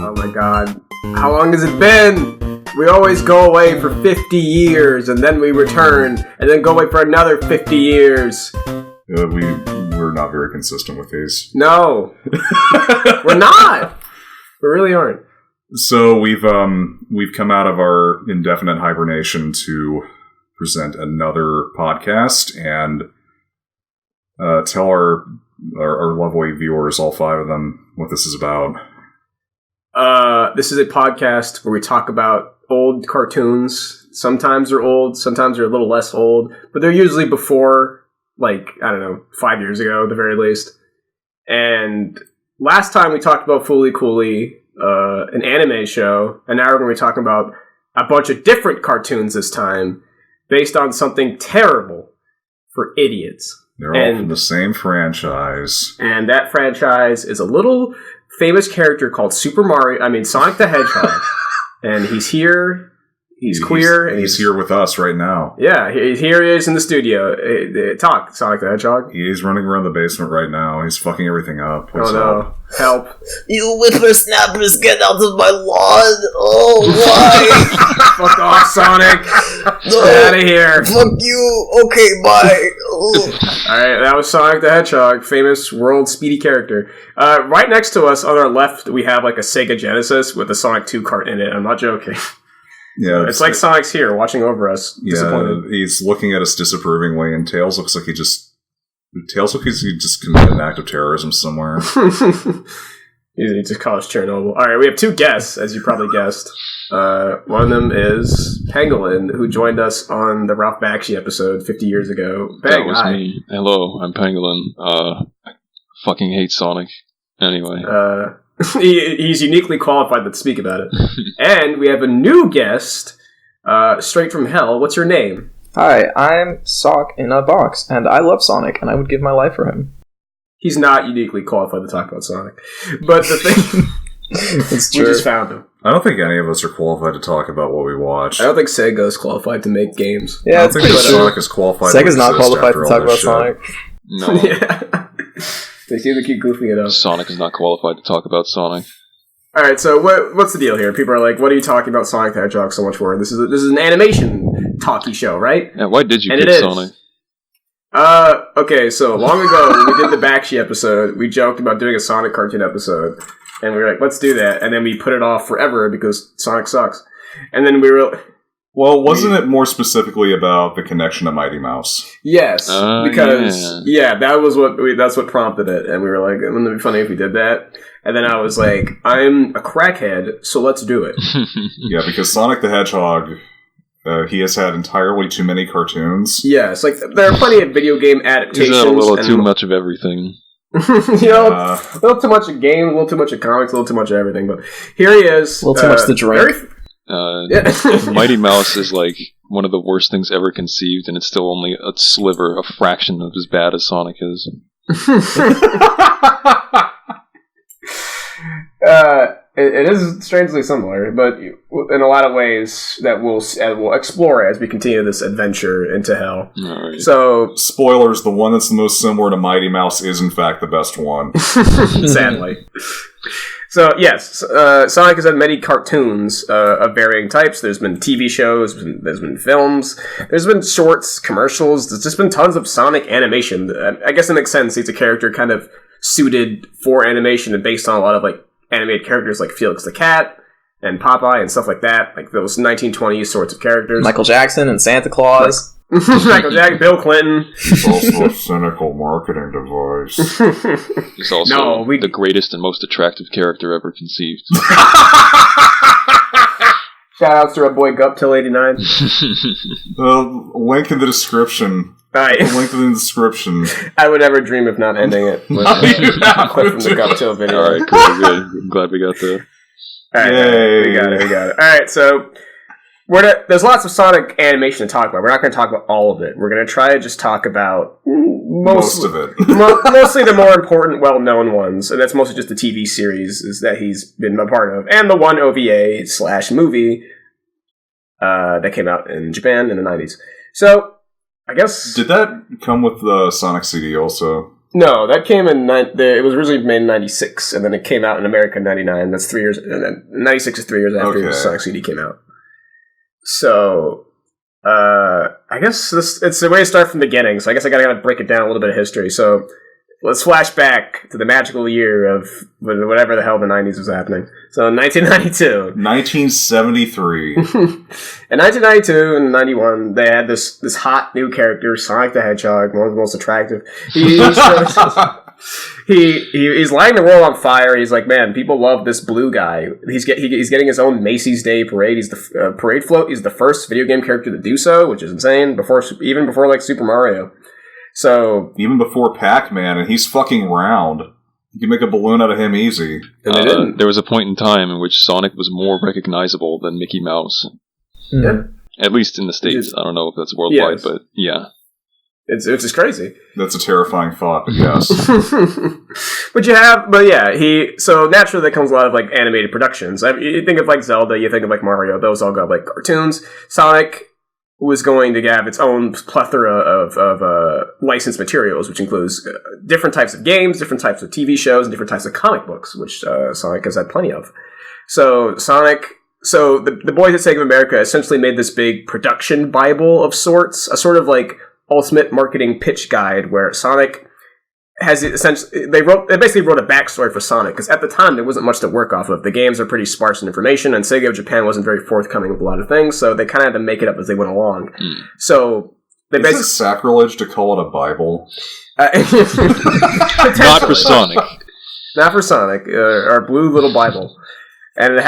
Oh my god. How long has it been? We always go away for 50 years, and then we return, and then go away for another 50 years. We're not very consistent with these. No. We're not. We really aren't. So we've come out of our indefinite hibernation to present another podcast and tell our lovely viewers, all 5 of them, what this is about. This is a podcast where we talk about old cartoons. Sometimes they're old, sometimes they're a little less old, but they're usually before, 5 years ago at the very least. And last time we talked about Fooly Cooly, an anime show, and now we're going to be talking about a bunch of different cartoons this time, based on something terrible for idiots. They're all from the same franchise. And that franchise is a little famous character called Sonic the Hedgehog. And he's here, he's queer. He's here with us right now. Yeah, here he is in the studio. Talk, Sonic the Hedgehog. He's running around the basement right now. He's fucking everything up. What's up? Help. You whippersnappers, get out of my lawn! Oh, why? Fuck off, Sonic! No, get out of here! Fuck you! Okay, bye! Alright, that was Sonic the Hedgehog, famous world speedy character. Right next to us, on our left, we have a Sega Genesis with a Sonic 2 cart in it. I'm not joking. Yeah, it's like Sonic's here, watching over us. Disappointed. He's looking at us disapprovingly, and Tails looks like he just committed an act of terrorism somewhere. He just called us Chernobyl. Alright, we have 2 guests, as you probably guessed. One of them is Pangolin, who joined us on the Ralph Bakshi episode 50 years ago. That was me. Hello, I'm Pangolin. I fucking hate Sonic. Anyway. He's uniquely qualified to speak about it. And we have a new guest, straight from hell. What's your name? Hi, I'm Sock in a box, and I love Sonic, and I would give my life for him. He's not uniquely qualified to talk about Sonic. But the thing... It's true. We just found him. I don't think any of us are qualified to talk about what we watch. I don't think Sega's qualified to make games. Yeah, I don't think Sonic is qualified Sega's not qualified to talk about Sonic. No. Yeah. They seem to keep goofing it up. Sonic is not qualified to talk about Sonic. Alright, so what's the deal here? People are like, what are you talking about Sonic the Hedgehog so much for? This is an animation talkie show, right? Yeah, why did you pick Sonic? Okay, so long ago, when we did the Bakshi episode, we joked about doing a Sonic cartoon episode. And we were like, let's do that. And then we put it off forever because Sonic sucks. And then we were... Well, wasn't it more specifically about the connection to Mighty Mouse? Yes, because that's what prompted it, and we were like, wouldn't it be funny if we did that? And then I was like, I'm a crackhead, so let's do it. Yeah, because Sonic the Hedgehog, he has had entirely too many cartoons. Yes, there are plenty of video game adaptations. He's had a little too much of everything. A little too much of games, a little too much of comics, a little too much of everything. But here he is. A little too much to drink. Mighty Mouse is one of the worst things ever conceived, and it's still only a sliver, a fraction of as bad as Sonic is. It is strangely similar, but in a lot of ways that we'll explore as we continue this adventure into hell. Right. So, spoilers: the one that's the most similar to Mighty Mouse is in fact the best one. Sadly. So, yes, Sonic has had many cartoons of varying types. There's been TV shows, there's been films, there's been shorts, commercials, there's just been tons of Sonic animation. I guess it makes sense. He's a character kind of suited for animation and based on a lot of, animated characters like Felix the Cat and Popeye and stuff like that. Those 1920s sorts of characters. Michael Jackson and Santa Claus. Michael Jackson, Bill Clinton. He's also a cynical marketing device. He's also the greatest and most attractive character ever conceived. Shout-outs to our boy Guptil89. Link in the description. Right. Link in the description. I would never dream of not ending it with a clip from the Guptil video. Alright, cool, good. I'm glad we got there. Alright, we got it. Alright, so there's lots of Sonic animation to talk about. We're not going to talk about all of it. We're going to try to just talk about most of it. Mostly the more important, well-known ones, and that's mostly just the TV series that he's been a part of, and the one OVA/movie that came out in Japan in the 90s. So, I guess... Did that come with the Sonic CD also? No, that came in... It was originally made in 96, and then it came out in America in 99. That's 3 years... And then 96 is 3 years after the Sonic CD came out. So... I guess it's a way to start from the beginning, so I guess I gotta break it down a little bit of history. So... Let's flash back to the magical year of whatever the hell the 90s was happening. So in 1992. 1973. In 1992 and 91, they had this hot new character, Sonic the Hedgehog, one of the most attractive. He's lighting the world on fire. He's like, man, people love this blue guy. He's getting his own Macy's Day Parade. He's the parade float. He's the first video game character to do so, which is insane. Even before like Super Mario. So even before Pac-Man, and he's fucking round. You can make a balloon out of him easy. And they didn't. There was a point in time in which Sonic was more recognizable than Mickey Mouse. Yeah. At least in the States. I don't know if that's worldwide, but yeah. It's just crazy. That's a terrifying thought, but yes. So naturally there comes a lot of like animated productions. You think of like Zelda, you think of like Mario, those all got like cartoons. Sonic was going to have its own plethora of licensed materials, which includes different types of games, different types of TV shows, and different types of comic books, which Sonic has had plenty of. So the boys at Sega of America essentially made this big production Bible of sorts, a sort of like ultimate marketing pitch guide where Sonic has essentially they basically wrote a backstory for Sonic, because at the time there wasn't much to work off of. The games are pretty sparse in information, and Sega of Japan wasn't very forthcoming with a lot of things, so they kind of had to make it up as they went along. So they basically... Is it sacrilege to call it a Bible? Not for Sonic. Not for Sonic, our blue little Bible. And it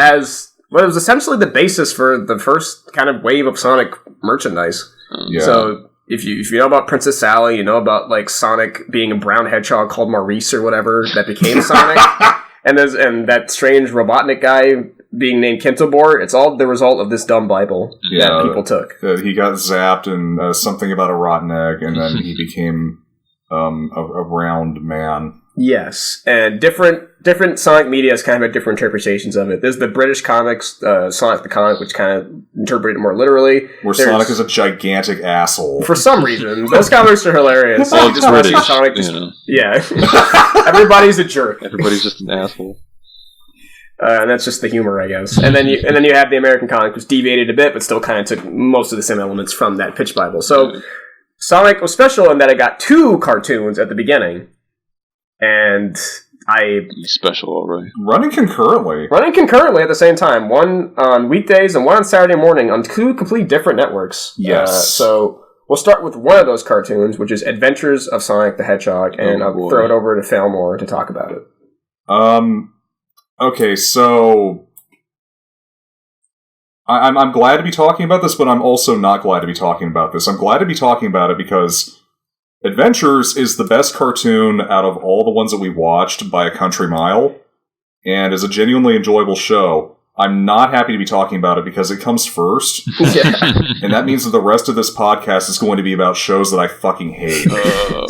was essentially the basis for the first kind of wave of Sonic merchandise. Yeah. So if you know about Princess Sally, you know about like Sonic being a brown hedgehog called Maurice or whatever that became Sonic, and that strange Robotnik guy being named Kintobor. It's all the result of this dumb Bible that people took. He got zapped and something about a rotten egg, and then he became a round man. Yes, and different Sonic media has kind of had different interpretations of it. There's the British comics, Sonic the Comic, which kind of interpret it more literally. Where Sonic is a gigantic asshole. For some reason. Those comics are hilarious. Well, it's British, Sonic yeah. Everybody's a jerk. Everybody's just an asshole. And that's just the humor, I guess. And then you have the American comic, which deviated a bit, but still kind of took most of the same elements from that pitch Bible. So Sonic was special in that it got 2 cartoons at the beginning. And special, all right. Running concurrently at the same time. One on weekdays and one on Saturday morning on 2 completely different networks. Yes. So we'll start with one of those cartoons, which is Adventures of Sonic the Hedgehog, and I'll throw it over to Failmore to talk about it. Okay, so I'm glad to be talking about this, but I'm also not glad to be talking about this. I'm glad to be talking about it because Adventures is the best cartoon out of all the ones that we watched by a country mile, and is a genuinely enjoyable show. I'm not happy to be talking about it because it comes first, and that means that the rest of this podcast is going to be about shows that I fucking hate.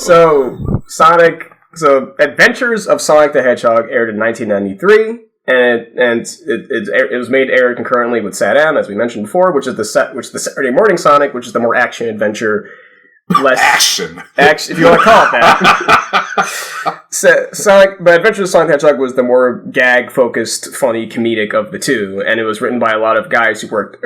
So Adventures of Sonic the Hedgehog aired in 1993, and it was aired concurrently with Sat-Am, as we mentioned before, which is the Saturday Morning Sonic, which is the more action adventure. Less action, if you want to call it that. But Adventures of Sonic the Hedgehog was the more gag-focused, funny, comedic of the two, and it was written by a lot of guys who worked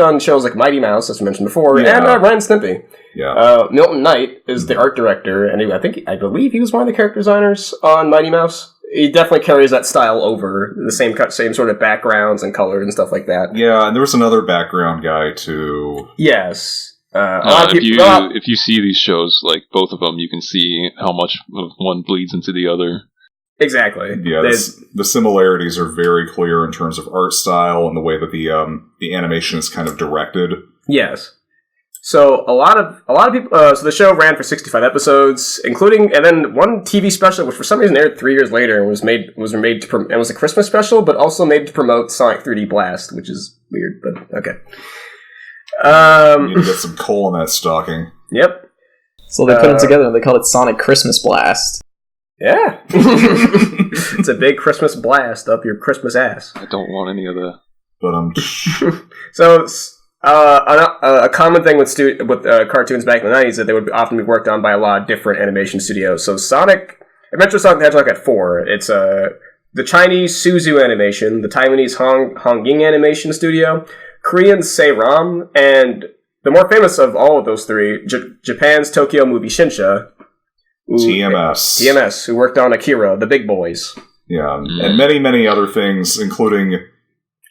on shows like Mighty Mouse, as we mentioned before, and Ren and Stimpy. Yeah. Milton Knight is the art director, and I believe he was one of the character designers on Mighty Mouse. He definitely carries that style over, the same sort of backgrounds and colors and stuff like that. Yeah, and there was another background guy too. Yes. If you see these shows, like both of them, you can see how much of one bleeds into the other. Exactly. Yeah, the similarities are very clear in terms of art style and the way that the animation is kind of directed. Yes. So a lot of people. So the show ran for 65 episodes, including and then one TV special, which for some reason aired 3 years later and was made it was a Christmas special, but also made to promote Sonic 3D Blast, which is weird, but okay. You need to get some coal in that stocking. Yep. So they put it together and they called it Sonic Christmas Blast. Yeah. It's a big Christmas blast up your Christmas ass. I don't want any of that. But So A common thing with cartoons back in the 90s is that they would often be worked on by a lot of different animation studios. So Adventure Sonic the Hedgehog had 4. It's the Chinese Suzu Animation, the Taiwanese Hongying Animation Studio, Korean Seiram, and the more famous of all of those 3, Japan's Tokyo Movie Shinsha. TMS, who worked on Akira, The Big Boys. Yeah, and many, many other things, including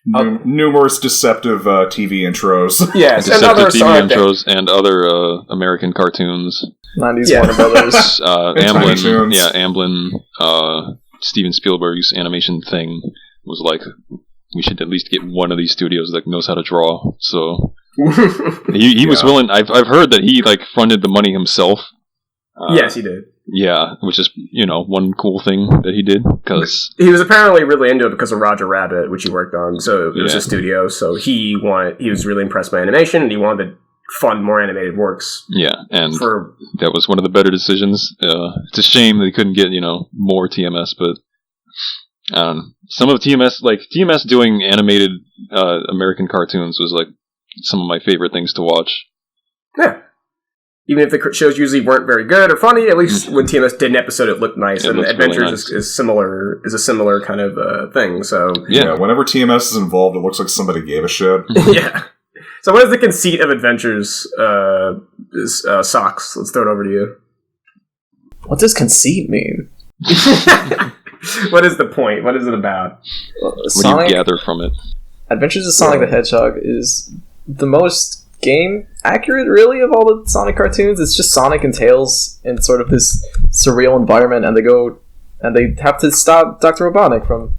numerous deceptive TV intros. Yes, deceptive and other TV intros and other American cartoons. 90s Warner Brothers. Amblin, Steven Spielberg's animation thing was like, we should at least get one of these studios that knows how to draw. So he was willing. I've heard that he like fronted the money himself. Yes, he did. Yeah, which is, one cool thing that he did, because he was apparently really into it because of Roger Rabbit, which he worked on. So it was a studio, so he was really impressed by animation, and he wanted to fund more animated works. Yeah, and that was one of the better decisions. It's a shame that he couldn't get, more TMS, but some of TMS doing animated American cartoons was like some of my favorite things to watch. Yeah. Even if the shows usually weren't very good or funny, at least when TMS did an episode, it looked nice. And Adventures really nice. is a similar kind of thing. So yeah, whenever TMS is involved, it looks like somebody gave a shit. Yeah. So what is the conceit of Adventures? Socks. Let's throw it over to you. What does conceit mean? What is the point? What is it about? What do you gather from it? Adventures of Sonic the Hedgehog is the most game accurate, really, of all the Sonic cartoons. It's just Sonic and Tails in sort of this surreal environment, and they have to stop Dr. Robotnik from,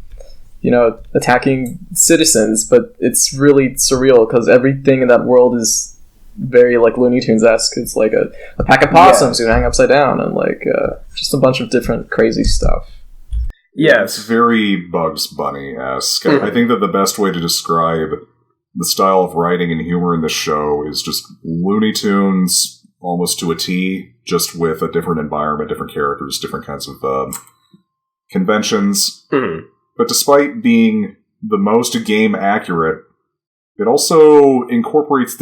attacking citizens, but it's really surreal because everything in that world is very like Looney Tunes-esque. It's like a pack of possums who hang upside down, and like just a bunch of different crazy stuff. Yeah, it's very Bugs Bunny-esque. I think that the best way to describe the style of writing and humor in this show is just Looney Tunes almost to a T, just with a different environment, different characters, different kinds of conventions. Mm-hmm. But despite being the most game accurate, it also incorporates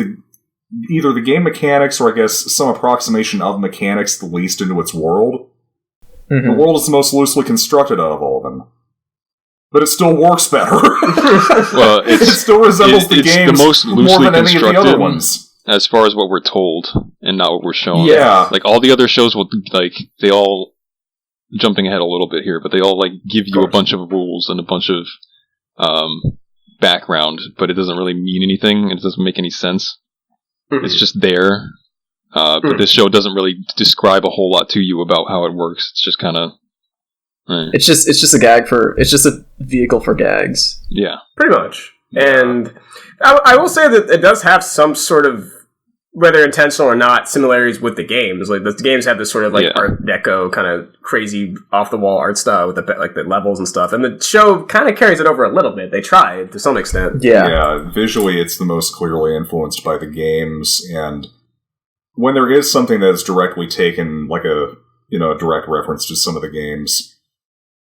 either the game mechanics or I guess some approximation of mechanics the least into its world. Mm-hmm. The world is the most loosely constructed out of all of them. But it still works better. Well, it still resembles the games the most loosely more than any of the other ones. As far as what we're told, and not what we're shown. Yeah. Like, all the other shows will, they all, jumping ahead a little bit here, but they all, give you a bunch of rules and a bunch of background, but it doesn't really mean anything, and it doesn't make any sense. Mm-hmm. It's just there. But this show doesn't really describe a whole lot to you about how it works. It's just kind of... It's just it's just a vehicle for gags. Yeah. Pretty much. And I will say that it does have some sort of, whether intentional or not, similarities with the games. Like, the games have this sort of Art Deco kind of crazy off the wall art style with the levels and stuff. And the show kind of carries it over a little bit. They try to some extent. Yeah. Visually, it's the most clearly influenced by the games, and when there is something that is directly taken, like a direct reference to some of the games,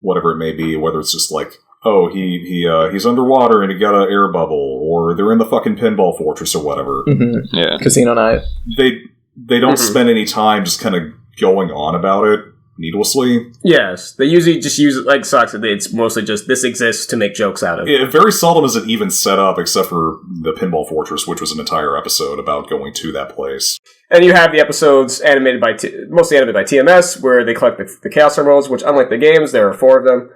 whatever it may be, whether it's just like, oh, he's underwater and he got an air bubble, or they're in the fucking pinball fortress or whatever. Mm-hmm. Yeah, Casino Night. They don't spend any time just kind of going on about it needlessly. Yes, they usually just use it like Socks. It's mostly just, this exists to make jokes out of. Very seldom is it even set up, except for the pinball fortress, which was an entire episode about going to that place. And you have the episodes mostly animated by TMS, where they collect the Chaos Emeralds, which, unlike the games, there are 4 of them.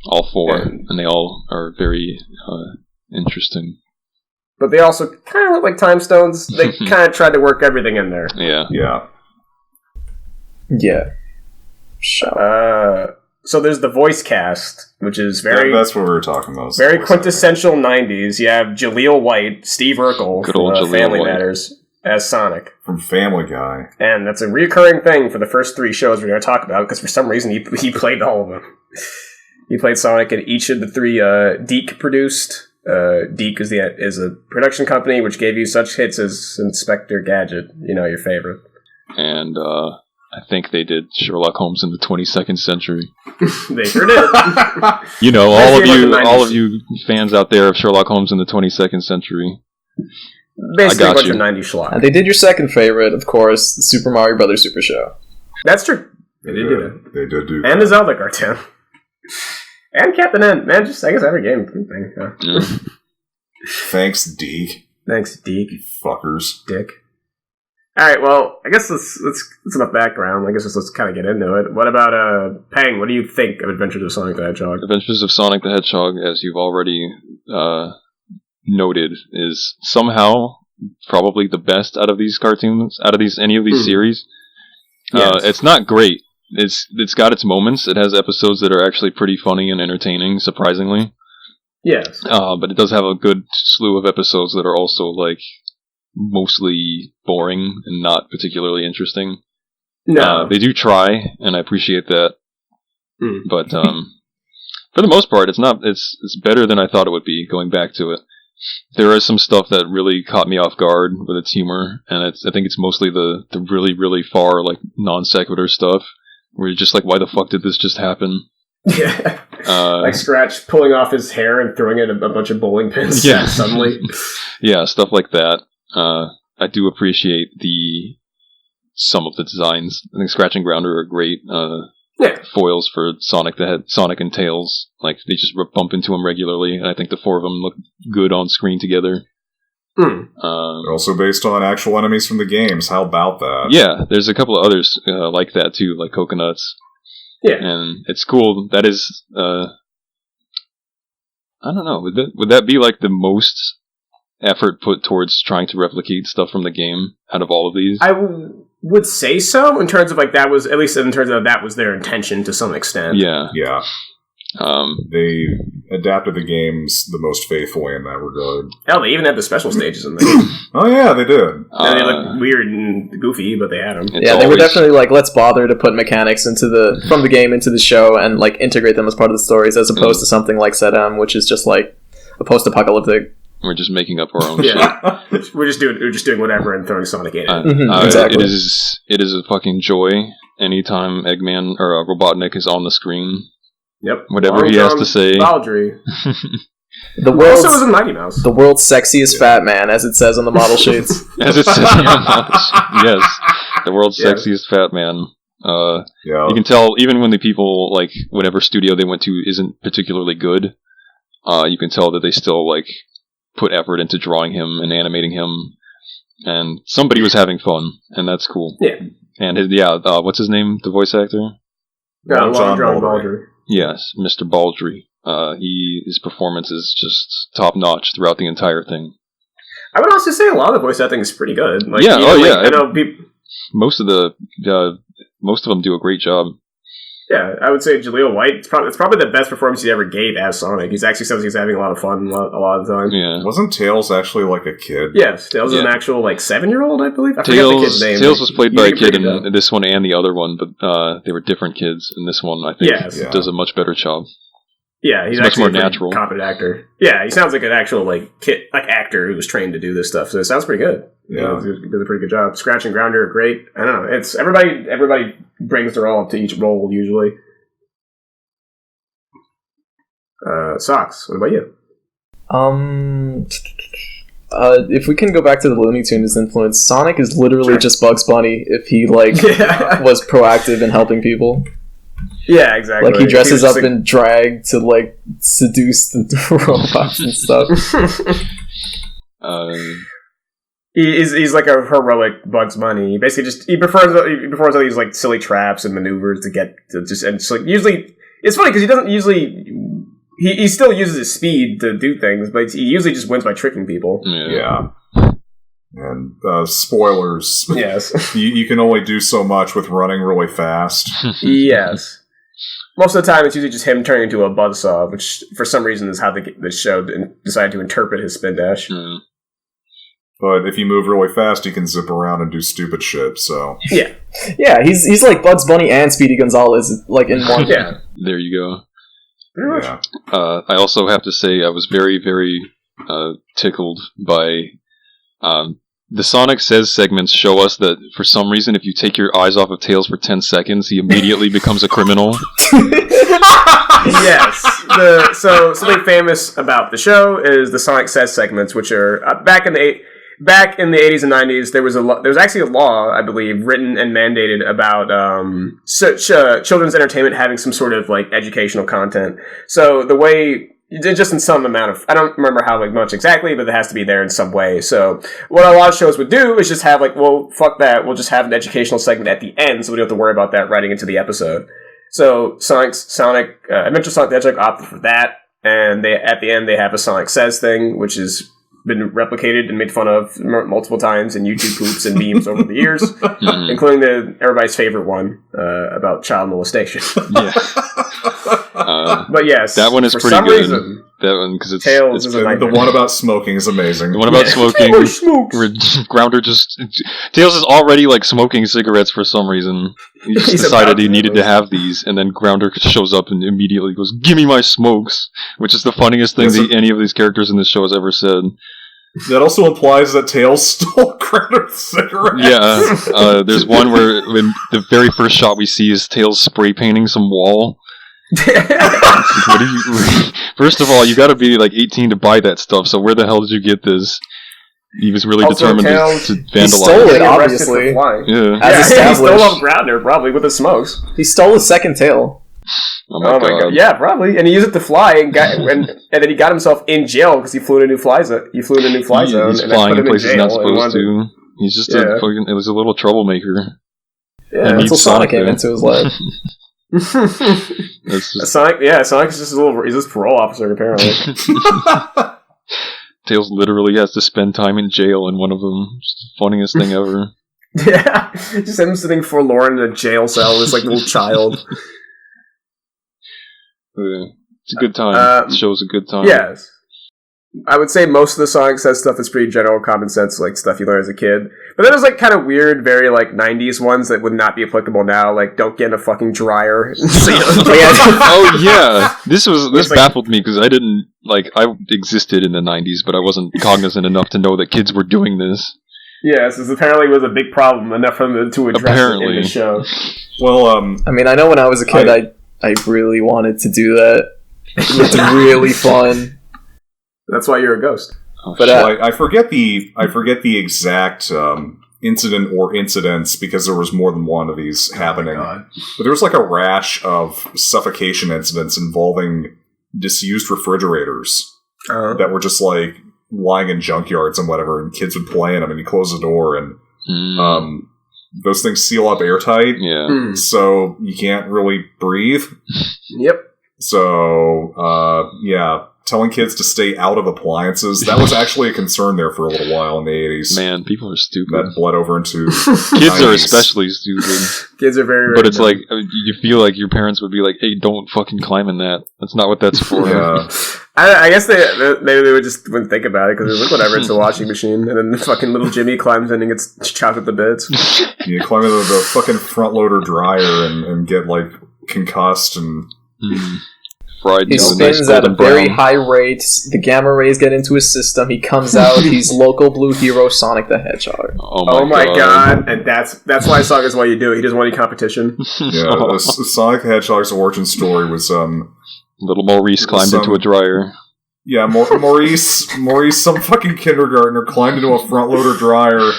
All 4, and they all are very interesting. But they also kind of look like time stones. They kind of tried to work everything in there. Yeah. So there's the voice cast, which is very... that's what we were talking about. Very quintessential 90s. You have Jaleel White, Steve Urkel from Family Matters, as Sonic. From Family Guy. And that's a recurring thing for the first 3 shows we're going to talk about, because for some reason he played all of them. He played Sonic in each of the 3 Deke produced. Deke is a production company which gave you such hits as Inspector Gadget, your favorite. And I think they did Sherlock Holmes in the 22nd century. They sure did. You know, all Basically of you fans out there of Sherlock Holmes in the 22nd century. Basically, I a got bunch you. of 90s schlock. And they did your second favorite, of course, the Super Mario Brothers Super Show. That's true. They did do that. They did do And that. the Zelda cartoon. And Captain N. Man, just, I guess, every game thing. Yeah. Yeah. Thanks, Deke. Thanks, Deke. You fuckers. Dick. Alright, well, I guess that's enough background. I guess let's kind of get into it. What about, Peng, what do you think of Adventures of Sonic the Hedgehog? Adventures of Sonic the Hedgehog, as you've already noted, is somehow probably the best out of these cartoons, out of any of these series. Yes. It's not great. It's got its moments. It has episodes that are actually pretty funny and entertaining, surprisingly. Yes. But it does have a good slew of episodes that are also like mostly boring and not particularly interesting. No. They do try, and I appreciate that. Mm. But for the most part, it's not. It's better than I thought it would be. Going back to it, there is some stuff that really caught me off guard with its humor, and I think it's mostly the really really far like non sequitur stuff where you're just like, why the fuck did this just happen? Yeah. Like Scratch pulling off his hair and throwing it a bunch of bowling pins suddenly. Yeah, stuff like that. I do appreciate some of the designs. I think Scratch and Grounder are great foils for Sonic and Tails. Like, they just bump into them regularly, and I think the four of them look good on screen together. They're also based on actual enemies from the games. How about that? Yeah, there's a couple of others like that too, like Coconuts. Yeah. And it's cool. That is, I don't know, would that be like the most effort put towards trying to replicate stuff from the game out of all of these? I would say so, in terms of like that was, at least in terms of that was their intention to some extent. Yeah. Yeah. They adapted the games the most faithfully in that regard. Hell, they even had the special stages in there. Oh yeah, they did. And they look weird and goofy, but they had them. Yeah, they were definitely like, let's bother to put mechanics from the game into the show and like integrate them as part of the stories, as opposed to something like Sedam, which is just like a post-apocalyptic. We're just making up our own shit. We're just doing whatever and throwing Sonic in it. Exactly. It is a fucking joy anytime Eggman or Robotnik is on the screen. Yep. Whatever he has to say. Baldry. The world's, also was in Mighty Mouse. The world's sexiest fat man, as it says on the model sheets. As it says on the model sheet. Yes. The world's sexiest fat man. You can tell, even when the people, like, whatever studio they went to isn't particularly good, you can tell that they still, like, put effort into drawing him and animating him. And somebody was having fun, and that's cool. Yeah. And what's his name, the voice actor? Long John Baldry. Yes, Mr. Baldry. His performance is just top notch throughout the entire thing. I would also say a lot of the voice acting is pretty good. Like, yeah, I know people. Most of them do a great job. Yeah, I would say Jaleel White. It's probably the best performance he ever gave as Sonic. He's actually says he's having a lot of fun a lot of the time. Yeah, wasn't Tails actually like a kid? Yes, Tails is an actual like 7-year-old, I believe. I forget the kid's name. Tails was played by a kid in this one and the other one, but they were different kids. In this one, I think, does a much better job. Yeah, he's much more a natural, competent actor. Yeah, he sounds like an actual actor who was trained to do this stuff. So it sounds pretty good. Yeah, he does a pretty good job. Scratch and Grounder are great. I don't know. It's everybody brings their all to each role usually. Socks. What about you? If we can go back to the Looney Tunes influence, Sonic is literally just Bugs Bunny if he was proactive in helping people. Yeah, exactly. Like, he dresses up in drag to like seduce the robots and stuff. He's like a heroic Bugs Bunny. He basically he performs all these like silly traps and maneuvers to get to just, and it's like usually it's funny because he doesn't usually. He still uses his speed to do things, but he usually just wins by tricking people. Yeah. And spoilers. Yes. you can only do so much with running really fast. Yes. Most of the time, it's usually just him turning into a buzzsaw, which for some reason is how the show decided to interpret his spin dash. Mm. But if you move really fast, you can zip around and do stupid shit, so... Yeah. Yeah, he's like Bugs Bunny and Speedy Gonzales, like, in one. Yeah. There you go. Yeah. I also have to say I was very, very tickled by The Sonic Says segments show us that for some reason, if you take your eyes off of Tails for 10 seconds, he immediately becomes a criminal. Yes. So something famous about the show is the Sonic Says segments, which are back in the 80s and 90s. There was actually a law, I believe, written and mandated about children's entertainment having some sort of like educational content. So the way. Just in some amount of, I don't remember how much exactly, but it has to be there in some way. So what a lot of shows would do is just have like, well, fuck that. We'll just have an educational segment at the end, so we don't have to worry about that writing into the episode. So Adventure Sonic the Hedgehog opted for that, and at the end they have a Sonic Says thing, which has been replicated and made fun of multiple times in YouTube poops and memes over the years, including everybody's favorite one about child molestation. Yeah. But yes, that one is pretty good. Reason, that one because it's Tails is the one about smoking is amazing. The one about smoking, Grounder Tails is already like smoking cigarettes for some reason. He just decided he needed to have these, and then Grounder shows up and immediately goes, "Give me my smokes," which is the funniest thing that any of these characters in this show has ever said. That also implies that Tails stole Grounder's cigarettes. Yeah, there's one where when the very first shot we see is Tails spray painting some wall. First of all, you got to be like 18 to buy that stuff. So where the hell did you get this? He was really determined to vandalize. He stole it, obviously. Yeah, he stole off Grounder probably with his smokes. He stole his second tail. Oh my god! Yeah, probably, and he used it to fly, and then he got himself in jail because he flew in a new fly zone. He's flying in places he's not supposed to. He's just it was a little troublemaker. Yeah, until Sonic came into his life. Sonic is just he's just parole officer apparently. Tails literally has to spend time in jail in one of them. It's the funniest thing ever. Yeah, just him sitting forlorn in a jail cell, this like little child. It's a good time. It shows a good time. Yes. I would say most of the Sonic Says stuff is pretty general common sense, like stuff you learn as a kid. But then there's like kind of weird, very like 90s ones that would not be applicable now, like don't get in a fucking dryer. Oh yeah, this baffled me because I existed in the 90s, but I wasn't cognizant enough to know that kids were doing this. Yes, this apparently was a big problem, enough for them to address it in the show. Well, I mean, I know when I was a kid, I really wanted to do that. It was really fun. That's why you're a ghost. But I forget the exact incident or incidents because there was more than one of these happening. But there was like a rash of suffocation incidents involving disused refrigerators that were just like lying in junkyards and whatever, and kids would play in them, and you close the door, and those things seal up airtight, so you can't really breathe. Yep. So, telling kids to stay out of appliances, that was actually a concern there for a little while in the 80s. Man, people are stupid. That bled over into kids 90s. Are especially stupid. Kids are very, but it's dumb. Like, you feel like your parents would be like, hey, don't fucking climb in that. That's not what that's for. Yeah. I guess maybe they wouldn't think about it, because it's like, whatever, it's a washing machine, and then the fucking little Jimmy climbs in and gets chopped at the bits. You climb into the fucking front loader dryer and get, like, concussed and... He spins at a very high rate, the gamma rays get into his system, he comes out, he's local blue hero Sonic the Hedgehog. Oh my god. And that's why Sonic is why you do it, he doesn't want any competition. Yeah, Sonic the Hedgehog's origin story was, little Maurice climbed into a dryer. Yeah, Maurice, some fucking kindergartner climbed into a front loader dryer,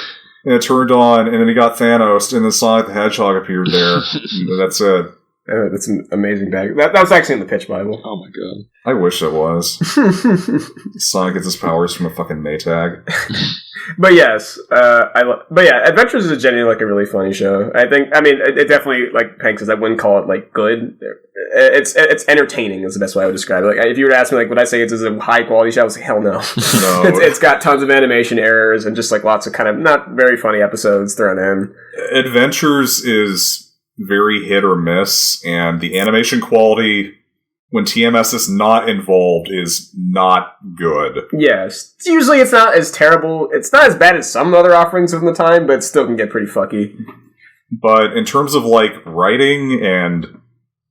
and it turned on, and then he got Thanos, and then Sonic the Hedgehog appeared there, and that's it. That's an amazing bag. That was actually in the pitch Bible. Oh my god. I wish it was. Sonic gets his powers from a fucking Maytag. But yes, Adventures is genuinely like a really funny show. It definitely, like Hank says, I wouldn't call it like good. It's entertaining is the best way I would describe it. Like, if you were to ask me, like, would I say it's a high quality show? I would say, hell no. It's got tons of animation errors and just like lots of kind of not very funny episodes thrown in. Adventures is very hit or miss, and the animation quality when TMS is not involved is not good. Yes. Usually it's not as terrible. It's not as bad as some other offerings from the time, but it still can get pretty fucky. But in terms of like writing and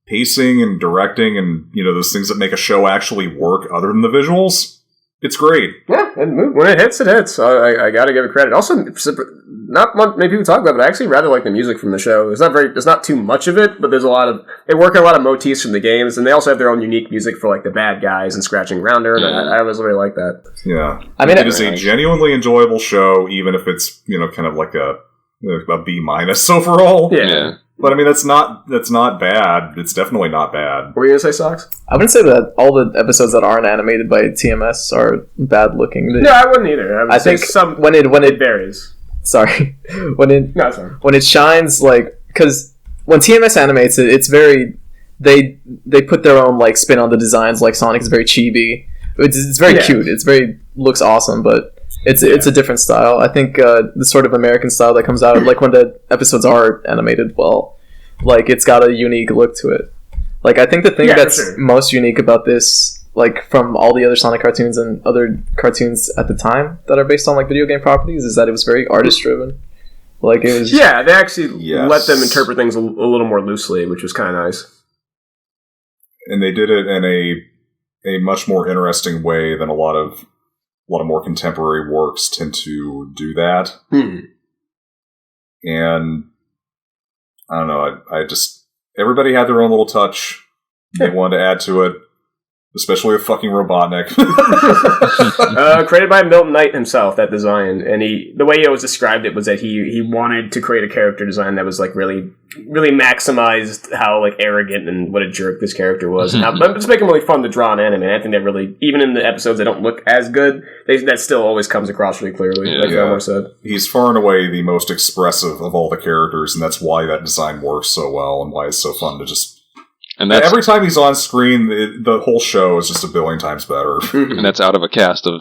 pacing and directing and, you know, those things that make a show actually work other than the visuals, It's great. Yeah, when it hits, it hits. I got to give it credit. Also, not many people talk about it, but I actually rather like the music from the show. There's not too much of it, but there's they work a lot of motifs from the games, and they also have their own unique music for like the bad guys and scratching rounder. And I always really like that. Yeah, I mean, it is a genuinely enjoyable show, even if it's kind of like a B- overall. Yeah. But I mean, that's not bad. It's definitely not bad. What were you gonna say, Socks? I wouldn't say that all the episodes that aren't animated by TMS are bad looking. No, I wouldn't either. I think when it varies. Sorry, when it shines, like, because when TMS animates it, it's very they put their own like spin on the designs. Like Sonic is very chibi. It's very cute. It's looks awesome, but it's a different style. I think the sort of American style that comes out, like when the episodes are animated well, like it's got a unique look to it. Like I think the thing that's most unique about this, like from all the other Sonic cartoons and other cartoons at the time that are based on like video game properties, is that it was very artist driven. Like it was. Yeah, they actually let them interpret things a little more loosely, which was kind of nice. And they did it in a much more interesting way than a lot of more contemporary works tend to do that. And I don't know, I just everybody had their own little touch they wanted to add to it, especially with fucking Robotnik. Created by Milton Knight himself, that design, and the way he always described it was that he wanted to create a character design that was like really maximized how like arrogant and what a jerk this character was, and but just make him really fun to draw in anime. I think that really, even in the episodes that don't look as good, that still always comes across really clearly. Like Elmore said, he's far and away the most expressive of all the characters, and that's why that design works so well and why it's so fun to just. And every time he's on screen, the whole show is just a billion times better. And that's out of a cast of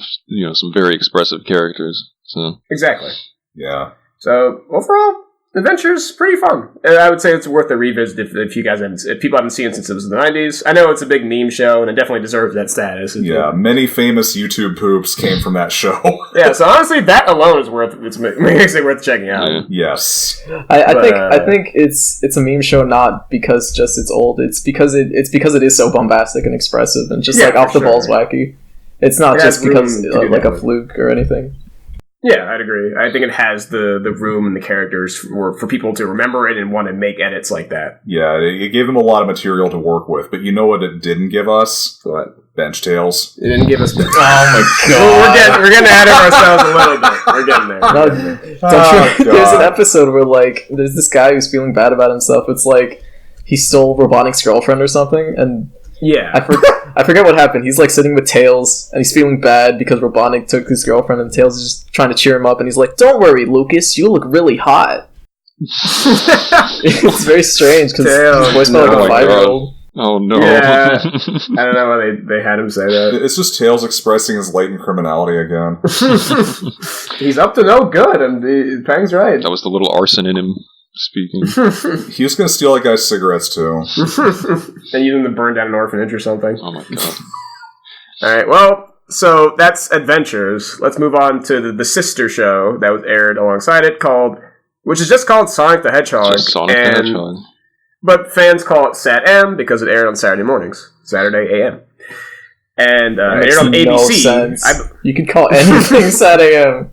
some very expressive characters. So exactly. Yeah. So overall, Adventure's pretty fun. And I would say it's worth a revisit if people haven't seen it since it was in the 90s. I know it's a big meme show, and it definitely deserves that status. Many famous YouTube poops came from that show. Yeah, so honestly, that alone is makes it worth checking out. Yeah. Yes. I think it's a meme show not because just it's old. It's because it is so bombastic and expressive and just like off the balls wacky. It's not just because like a fluke or anything. Yeah, I'd agree. I think it has the room and the characters for people to remember it and want to make edits like that. Yeah, it gave them a lot of material to work with, but you know what it didn't give us? What? Bench Tales. It didn't give us... Oh my god. We're getting ahead of ourselves a little bit. We're getting there. There's an episode where, like, there's this guy who's feeling bad about himself. It's like he stole Robotnik's girlfriend or something, and... Yeah. I forget what happened. He's like sitting with Tails, and he's feeling bad because Robotnik took his girlfriend, and Tails is just trying to cheer him up, and he's like, "Don't worry, Lucas, you look really hot." It's very strange, because he's voiced by like a 5-year-old. Oh no. Yeah. I don't know why they had him say that. It's just Tails expressing his latent criminality again. He's up to no good, and Pang's right. That was the little arson in him speaking. He was going to steal that guy's cigarettes too. And use them to burn down an orphanage or something. Oh my god. Alright, well, so that's Adventures. Let's move on to the sister show that was aired alongside it, which is just called Sonic the Hedgehog. Just Sonic the Hedgehog. But fans call it Sat-M because it aired on Saturday mornings. Saturday AM. And it aired on ABC. You can call anything Sat AM.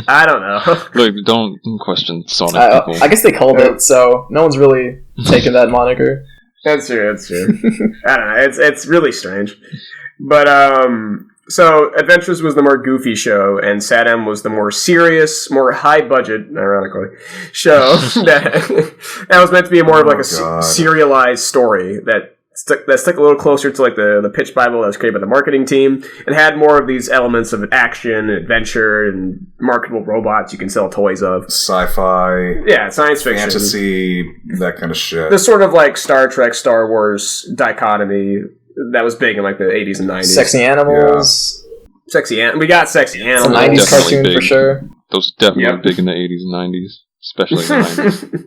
I don't know. Look, don't question Sonic people. I guess they called it, so no one's really taken that moniker. That's true. I don't know. It's really strange. But, so Adventures was the more goofy show, and Sat-M was the more serious, more high-budget, ironically, show that was meant to be more of like a serialized story that stuck a little closer to like the pitch Bible that was created by the marketing team, and had more of these elements of action, adventure, and marketable robots you can sell toys of. Sci-fi. Yeah, science fiction. Fantasy, that kind of shit. The sort of like Star Trek, Star Wars dichotomy that was big in like the 80s and 90s. Sexy animals. Yeah. We got sexy animals. It's a 90s cartoon for sure. Those definitely big in the 80s and 90s. Especially in the 90s.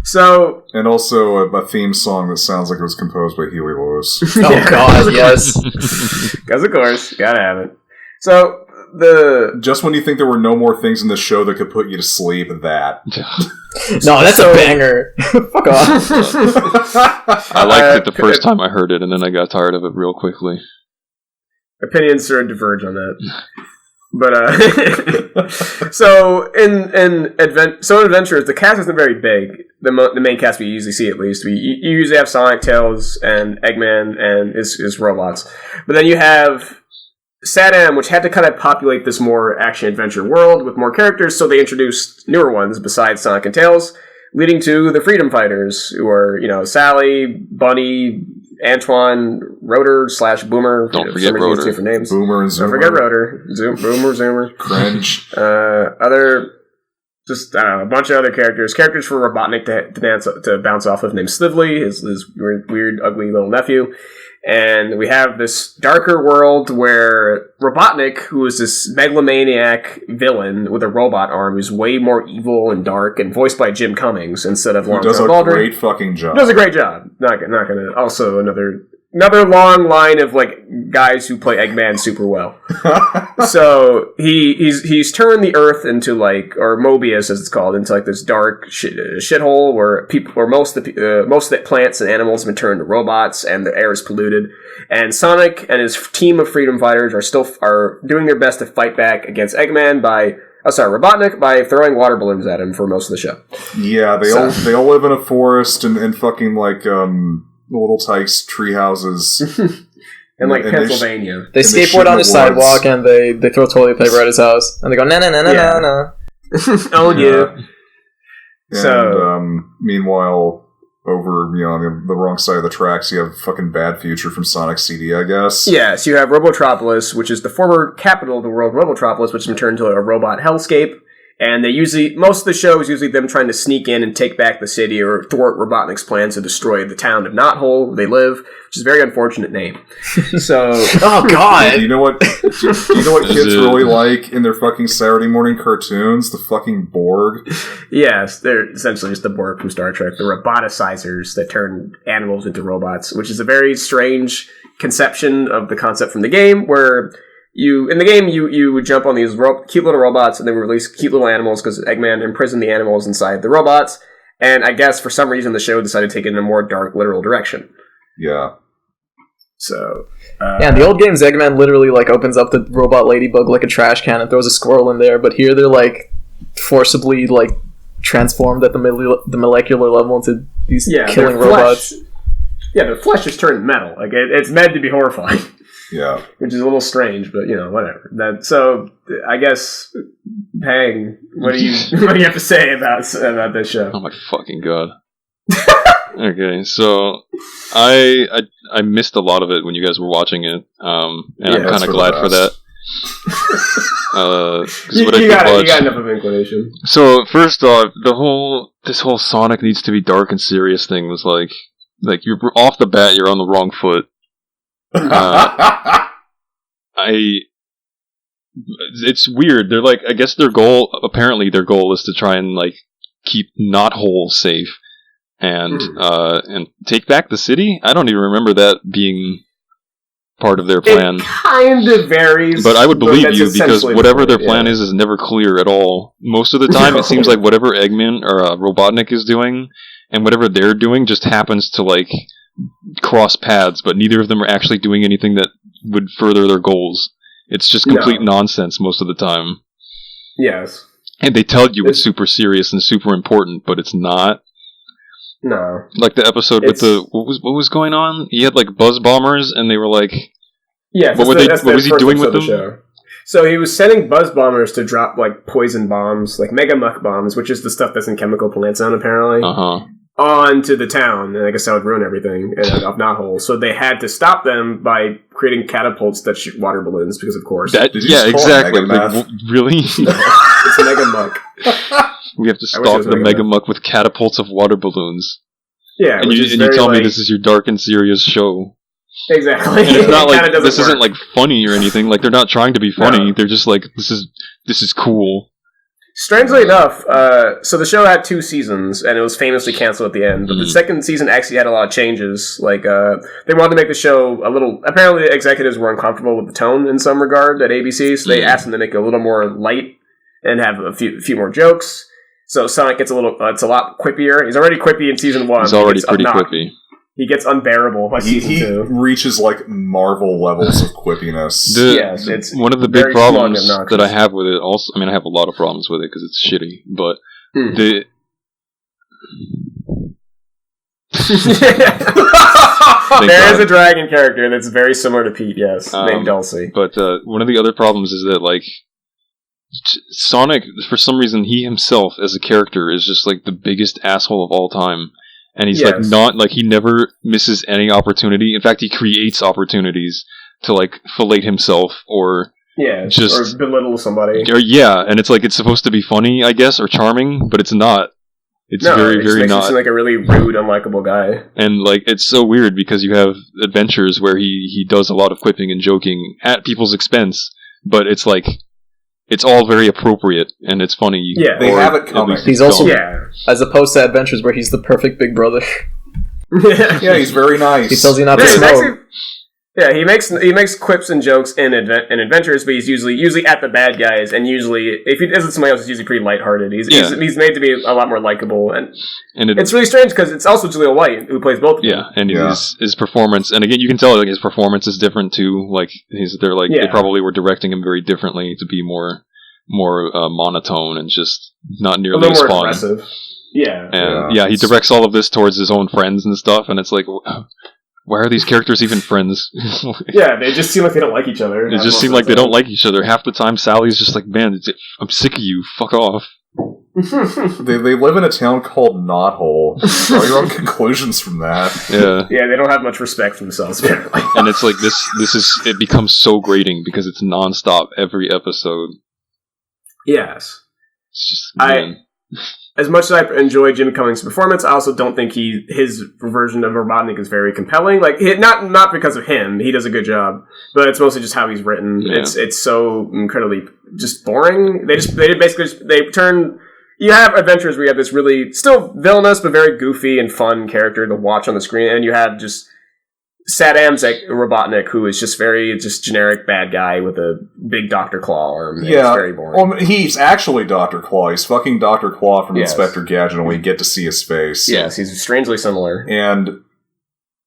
So, and also a theme song that sounds like it was composed by Huey Lewis. Oh god, yes. Because of course, gotta have it. So, just when you think there were no more things in the show that could put you to sleep, that. No, that's a banger. Fuck off. I liked it the first time I heard it, and then I got tired of it real quickly. Opinions sort of diverge on that. But so in Adventures, the cast isn't very big. The main cast we usually see, at least, you usually have Sonic, Tails, and Eggman and his robots. But then you have SatAM, which had to kind of populate this more action-adventure world with more characters, so they introduced newer ones besides Sonic and Tails, leading to the Freedom Fighters, who are, Sally, Bunny, Antoine, Rotor / Boomer. Don't forget Rotor. Different names. Boomer and Zoomer. Don't forget Rotor. Boomer, Zoomer. Cringe. A bunch of other characters. Characters for Robotnik to bounce off of, named Slively, his weird, ugly little nephew. And we have this darker world where Robotnik, who is this megalomaniac villain with a robot arm, who's way more evil and dark, and voiced by Jim Cummings instead of Lawrence does a Baldwin. great fucking job. Does a great job. Not gonna. Also another long line of guys who play Eggman super well. So he's turned the Earth into or Mobius as it's called, into this dark shithole where most of the plants and animals have been turned to robots and the air is polluted. And Sonic and his team of freedom fighters are doing their best to fight back against Eggman Robotnik by throwing water balloons at him for most of the show. Yeah, they all live in a forest and fucking Little Tykes tree houses. in Pennsylvania. They skateboard on the sidewalk and they throw toilet paper at his house. And they go, na na na na na na. Oh, yeah. And meanwhile, over on the wrong side of the tracks, you have fucking Bad Future from Sonic CD, I guess. Yes, you have Robotropolis, which is the former capital of the world, Robotropolis, which has been turned into a robot hellscape. And most of the show is usually them trying to sneak in and take back the city or thwart Robotnik's plans to destroy the town of Knothole, where they live, which is a very unfortunate name. So, oh god! You know what kids really like in their fucking Saturday morning cartoons? The fucking Borg. Yes, they're essentially just the Borg from Star Trek, the roboticizers that turn animals into robots, which is a very strange conception of the concept from the game, where you would jump on these cute little robots and then release cute little animals because Eggman imprisoned the animals inside the robots. And I guess for some reason the show decided to take it in a more dark, literal direction. Yeah. So. In the old games, Eggman literally opens up the robot ladybug like a trash can and throws a squirrel in there. But here they're forcibly transformed at the molecular level into these killing robots. Yeah, their flesh is turned metal. It's meant to be horrifying. Yeah. Which is a little strange, but whatever. So I guess, Pang, what do you have to say about this show? Oh my fucking god. Okay, so I missed a lot of it when you guys were watching it, and I'm kind of glad for that. You got enough of inclination. So first off, this whole Sonic needs to be dark and serious thing was you're off the bat, you're on the wrong foot. It's weird. They're I guess their goal is to try and keep Knothole safe and take back the city. I don't even remember that being part of their plan. It kind of varies, but I would believe you because whatever their plan is never clear at all. Most of the time, it seems like whatever Eggman or Robotnik is doing and whatever they're doing just happens to cross paths, but neither of them are actually doing anything that would further their goals. It's just complete nonsense most of the time. Yes. And they tell you it's super serious and super important, but it's not. No. The episode with what was going on? He had buzz bombers and they were yeah, what was he doing with them? Show. So he was sending buzz bombers to drop poison bombs, mega muck bombs, which is the stuff that's in chemical plants now apparently. Onto the town, and I guess that would ruin everything of Knothole. So they had to stop them by creating catapults that shoot water balloons, because of course. Exactly. Really? It's Mega Muck. We have to stop the Mega Muck with catapults of water balloons. Yeah, and you tell me this is your dark and serious show. Exactly. And it's not this isn't funny or anything. They're not trying to be funny. No. They're just this is cool. Strangely enough, so the show had 2 seasons, and it was famously canceled at the end. But the second season actually had a lot of changes. They wanted to make the show a little... Apparently, the executives were uncomfortable with the tone in some regard at ABC, so they asked them to make it a little more light and have a few more jokes. So Sonic gets it's a lot quippier. He's already quippy in season 1. He's already pretty quippy. He gets unbearable by season He 2. reaches like Marvel levels of quippiness. Yes, it's one of the big very problems smug and that I obnoxious. have with it. Also, I mean, I have a lot of problems with it because it's shitty. But the There is a dragon character that's very similar to Pete, yes, named Dulcie. But one of the other problems is that, like, Sonic, for some reason, he himself as a character is just like the biggest asshole of all time, and he's like not like he never misses any opportunity. In fact, he creates opportunities to like fillet himself or just or belittle somebody. Or, and it's like it's supposed to be funny, I guess, or charming, but it's not. It's very makes not. him seem like a really rude, unlikable guy. And like it's so weird because you have adventures where he does a lot of quipping and joking at people's expense, but it's like it's all very appropriate and it's funny. Yeah, they have it coming. He's also as opposed to adventures where he's the perfect big brother. Yeah, he's very nice. He tells you not to smoke. He makes quips and jokes in adventures, but he's usually at the bad guys, and usually if he does it to somebody else, he's usually pretty lighthearted. He's made to be a lot more likable, and it's really strange because it's also Jaleel White who plays both of them. Yeah, and his performance, and again, you can tell like his performance is different too. Like they probably were directing him very differently to be more monotone and just not nearly as fun. Aggressive. Yeah, and he directs all of this towards his own friends and stuff, and it's like, why are these characters even friends? They just seem like they don't like each other. They just seem like they don't like each other. Half the time, Sally's just like, man, I'm sick of you. Fuck off. They live in a town called Knothole. Draw your own conclusions from that. Yeah, they don't have much respect for themselves, apparently. And it's like, it becomes so grating because it's nonstop every episode. Yes. It's just, man. As much as I enjoy Jim Cummings' performance, I also don't think his version of Robotnik is very compelling. Like, not because of him, he does a good job, but it's mostly just how he's written. Yeah. It's so incredibly just boring. They turn. You have adventures where you have this really still villainous but very goofy and fun character to watch on the screen, and you have just Saddam's Robotnik, who is just very generic bad guy with a big Dr. Claw arm. Yeah, it's very boring. Well, he's actually Dr. Claw. He's fucking Dr. Claw from Inspector Gadget, and we get to see his face. Yes, he's strangely similar. And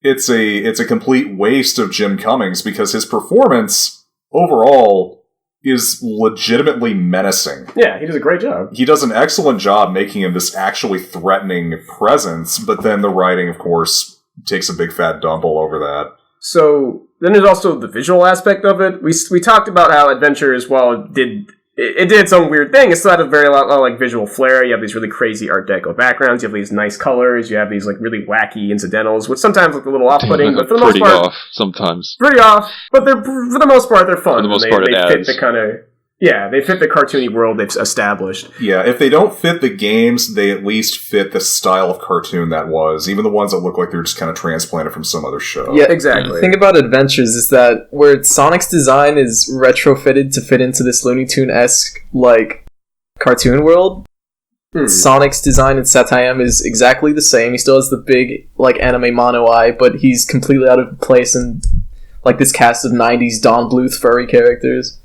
it's a complete waste of Jim Cummings because his performance overall is legitimately menacing. Yeah, he does a great job. He does an excellent job making him this actually threatening presence, but then the writing, of course, takes a big fat dump all over that. So then there's also the visual aspect of it. We talked about how Adventures, while it did its own weird thing, it still had a lot of like visual flair. You have these really crazy Art Deco backgrounds. You have these nice colors. You have these like really wacky incidentals, which sometimes look a little off-putting, but for the most part, off sometimes. Pretty off, but they're for the most part they're fun. For the most part, they fit the kind of. Yeah, they fit the cartoony world they've established. Yeah, if they don't fit the games, they at least fit the style of cartoon that was. Even the ones that look like they're just kind of transplanted from some other show. Yeah, exactly. The thing about Adventures is that where Sonic's design is retrofitted to fit into this Looney Tune-esque, like, cartoon world, Sonic's design in Satayam is exactly the same. He still has the big, like, anime mono eye, but he's completely out of place in, like, this cast of 90s Don Bluth furry characters.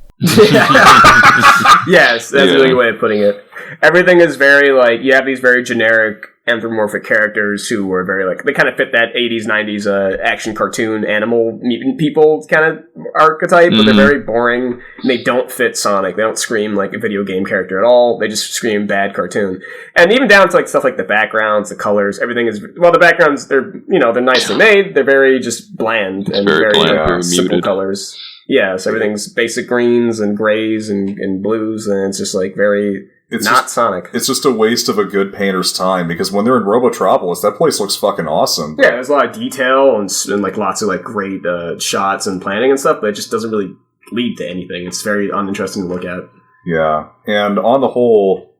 Yes, that's a really good way of putting it. Everything is very, like, you have these very generic anthropomorphic characters who are very, like, they kind of fit that 80s, 90s action cartoon animal mutant people kind of archetype, but they're very boring, and they don't fit Sonic. They don't scream like a video game character at all. They just scream bad cartoon. And even down to, like, stuff like the backgrounds, the colors, everything is, well, the backgrounds, they're nicely made. They're very just bland and very simple colors. Yeah, so everything's basic greens and grays and blues, and it's just, like, very... Sonic. It's just a waste of a good painter's time, because when they're in Robotropolis, that place looks fucking awesome. Yeah, there's a lot of detail and like lots of like great shots and planning and stuff, but it just doesn't really lead to anything. It's very uninteresting to look at. Yeah, and on the whole,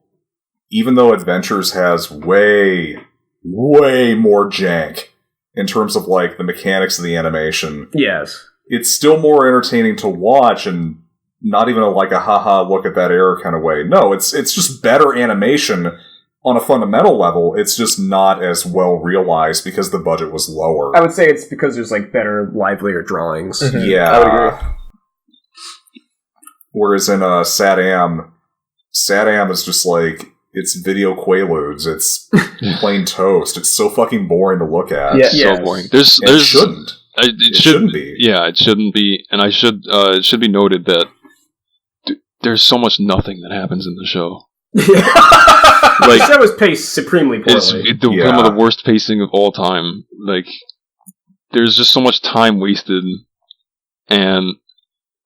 even though Adventures has way, way more jank in terms of like the mechanics of the animation, yes, it's still more entertaining to watch and not even like a haha look at that error kind of way. No, it's just better animation on a fundamental level. It's just not as well realized because the budget was lower. I would say it's because there's like better, livelier drawings. Mm-hmm. Yeah, I would agree. Whereas in Sad Am is just like it's video quaaludes. It's plain toast. It's so fucking boring to look at. Yeah. So boring. It shouldn't. It shouldn't be. Yeah, it shouldn't be. And it should be noted that there's so much nothing that happens in the show. Like, the show is paced supremely poorly. Some of the worst pacing of all time. Like, there's just so much time wasted, and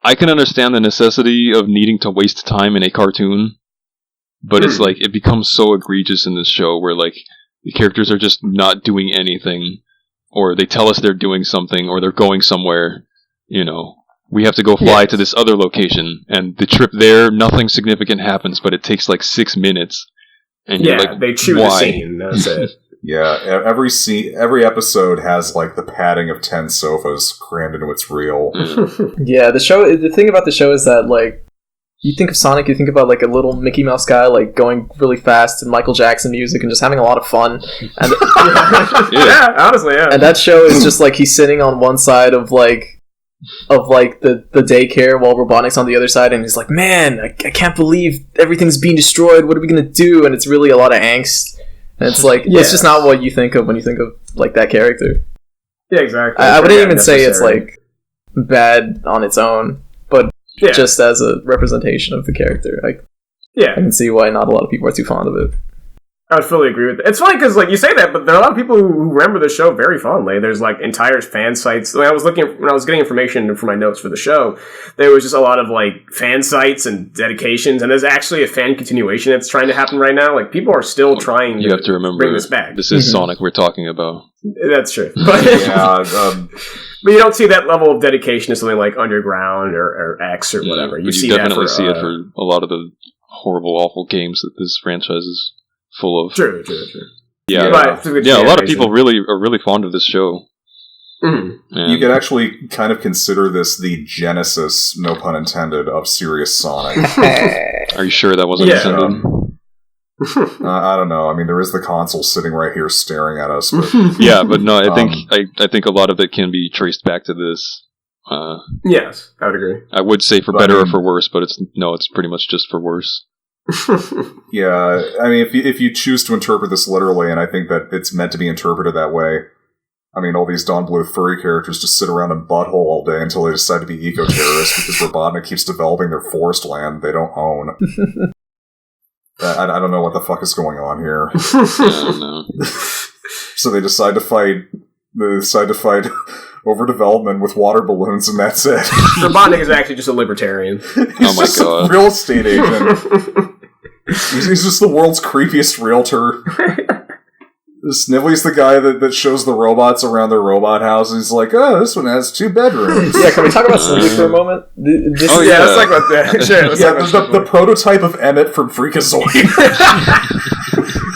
I can understand the necessity of needing to waste time in a cartoon, but it's like, it becomes so egregious in this show where, like, the characters are just not doing anything, or they tell us they're doing something, or they're going somewhere, you know. We have to go fly to this other location, and the trip there, nothing significant happens, but it takes like 6 minutes. And you're like, they chew the scene, that's it. Yeah, every episode has like the padding of 10 sofas crammed into its reel. Yeah, the thing about the show is that, like, you think of Sonic, you think about like a little Mickey Mouse guy, like going really fast and Michael Jackson music and just having a lot of fun. And honestly, yeah. And that show is just like he's sitting on one side of the daycare while Robotnik's on the other side, and he's like, man, I can't believe everything's being destroyed, what are we gonna do? And it's really a lot of angst, and it's like, it's just not what you think of when you think of like that character. Yeah, exactly. I wouldn't even say it's like bad on its own, but just as a representation of the character, I can see why not a lot of people are too fond of it. I would fully agree with that. It's funny because, like, you say that, but there are a lot of people who remember the show very fondly. There's, like, entire fan sites. When I was getting information for my notes for the show, there was just a lot of, like, fan sites and dedications, and there's actually a fan continuation that's trying to happen right now. Like, people are still trying you have to remember, bring this back. This is Sonic we're talking about. That's true. But, but you don't see that level of dedication to something like Underground or X or whatever. You definitely see it for a lot of the horrible, awful games that this franchise is full of. True. Yeah, a lot of people are really fond of this show. Mm-hmm. You could actually kind of consider this the genesis, no pun intended, of serious Sonic. Are you sure that wasn't intended? I don't know. I mean, there is the console sitting right here staring at us. But, yeah, but no, I think a lot of it can be traced back to this. Yes, I would agree. I would say for better or for worse, but it's pretty much just for worse. Yeah, I mean, if you choose to interpret this literally, and I think that it's meant to be interpreted that way, I mean, all these Dawn Blue furry characters just sit around in butthole all day until they decide to be eco-terrorists because Robotnik keeps developing their forest land they don't own. I don't know what the fuck is going on here. I don't know. So they decide to fight overdevelopment with water balloons, and that's it. Robotnik is actually just a libertarian. Oh my god. A real estate agent. He's just the world's creepiest realtor. Snively's the guy that shows the robots around their robot house, and he's like, oh, this one has 2 bedrooms. Yeah, can we talk about Snively for a moment? Let's talk about that. Sure, the prototype of Emmett from Freakazoid.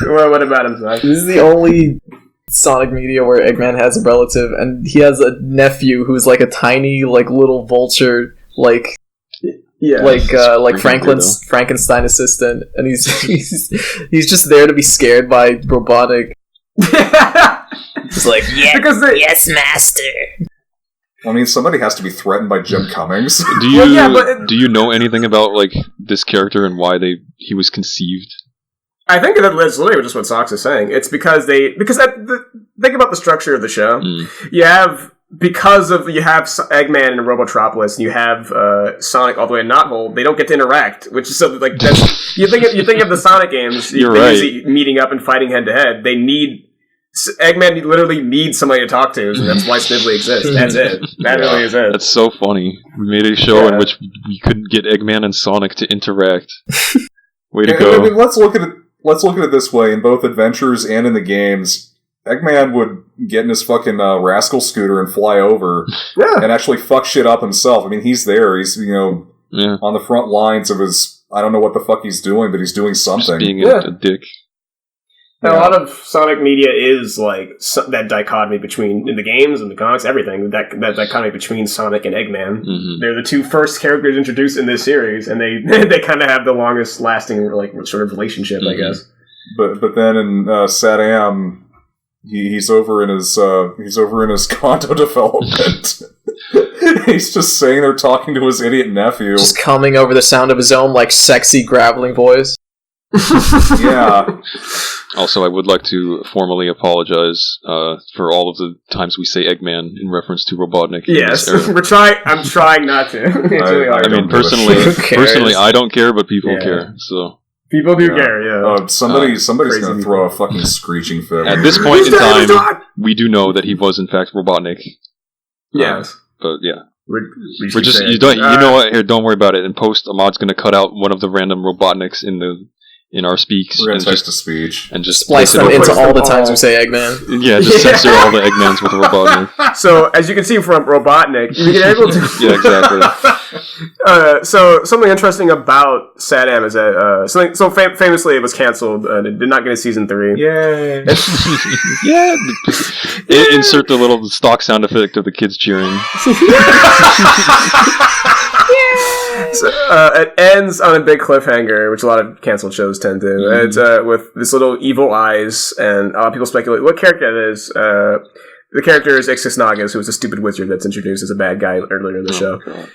Well, what about him, Zach? This is the only Sonic media where Eggman has a relative, and he has a nephew who's like a tiny, like, little vulture, like Frankenstein assistant, and he's just there to be scared by Robotnik. It's like, yes, master. I mean, somebody has to be threatened by Jim Cummings. Do you know anything about, like, this character and why he was conceived? I think that's literally just what Sox is saying. It's because think about the structure of the show. You have Eggman and Robotropolis, and you have Sonic all the way in Knothole. They don't get to interact, which is something like that's you think of the Sonic games. You're right. Meeting up and fighting head to head. Eggman literally needs somebody to talk to, and that's why Snively exists. That's it. That really is it. That's so funny. We made a show in which we couldn't get Eggman and Sonic to interact. Way to go! I mean, let's look at it this way: in both adventures and in the games, Eggman would get in his fucking rascal scooter and fly over and actually fuck shit up himself. I mean, he's there. He's, on the front lines of his... I don't know what the fuck he's doing, but he's doing something. Just being a dick. And a lot of Sonic media is like that dichotomy between, in the games and the comics, everything, that dichotomy between Sonic and Eggman. Mm-hmm. They're the 2 first characters introduced in this series, and they kind of have the longest lasting, like, sort of relationship, I guess. But then in Saddam... He's over in his condo development. He's just sitting there talking to his idiot nephew, just coming over the sound of his own, like, sexy graveling voice. Yeah. Also, I would like to formally apologize for all of the times we say Eggman in reference to Robotnik. Yes, In this era. we're trying. I'm trying not to. It's really hard. I mean, don't give a personally, shit. Who cares? personally, I don't care, but people Yeah. care. So People do Yeah. care. Yeah. Somebody's crazy gonna throw a fucking screeching fit. at this point in time, we do know that he was in fact Robotnik. Yes. But yeah, We we're should just say you it. don't you know what? Here, don't worry about it. In post, Ahmad's gonna cut out one of the random Robotniks in our speaks We're gonna and text just to speech. Splice them Replace into all the them times all. we say Eggman. yeah, just censor all the Eggmans with a Robotnik. So, as you can see from Robotnik, you've been able to. Yeah, exactly. So something interesting about Saddam is that famously it was canceled and it did not get a season 3. Yay! Yeah, insert the little stock sound effect of the kids cheering. So, it ends on a big cliffhanger, which a lot of canceled shows tend to. Mm-hmm. It's with this little evil eyes, and people speculate what character that is. The character is Ixis Nagas, who was a stupid wizard that's introduced as a bad guy earlier in the show. God.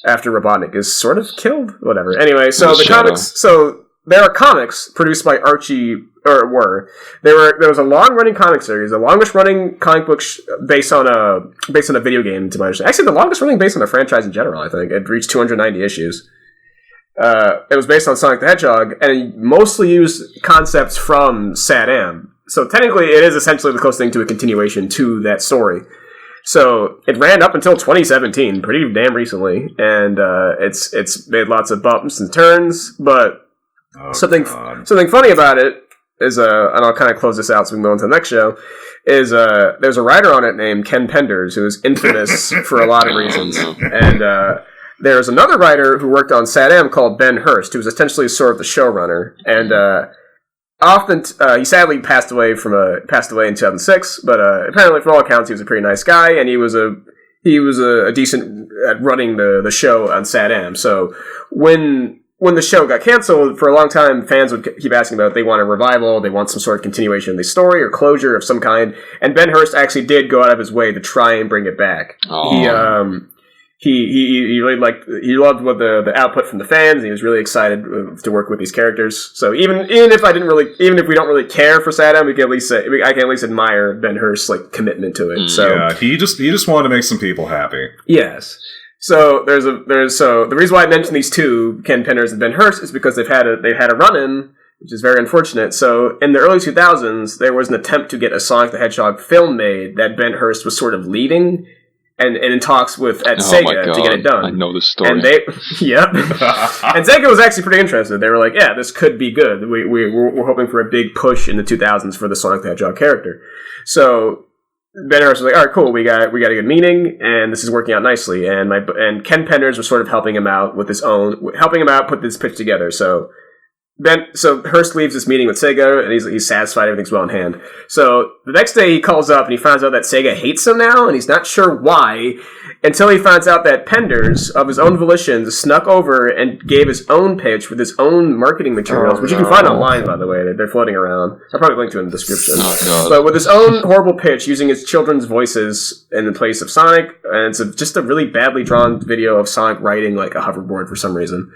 After Robotnik is sort of killed. Whatever. Anyway, so The the Shadow. comics. So there are comics produced by Archie, or were. There was a long-running comic series, the longest-running comic book based on a video game, to my understanding. Actually, the longest-running based on a franchise in general. I think it reached 290 issues. It was based on Sonic the Hedgehog, and it mostly used concepts from Saddam. So technically, it is essentially the closest thing to a continuation to that story. So it ran up until 2017, pretty damn recently, and it's made lots of bumps and turns. But Oh, something God. funny about it is, and I'll kind of close this out so we can go into the next show. Is there's a writer on it named Ken Penders who is infamous for a lot of reasons, no. and there's another writer who worked on Saddam called Ben Hurst, who was essentially sort of the showrunner, and often he sadly passed away in 2006. But apparently, from all accounts, he was a pretty nice guy, and he was a decent at running the show on Saddam. So when the show got canceled, for a long time, fans would keep asking about it. They want a revival, they want some sort of continuation of the story or closure of some kind. And Ben Hurst actually did go out of his way to try and bring it back. Oh. He really loved what the output from the fans. And he was really excited to work with these characters. So even if we don't really care for Saddam, I can at least admire Ben Hurst's commitment to it. So Yeah, he just wanted to make some people happy. yes. So the reason why I mentioned these two, Ken Penders and Ben Hurst, is because they've had a run-in, which is very unfortunate. So in the early 2000s, there was an attempt to get a Sonic the Hedgehog film made that Ben Hurst was sort of leading, and in talks at my Sega God. to get it done. I know this story. And yep. And Sega was actually pretty interested. They were like, "Yeah, this could be good. We're hoping for a big push in the 2000s for the Sonic the Hedgehog character." So Ben Hurst was like, "All right, cool. We got a good meeting, and this is working out nicely." And Ken Penders was sort of helping him out put this pitch together. So Hurst leaves this meeting with Sega, and he's satisfied everything's well in hand. So the next day he calls up and he finds out that Sega hates him now, and he's not sure why, until he finds out that Penders, of his own volition, snuck over and gave his own pitch with his own marketing materials, which you can find online, by the way. They're floating around. I'll probably link to it in the description. Oh, God. But with his own horrible pitch, using his children's voices in the place of Sonic, and it's just a really badly drawn video of Sonic riding like a hoverboard for some reason.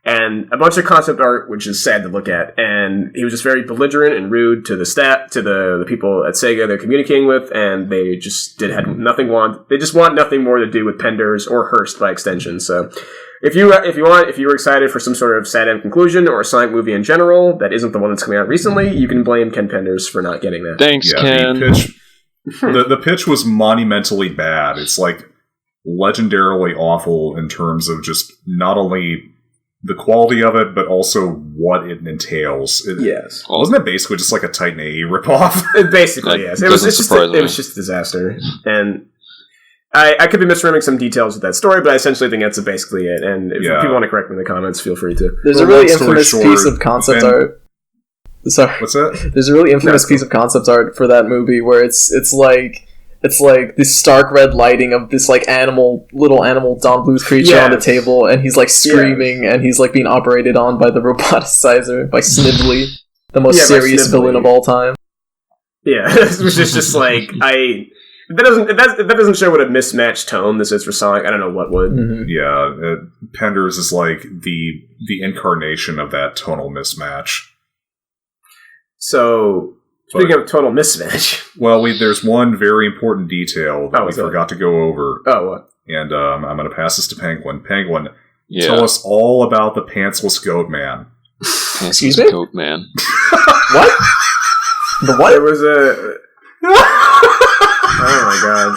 And a bunch of concept art, which is sad to look at. And he was just very belligerent and rude to the people at Sega they're communicating with, and they just they just want nothing more to do with Penders or Hurst by extension. So if you were excited for some sort of Saddam conclusion or a Sonic movie in general that isn't the one that's coming out recently, you can blame Ken Penders for not getting that. Thanks, Ken. The pitch was monumentally bad. It's legendarily awful in terms of just not only the quality of it, but also what it entails. Yes. Wasn't it basically just like a Titan AE ripoff? Basically, yes. It was just a disaster. And I could be misremembering some details of that story, but I essentially think that's basically it. And if people want to correct me in the comments, feel free to. There's a really infamous piece of concept art. Sorry. What's that? There's a really infamous piece of concept art for that movie where it's like this stark red lighting of this little animal Don Bluth creature on the table, and he's screaming, and he's being operated on by the roboticizer, by Snively, the most serious villain of all time. Yeah, which is just that doesn't show what a mismatched tone this is for Sonic. I don't know what would. Mm-hmm. Yeah, Penders is the incarnation of that tonal mismatch. So, speaking of total mismatch. Well, there's one very important detail that we forgot to go over. Oh, what? And I'm going to pass this to Penguin. Penguin, Yeah. tell us all about the pantsless goat man. Excuse me? Goat man. What? The what? There was a... Oh my god.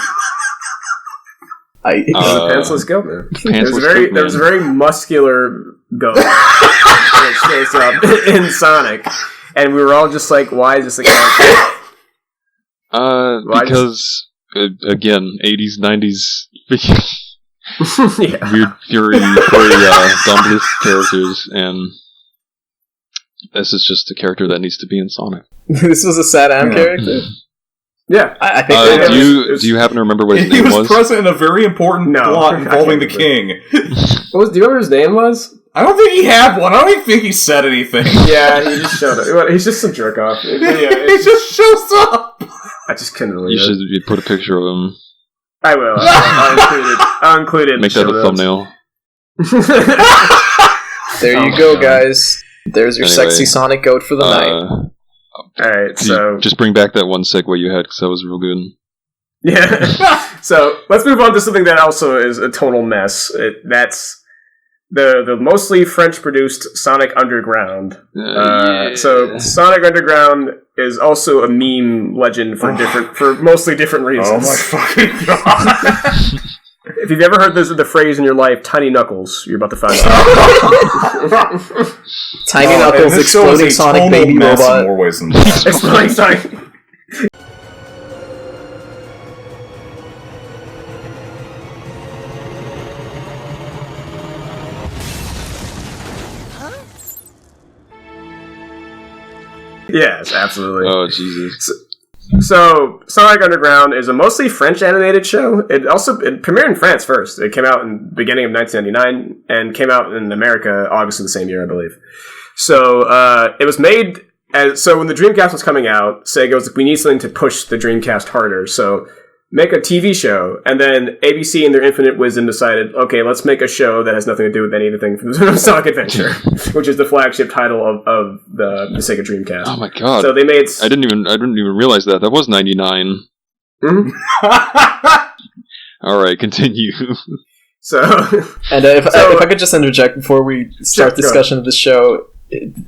I It was a pantsless goat man. Pantsless There was a very muscular goat that shows up in Sonic. And we were all just like, why is this a character? Because, again, 80s, 90s... Yeah. weird fury, dumbless characters, and this is just a character that needs to be in Sonic. This was a sad Am character? Yeah. I think do you happen to remember what his He name was was? present in a very important plot involving the king. Do you remember what his name was? I don't think he had one. I don't even think he said anything. Yeah, he just showed up. He's just some jerk off. He just shows up. I just couldn't believe You should put a picture of him. I will. I'll include it. Make that a thumbnail. There you go, guys. There's your sexy Sonic goat for the night. Alright, so... Just bring back that one segue you had, because that was real good. Yeah. So, let's move on to something that also is a total mess. That's the mostly French-produced Sonic Underground. So, Sonic Underground is also a meme legend for mostly different reasons. Oh my fucking god. If you've ever heard the phrase in your life, tiny knuckles, you're about to find out. Tiny Knuckles exploding Sonic baby robot. In more ways than one. Exploding Sonic. Yes, absolutely. Oh, Jesus. So, Sonic Underground is a mostly French animated show. It premiered in France first. It came out in the beginning of 1999 and came out in America August of the same year, I believe. So, it was made so when the Dreamcast was coming out, Sega was like, we need something to push the Dreamcast harder. So, make a TV show. And then ABC in their infinite wisdom decided, okay, let's make a show that has nothing to do with anything from Sonic Adventure, which is the flagship title of the Sega Dreamcast. Oh my god. So they made... I didn't even realize that. That was 99. Mm-hmm. Alright, continue. So... And if I could just interject before we start discussion of the show,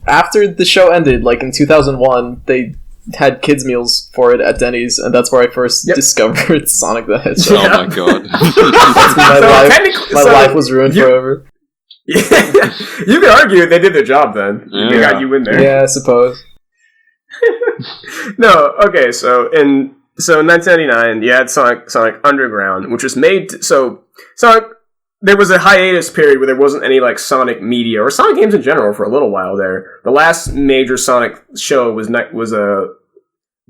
after the show ended, like in 2001, they had kids meals for it at Denny's, and that's where I first discovered Sonic the Hedgehog. Oh my god. My life was ruined forever. Yeah, you could argue they did their job then. Yeah. They got you in there. Yeah, I suppose. No, okay, so in 1999, you had Sonic Underground, which was made... So, Sonic... There was a hiatus period where there wasn't any, like, Sonic media, or Sonic games in general, for a little while there. The last major Sonic show was that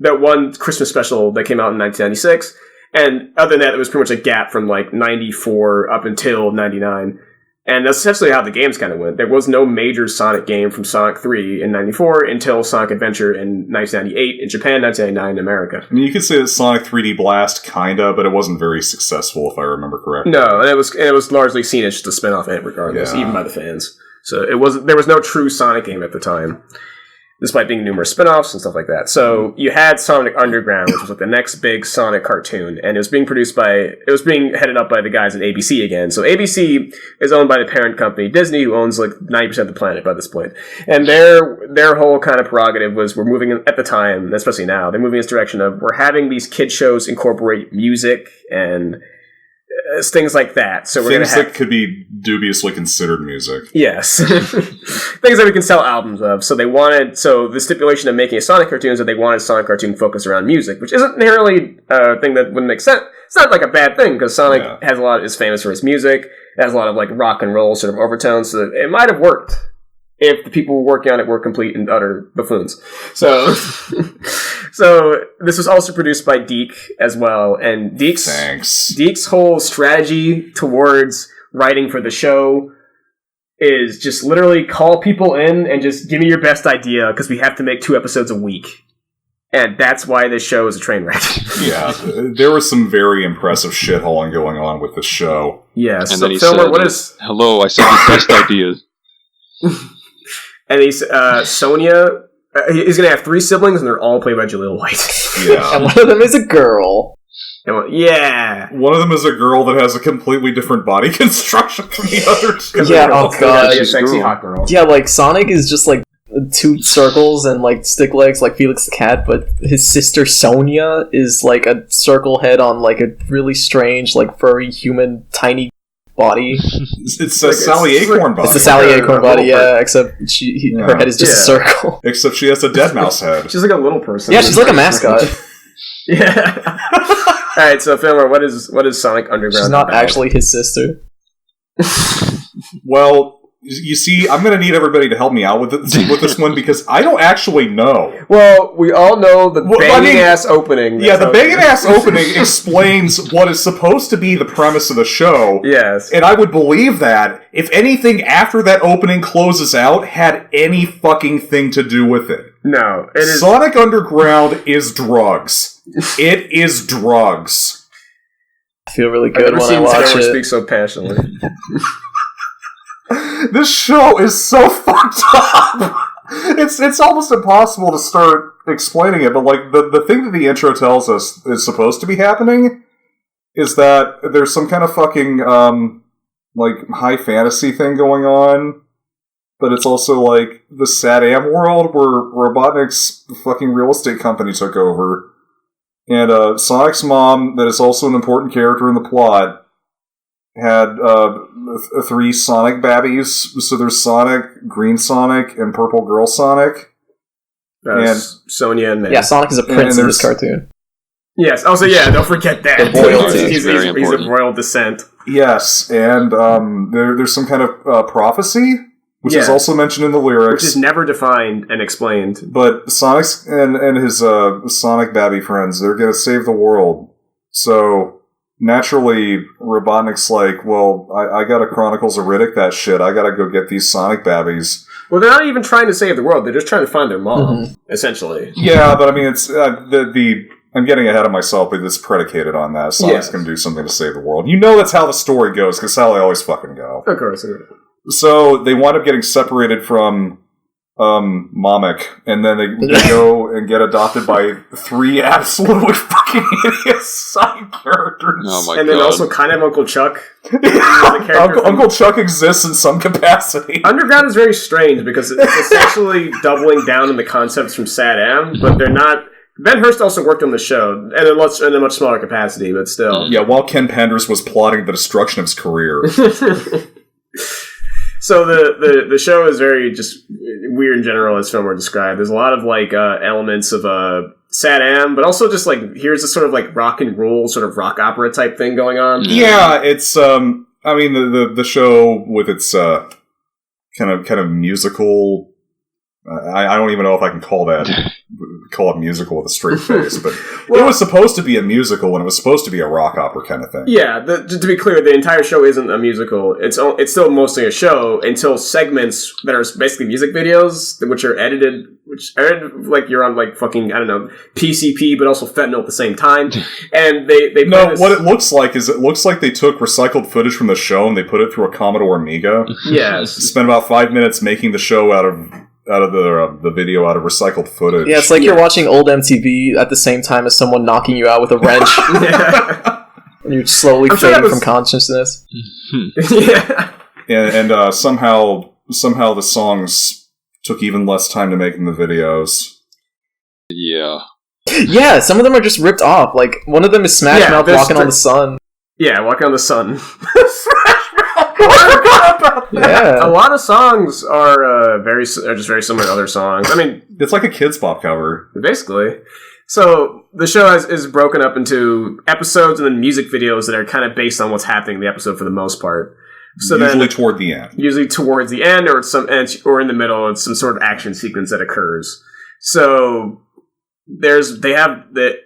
one Christmas special that came out in 1996, and other than that, it was pretty much a gap from, like, 94 up until 99. And that's essentially how the games kind of went. There was no major Sonic game from Sonic 3 in 94 until Sonic Adventure in 1998 in Japan, 1999 in America. I mean, you could say that Sonic 3D Blast, kinda, but it wasn't very successful, if I remember correctly. No, and it was largely seen as just a spin-off hit regardless, even by the fans. So there was no true Sonic game at the time, despite being numerous spin-offs and stuff like that. So you had Sonic Underground, which was like the next big Sonic cartoon, and it was being headed up by the guys at ABC again. So ABC is owned by the parent company, Disney, who owns like 90% of the planet by this point. And their whole kind of prerogative was, we're moving, at the time, especially now, they're moving in this direction of, we're having these kid shows incorporate music and things like that. So we're things gonna have, that could be dubiously considered music. Yes. Things that we can sell albums of. So the stipulation of making a Sonic cartoon is that they wanted Sonic cartoon focused around music, which isn't inherently a thing that wouldn't make sense. It's not like a bad thing, because Sonic is famous for his music. It has a lot of like rock and roll sort of overtones, so it might have worked if the people working on it were complete and utter buffoons. So, so this was also produced by Deke as well, and Deke's whole strategy towards writing for the show is just literally call people in and just give me your best idea, because we have to make 2 episodes a week. And that's why this show is a train wreck. Yeah, there was some very impressive shithauling going on with this show. Yeah, and so then he Filmer, said, hello, I said the best ideas. And he's Sonia He's gonna have 3 siblings, and they're all played by Jaleel White. Yeah. And one of them is a girl. Yeah. One of them is a girl that has a completely different body construction from the other two. Yeah, oh god. Yeah, sexy hot girl. Yeah, like Sonic is just like 2 circles and like stick legs like Felix the Cat, but his sister Sonia is like a circle head on like a really strange, like furry human tiny body. It's a Sally Acorn body. It's a Sally Acorn body, yeah, except her head is just a circle. Except she has a dead mouse head. She's like a little person. Yeah, she's like a mascot. Yeah. Alright, so Fillmore, what is Sonic Underground? She's not about? actually his sister. Well, you see, I'm going to need everybody to help me out with this one because I don't actually know. Well, we all know the banging-ass opening. Yeah, the banging-ass opening explains what is supposed to be the premise of the show. Yes. And I would believe that if anything after that opening closes out had any fucking thing to do with it. No, it is... Sonic Underground is drugs. It is drugs. I feel really good when I watch it. Speak so passionately. This show is so fucked up. It's almost impossible to start explaining it, but like the thing that the intro tells us is supposed to be happening is that there's some kind of fucking like high fantasy thing going on, but it's also like the SatAM world where Robotnik's fucking real estate company took over, and Sonic's mom, that is also an important character in the plot, had 3 Sonic babbies. So there's Sonic, Green Sonic, and Purple Girl Sonic. And Sonia and May. Yeah, Sonic is a prince in this cartoon. Yes. Also, yeah, don't forget that. The royalty. He's of royal descent. Yes, and there's some kind of prophecy, which is also mentioned in the lyrics. Which is never defined and explained. But Sonic's and his Sonic babby friends, they're going to save the world. So... naturally, Robotnik's like, well, I gotta Chronicles of Riddick that shit. I gotta go get these Sonic babbies. Well, they're not even trying to save the world. They're just trying to find their mom, essentially. Yeah, but I mean, it's I'm getting ahead of myself, but it's predicated on that. Sonic's gonna do something to save the world. You know that's how the story goes, because how they always fucking go. Of course. So, they wind up getting separated from Mamek, and then they go and get adopted by 3 absolutely fucking hideous side characters. Oh my and God. then also kind of Uncle Chuck. Uncle Chuck exists in some capacity. Underground is very strange because it's essentially doubling down on the concepts from SatAM, but they're not. Ben Hurst also worked on the show in a much smaller capacity, but still. Yeah, while Ken Penders was plotting the destruction of his career. So the show is very just weird in general, as Fillmore described. There's a lot of like elements of SatAM, but also just like here's a sort of like rock and roll, sort of rock opera type thing going on. Yeah, it's I mean the show with its kind of musical. I don't even know if I can call it musical with a straight face, but it was supposed to be a musical and it was supposed to be a rock opera kind of thing. Yeah, to be clear, the entire show isn't a musical. It's still mostly a show until segments that are basically music videos, which are edited like you're on like fucking, I don't know, PCP, but also fentanyl at the same time. And they what it looks like they took recycled footage from the show and they put it through a Commodore Amiga. Yes. Spent about 5 minutes making the show out of the video out of recycled footage. Yeah, it's like you're watching old MTV at the same time as someone knocking you out with a wrench. And you're slowly fading from consciousness. Yeah. And somehow the songs took even less time to make than the videos. Yeah. Yeah, some of them are just ripped off. Like, one of them is Smash Mouth walking on the sun. Yeah, walking on the sun. Yeah. A lot of songs are just very similar to other songs. I mean, it's like a Kids Bop cover, basically. So the show is broken up into episodes and then music videos that are kind of based on what's happening in the episode for the most part. So usually toward the end. Usually towards the end, or in the middle, it's some sort of action sequence that occurs. So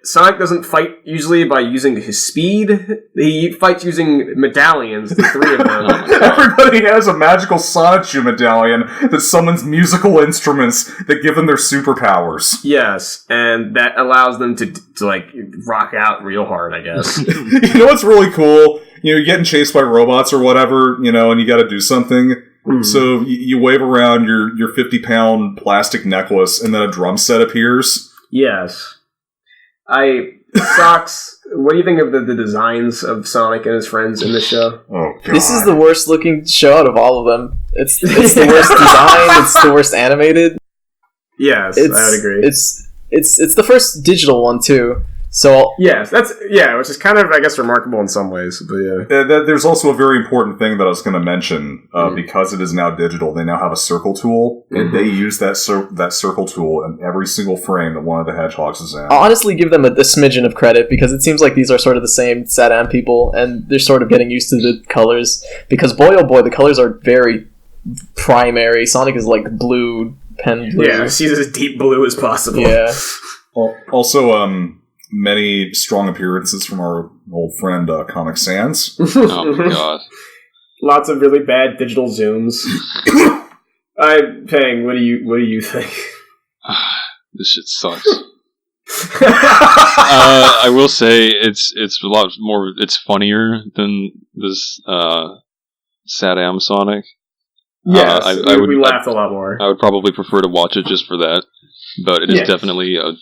Sonic doesn't fight usually by using his speed. He fights using medallions, the 3 of them. Everybody has a magical Sonichu medallion that summons musical instruments that give them their superpowers. Yes, and that allows them to like rock out real hard, I guess. You know what's really cool? You're getting chased by robots or whatever, and you gotta do something. So you wave around your 50-pound plastic necklace, and then a drum set appears. Yes. Socks, what do you think of the designs of Sonic and his friends in this show? Oh, God. This is the worst looking show out of all of them. It's the worst design. It's the worst animated. Yes, I would agree. It's the first digital one too. So yes, which is kind of, I guess, remarkable in some ways. But yeah, there's also a very important thing that I was going to mention. Because it is now digital, they now have a circle tool, and they use that circle tool in every single frame that one of the Hedgehogs is in. I'll honestly give them a smidgen of credit, because it seems like these are sort of the same Satam people, and they're sort of getting used to the colors. Because boy, oh boy, the colors are very primary. Sonic is like blue, pen blue. Yeah, she's as deep blue as possible. Yeah. Also, many strong appearances from our old friend Comic Sans. Oh my god. Lots of really bad digital zooms. Peng, what do you think? This shit sucks. I will say it's a lot more. It's funnier than this Satam Sonic. Yes, we laughed a lot more. I would probably prefer to watch it just for that, but it is definitely a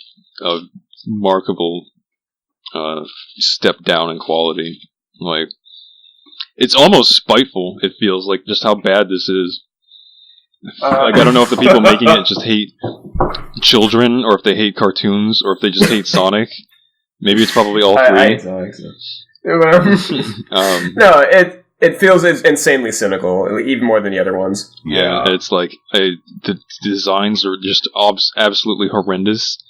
remarkable step down in quality. Like, it's almost spiteful. It feels like just how bad this is. Like, I don't know if the people making it just hate children, or if they hate cartoons, or if they just hate Sonic. Maybe it's probably all three. No, it feels insanely cynical, even more than the other ones. Yeah, it's like the designs are just absolutely horrendous.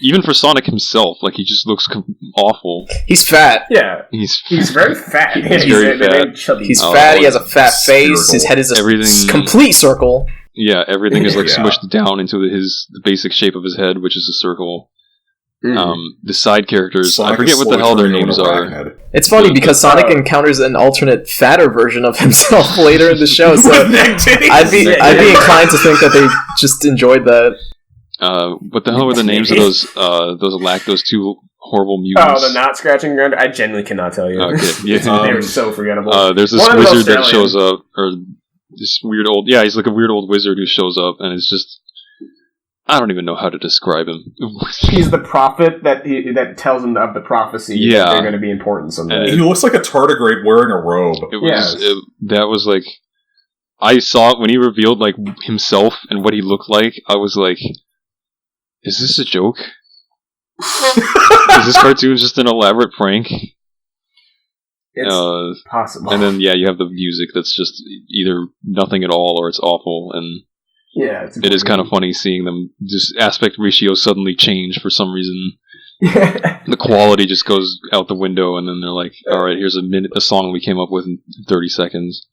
Even for Sonic himself, like, he just looks awful. He's fat. Yeah, he's very fat. He's very fat. He's fat. He has a fat face. His head is a complete circle. Yeah, everything is like smushed down into the basic shape of his head, which is a circle. The side characters, Sonic, I forget what the hell their names are. It's funny because Sonic encounters an alternate fatter version of himself later in the show, so I'd be inclined to think that they just enjoyed that. What the hell were the names of those two horrible mutants? Oh, the not scratching ground. I genuinely cannot tell you. Okay, yeah. They were so forgettable. There's this wizard that shows up, or this weird old. Yeah, he's like a weird old wizard who shows up, and it's just. I don't even know how to describe him. He's the prophet that tells him of the prophecy that they're going to be important someday. He looks like a tardigrade wearing a robe. That was like, I saw it when he revealed like himself and what he looked like. I was like, is this a joke? Is this cartoon just an elaborate prank? It's possible. And then you have the music that's just either nothing at all or it's awful, and it is kind of funny seeing them just aspect ratio suddenly change for some reason. The quality just goes out the window, and then they're like, "All right, here's a song we came up with in 30 seconds."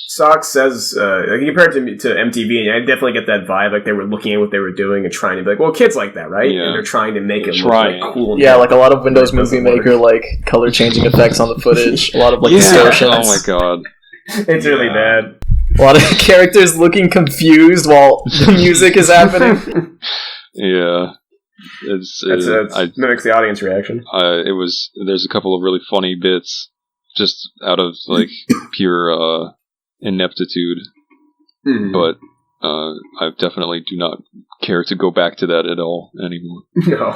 Sock says, compared to MTV, and I definitely get that vibe. Like, they were looking at what they were doing and trying to be like, "Well, kids like that, right?" Yeah. And they're trying to make it look like cool. Yeah, like a lot of Windows Movie Maker, like color changing effects on the footage. A lot of like distortions. Oh my god, it's really bad. A lot of characters looking confused while the music is happening. Yeah, it mimics the audience reaction. There's a couple of really funny bits, just out of like pure ineptitude, but I definitely do not care to go back to that at all anymore. No.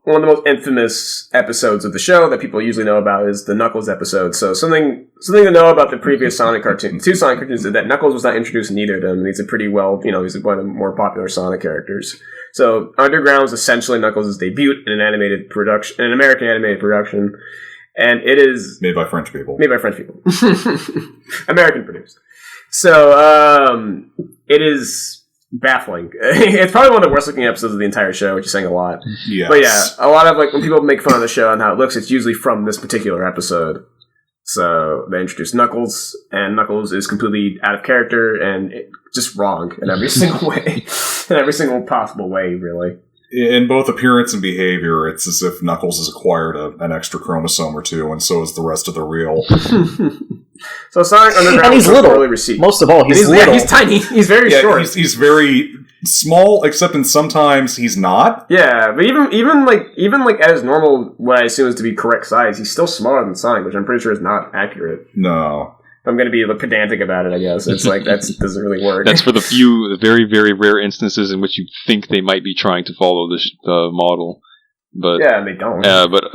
One of the most infamous episodes of the show that people usually know about is the Knuckles episode. So something to know about the previous Sonic cartoon, two Sonic cartoons, is that Knuckles was not introduced in either of them. He's a pretty he's one of the more popular Sonic characters. So Underground was essentially Knuckles' debut in an American animated production. And it is made by French people. American produced. So it is baffling. It's probably one of the worst looking episodes of the entire show, which is saying a lot. Yes. But yeah, a lot of like when people make fun of the show and how it looks, it's usually from this particular episode. So they introduce Knuckles, and Knuckles is completely out of character and just wrong in every single way, in every single possible way, really. In both appearance and behavior, it's as if Knuckles has acquired an extra chromosome or two, and so is the rest of the reel. So Sonic Underground, and he's little. Poorly received. Most of all, he's little. Yeah, he's tiny. He's very short. He's very small, except in sometimes he's not. Yeah, but even like at his normal, what I assume is to be correct size, he's still smaller than Sonic, which I'm pretty sure is not accurate. No. I'm going to be pedantic about it, I guess. It's like, that doesn't really work. That's for the very, very rare instances in which you think they might be trying to follow the model. But yeah, and they don't. But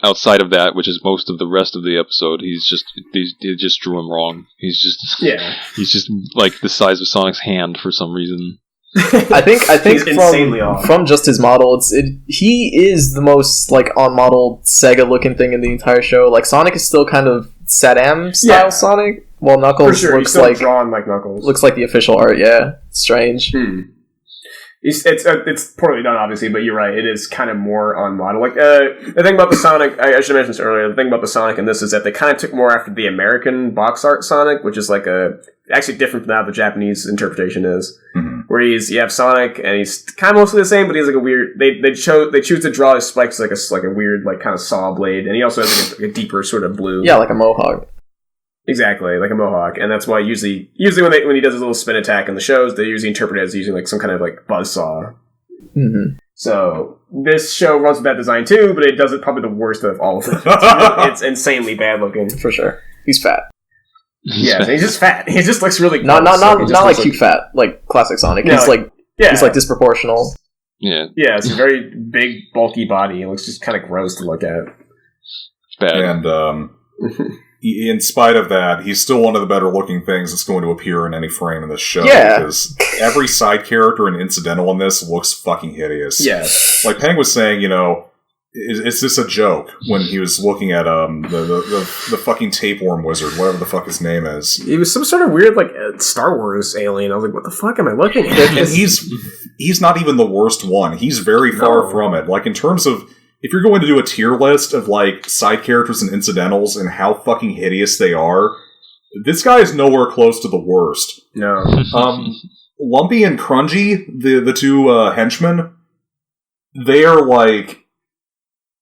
outside of that, which is most of the rest of the episode, he just drew him wrong. He's just like the size of Sonic's hand for some reason. I think insanely off. From just his model, he is the most like on model Sega looking thing in the entire show. Like Sonic is still kind of Saddam style Sonic, while Knuckles looks like drawn like Knuckles. Looks like the official art. Yeah, strange. It's poorly done, obviously, but you're right. It is kind of more on model. Like the thing about the Sonic, I should have mentioned this earlier. The thing about the Sonic in this is that they kind of took more after the American box art Sonic, which is like actually different from how the Japanese interpretation is. Mm-hmm. Where you have Sonic and he's kind of mostly the same, but he's like a weird. They choose to draw his spikes like a weird like kind of saw blade, and he also has like a deeper sort of blue. Yeah, like a mohawk. Exactly, like a mohawk, and that's why usually when he does his little spin attack in the shows, they usually interpret it as using like some kind of like buzzsaw. Mm-hmm. So this show runs with that design too, but it does it probably the worst of all of them. It's insanely bad looking for sure. He's fat. Yeah, he's just fat. He just looks really not like cute fat like classic Sonic. No, he's he's like disproportional. Yeah, it's a very big, bulky body. It looks just kind of gross to look at. It's bad. And in spite of that, he's still one of the better looking things that's going to appear in any frame in this show. Yeah. Because every side character and incidental in this looks fucking hideous. Yeah. Like Peng was saying, is this a joke when he was looking at the fucking tapeworm wizard, whatever the fuck his name is. He was some sort of weird like Star Wars alien. I was like, what the fuck am I looking at? And he's not even the worst one. He's very far from it. Like in terms of, if you're going to do a tier list of like side characters and incidentals and how fucking hideous they are, this guy is nowhere close to the worst. No. Lumpy and Crungy, the two henchmen, they are like,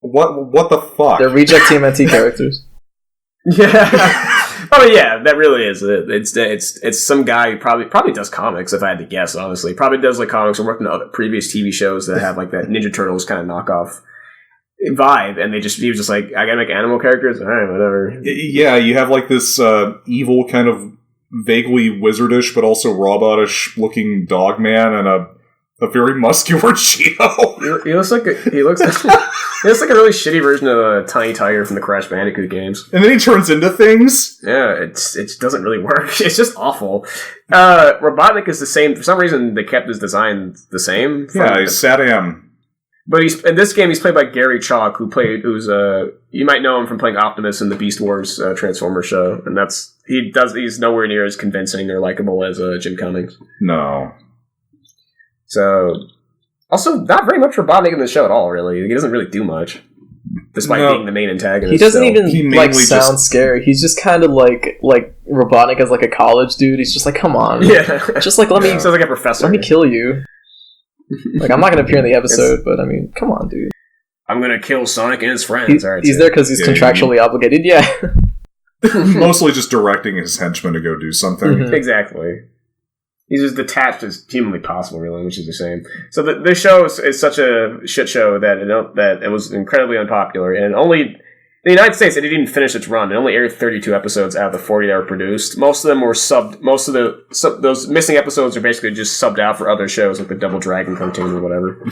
what the fuck? They're reject TMNT characters. Yeah. Oh yeah, that really is it. It's some guy who probably does comics, if I had to guess, honestly. Probably does like comics or worked in other previous TV shows that have like that Ninja Turtles kind of knockoff vibe, and he was just like, I gotta make animal characters? Alright, whatever. Yeah, you have like this evil kind of vaguely wizardish but also robotish looking dog man and a very muscular Cheeto. He looks like he looks like a really shitty version of a Tiny Tiger from the Crash Bandicoot games. And then he turns into things? Yeah, it doesn't really work. It's just awful. Robotnik is the same. For some reason, they kept his design the same. Yeah, he's Saddam. But in this game, he's played by Gary Chalk, who's you might know him from playing Optimus in the Beast Wars Transformers show, and he's nowhere near as convincing or likable as Jim Cummings. No. So, also not very much Robotnik in the show at all. Really, he doesn't really do much, despite being the main antagonist. He doesn't sound scary. He's just kind of like Robotnik as like a college dude. He's just like, come on, just like let me. Sounds like a professor. Let me kill you. Like, I'm not going to appear in the episode, but I mean, come on, dude. I'm going to kill Sonic and his friends. He's there because he's contractually obligated, yeah. Mostly just directing his henchmen to go do something. Mm-hmm. Exactly. He's as detached as humanly possible, really, which is the same. So this show is such a shit show that it was incredibly unpopular, and only... In the United States, it didn't even finish its run. It only aired 32 episodes out of the 40 that were produced. Most of them were subbed. Most of those missing episodes are basically just subbed out for other shows, like the Double Dragon cartoon or whatever.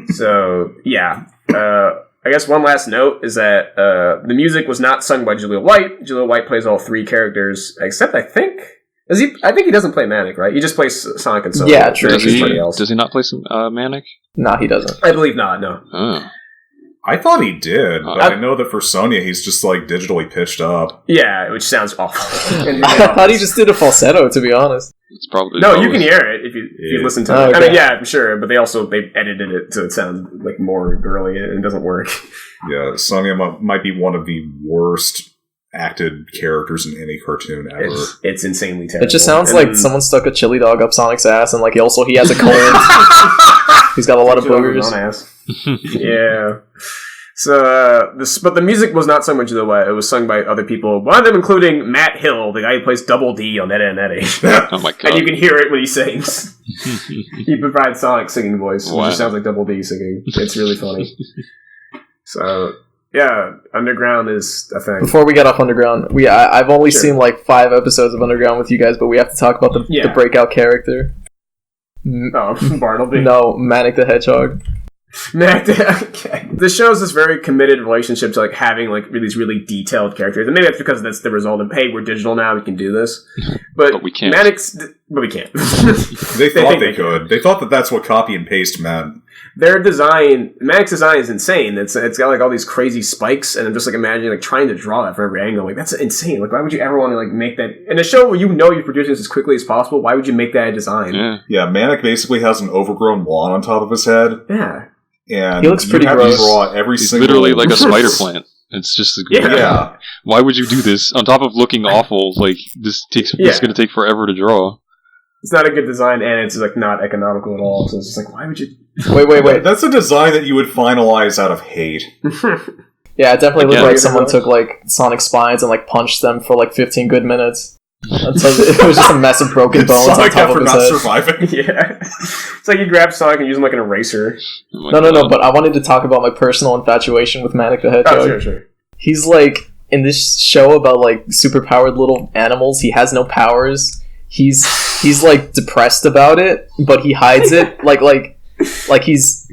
So, yeah. I guess one last note is that the music was not sung by Julia White. Julia White plays all three characters, except I think he doesn't play Manic, right? He just plays Sonic and Sonic. Yeah, true. Does he not play some Manic? No, he doesn't. I believe not, no. Oh. I thought he did, but I know that for Sonya, he's just like digitally pitched up. Yeah, which sounds awful. I thought he just did a falsetto, to be honest. It's probably you can hear it if you listen to it. Okay. I mean, yeah, I'm sure, but they edited it so it sounds like more girly and it doesn't work. Yeah, Sonya might be one of the worst acted characters in any cartoon ever. It's insanely terrible. It just sounds like someone stuck a chili dog up Sonic's ass, and like he has a cold. He's got a lot of boogers. Yeah. So, but the music was not sung by Julia White. It was sung by other people. One of them including Matt Hill, the guy who plays Double D on Ed, Edd n Eddy. Oh my god! And you can hear it when he sings. He provides Sonic's singing voice, which just sounds like Double D singing. It's really funny. So, Yeah, Underground is a thing. Before we get off Underground, I've only seen like 5 episodes of Underground with you guys, but we have to talk about the breakout character. Bartleby. No, Manic the Hedgehog. Okay. This shows this very committed relationship to like having like these really detailed characters, and maybe that's because that's the result of hey, we're digital now, we can do this, but we can't. But we can't. They thought they could. They thought that that's what copy and paste meant. Their design, Manic's design is insane. It's got like all these crazy spikes, and I'm just like imagining like trying to draw that from every angle. Like that's insane. Like why would you ever want to like make that in a show where you know you're producing this as quickly as possible? Why would you make that a design? Yeah, Manic basically has an overgrown lawn on top of his head. Yeah. And he looks pretty gross. He's literally like a spider plant. It's just yeah. Why would you do this on top of looking awful? Like this is going to take forever to draw. It's not a good design, and it's like not economical at all. So it's just like, why would you? Wait. That's a design that you would finalize out of hate. Yeah, it definitely looked like someone took like Sonic spines and like punched them for like 15 good minutes. Until it was just a mess of broken bones on top of his head. Surviving. Yeah, it's like you grab Sonic and use him like an eraser. No. But I wanted to talk about my personal infatuation with Manic the Hedgehog. Oh, sure. He's like in this show about like superpowered little animals. He has no powers. He's like depressed about it, but he hides it. like he's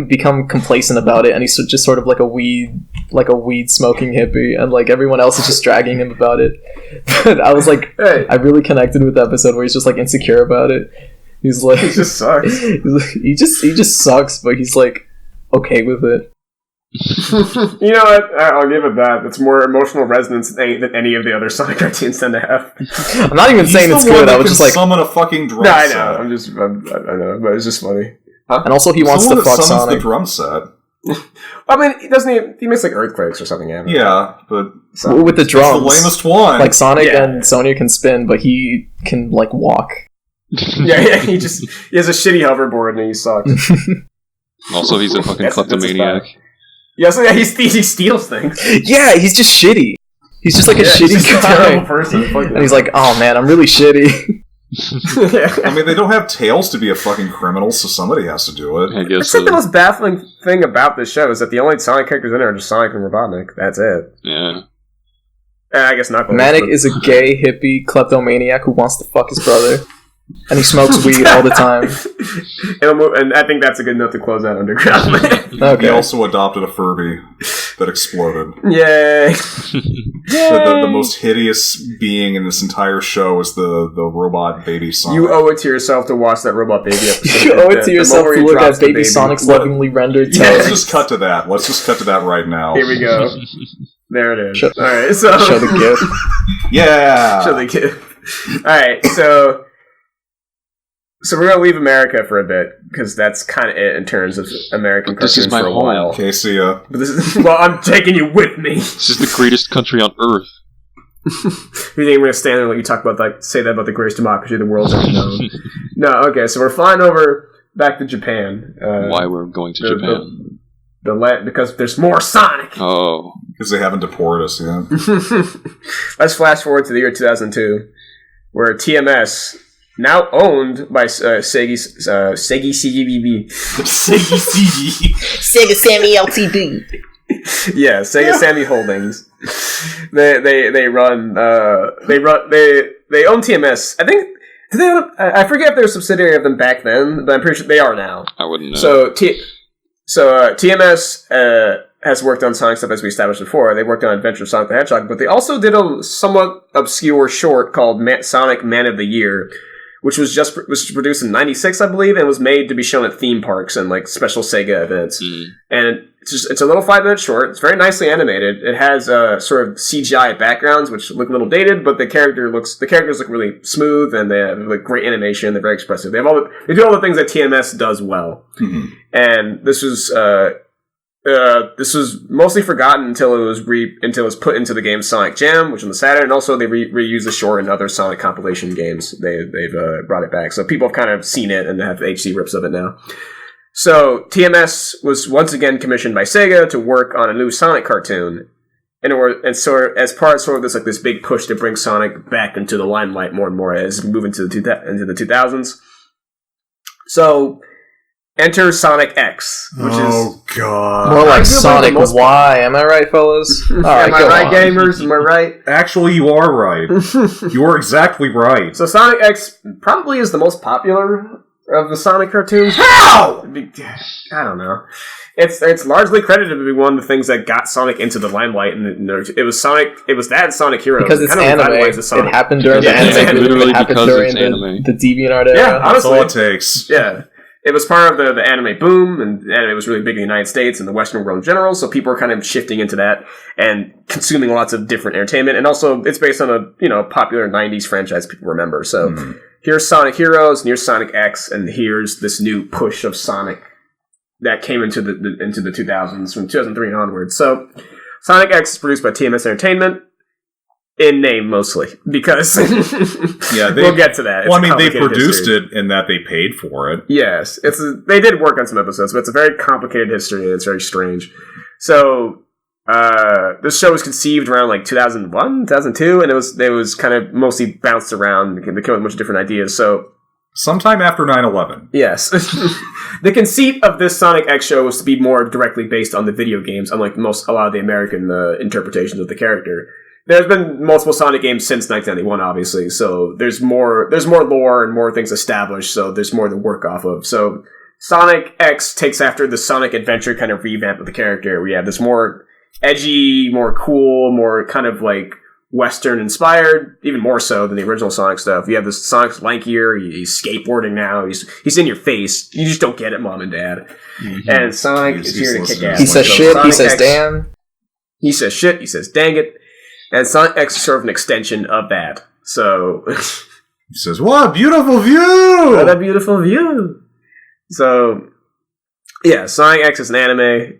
become complacent about it, and he's just sort of like a weed smoking hippie, and like everyone else is just dragging him about it. But I was like, hey. I really connected with the episode where he's just like insecure about it. He's like, he just sucks. He just sucks, but he's like okay with it. You know what? I'll give it that. It's more emotional resonance than any of the other Sonic cartoons tend to have. I'm not even saying it's good. I was just like, summon a fucking drum I set. know. I know, but it's just funny. Huh? And also, he wants to fuck Sonic. The drum set. I mean, he makes like earthquakes or something. Yeah, but with the drums, the lamest one. Like Sonic and Sonya can spin, but he can like walk. yeah. He has a shitty hoverboard and he sucks. Also, he's a fucking kleptomaniac. Yeah, so he steals things. Yeah, he's just shitty. He's just like a shitty guy. Terrible person. And he's like, oh man, I'm really shitty. I mean, they don't have tails to be a fucking criminal, so somebody has to do it. I guess Except the most baffling thing about this show is that the only Sonic characters in there are just Sonic and Robotnik. That's it. Yeah. I guess not. Manic is a gay hippie kleptomaniac who wants to fuck his brother. And he smokes weed all the time. And I think that's a good note to close out Underground. Okay. He also adopted a Furby that exploded. Yay! The most hideous being in this entire show is the robot baby Sonic. You owe it to yourself to watch that robot baby episode. You owe it to yourself to look at baby Sonic's lovingly rendered toes. Yeah, let's just cut to that. Let's just cut to that right now. Here we go. There it is. Alright, so... Show the gift. Yeah! Show the gift. Alright, so we're going to leave America for a bit, because that's kind of it in terms of American cartoons for a while. Okay, see ya. But well, I'm taking you with me. This is the greatest country on earth. You think we're going to stand there and let you talk about, like, say that about the greatest democracy the world's ever known? No, okay, so we're flying over back to Japan. Why we're going to Japan? Because there's more Sonic! Oh. Because they haven't deported us yet. Let's flash forward to the year 2002, where TMS... now owned by Sega CGBB. Sega Sammy LTD. Yeah, Sega Sammy Holdings. They own TMS. I think I forget if they're a subsidiary of them back then, but I'm pretty sure they are now. I wouldn't know. So TMS has worked on Sonic stuff as we established before. They worked on Adventure of Sonic the Hedgehog, but they also did a somewhat obscure short called Sonic Man of the Year, which was produced in '96, I believe, and was made to be shown at theme parks and like special Sega events. And it's a little 5-minute short. It's very nicely animated. It has sort of CGI backgrounds, which look a little dated, but the characters look really smooth, and they have like great animation. They're very expressive. They do all the things that TMS does well. Mm-hmm. And this was mostly forgotten until it was put into the game Sonic Jam, which on the Saturn, and also they reused the short in other Sonic compilation games. They've brought it back, so people have kind of seen it and have HD rips of it now. So TMS was once again commissioned by Sega to work on a new Sonic cartoon, and so as part of this big push to bring Sonic back into the limelight more and more as we move into the 2000s. So enter Sonic X, which Oh god. More like arguably Sonic the most- Y. Am I right, fellas? All right, am I go right, on. gamers? Am I right? Actually, you are right. You are exactly right. So Sonic X probably is the most popular of the Sonic cartoons. How? I don't know. It's largely credited to be one of the things that got Sonic into the limelight, and it was Sonic. It was that and Sonic Heroes. Because it's It kind of anime. revitalized the Sonic. It happened during Yeah, the it's anime. anime. Boom. Literally It happened because during it's anime. the DeviantArt era. Yeah, That's all honestly. it takes. Yeah. It was part of the anime boom, and anime was really big in the United States and the Western world in general, so people are kind of shifting into that and consuming lots of different entertainment, and also it's based on a popular 90s franchise people remember. So here's Sonic Heroes, and here's Sonic X, and here's this new push of Sonic that came into the 2000s, from 2003 and onwards. So Sonic X is produced by TMS Entertainment, in name mostly, because we'll get to that. Well, I mean, they produced it in that they paid for it. Yes, they did work on some episodes, but it's a very complicated history and it's very strange. So this show was conceived around like 2001, 2002, and it was kind of mostly bounced around. They came up with a bunch of different ideas. So Sometime after 9/11. yes, the conceit of this Sonic X show was to be more directly based on the video games, unlike a lot of the American interpretations of the character. There's been multiple Sonic games since 1991, obviously, so there's more lore and more things established, so there's more to work off of. So Sonic X takes after the Sonic Adventure kind of revamp of the character. We have this more edgy, more cool, more kind of like Western-inspired, even more so than the original Sonic stuff. You have this Sonic's lankier, he's skateboarding now, he's in your face. You just don't get it, Mom and Dad. And Sonic is here to kick ass. He says So shit, he Sonic says X- damn. He says shit, he says dang it. And Sonic X is sort of an extension of that. So, He says, "What a beautiful view!" what a beautiful view. So, yeah, Sonic X is an anime.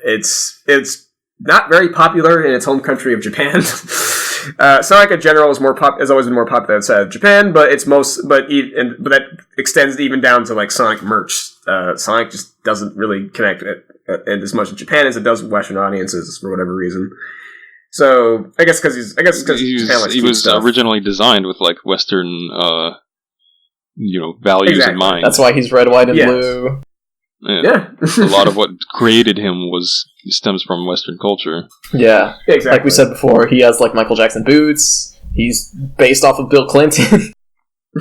It's not very popular in its home country of Japan. Sonic in general has always been more popular outside of Japan, but but that extends even down to like Sonic merch. Sonic just doesn't really connect as much in Japan as it does with Western audiences for whatever reason. So I guess because he was originally designed with like Western, values in mind. That's why he's red, white, and Yes. blue. Yeah. A lot of what created him stems from Western culture. Yeah. Exactly. Like we said before, he has like Michael Jackson boots. He's based off of Bill Clinton.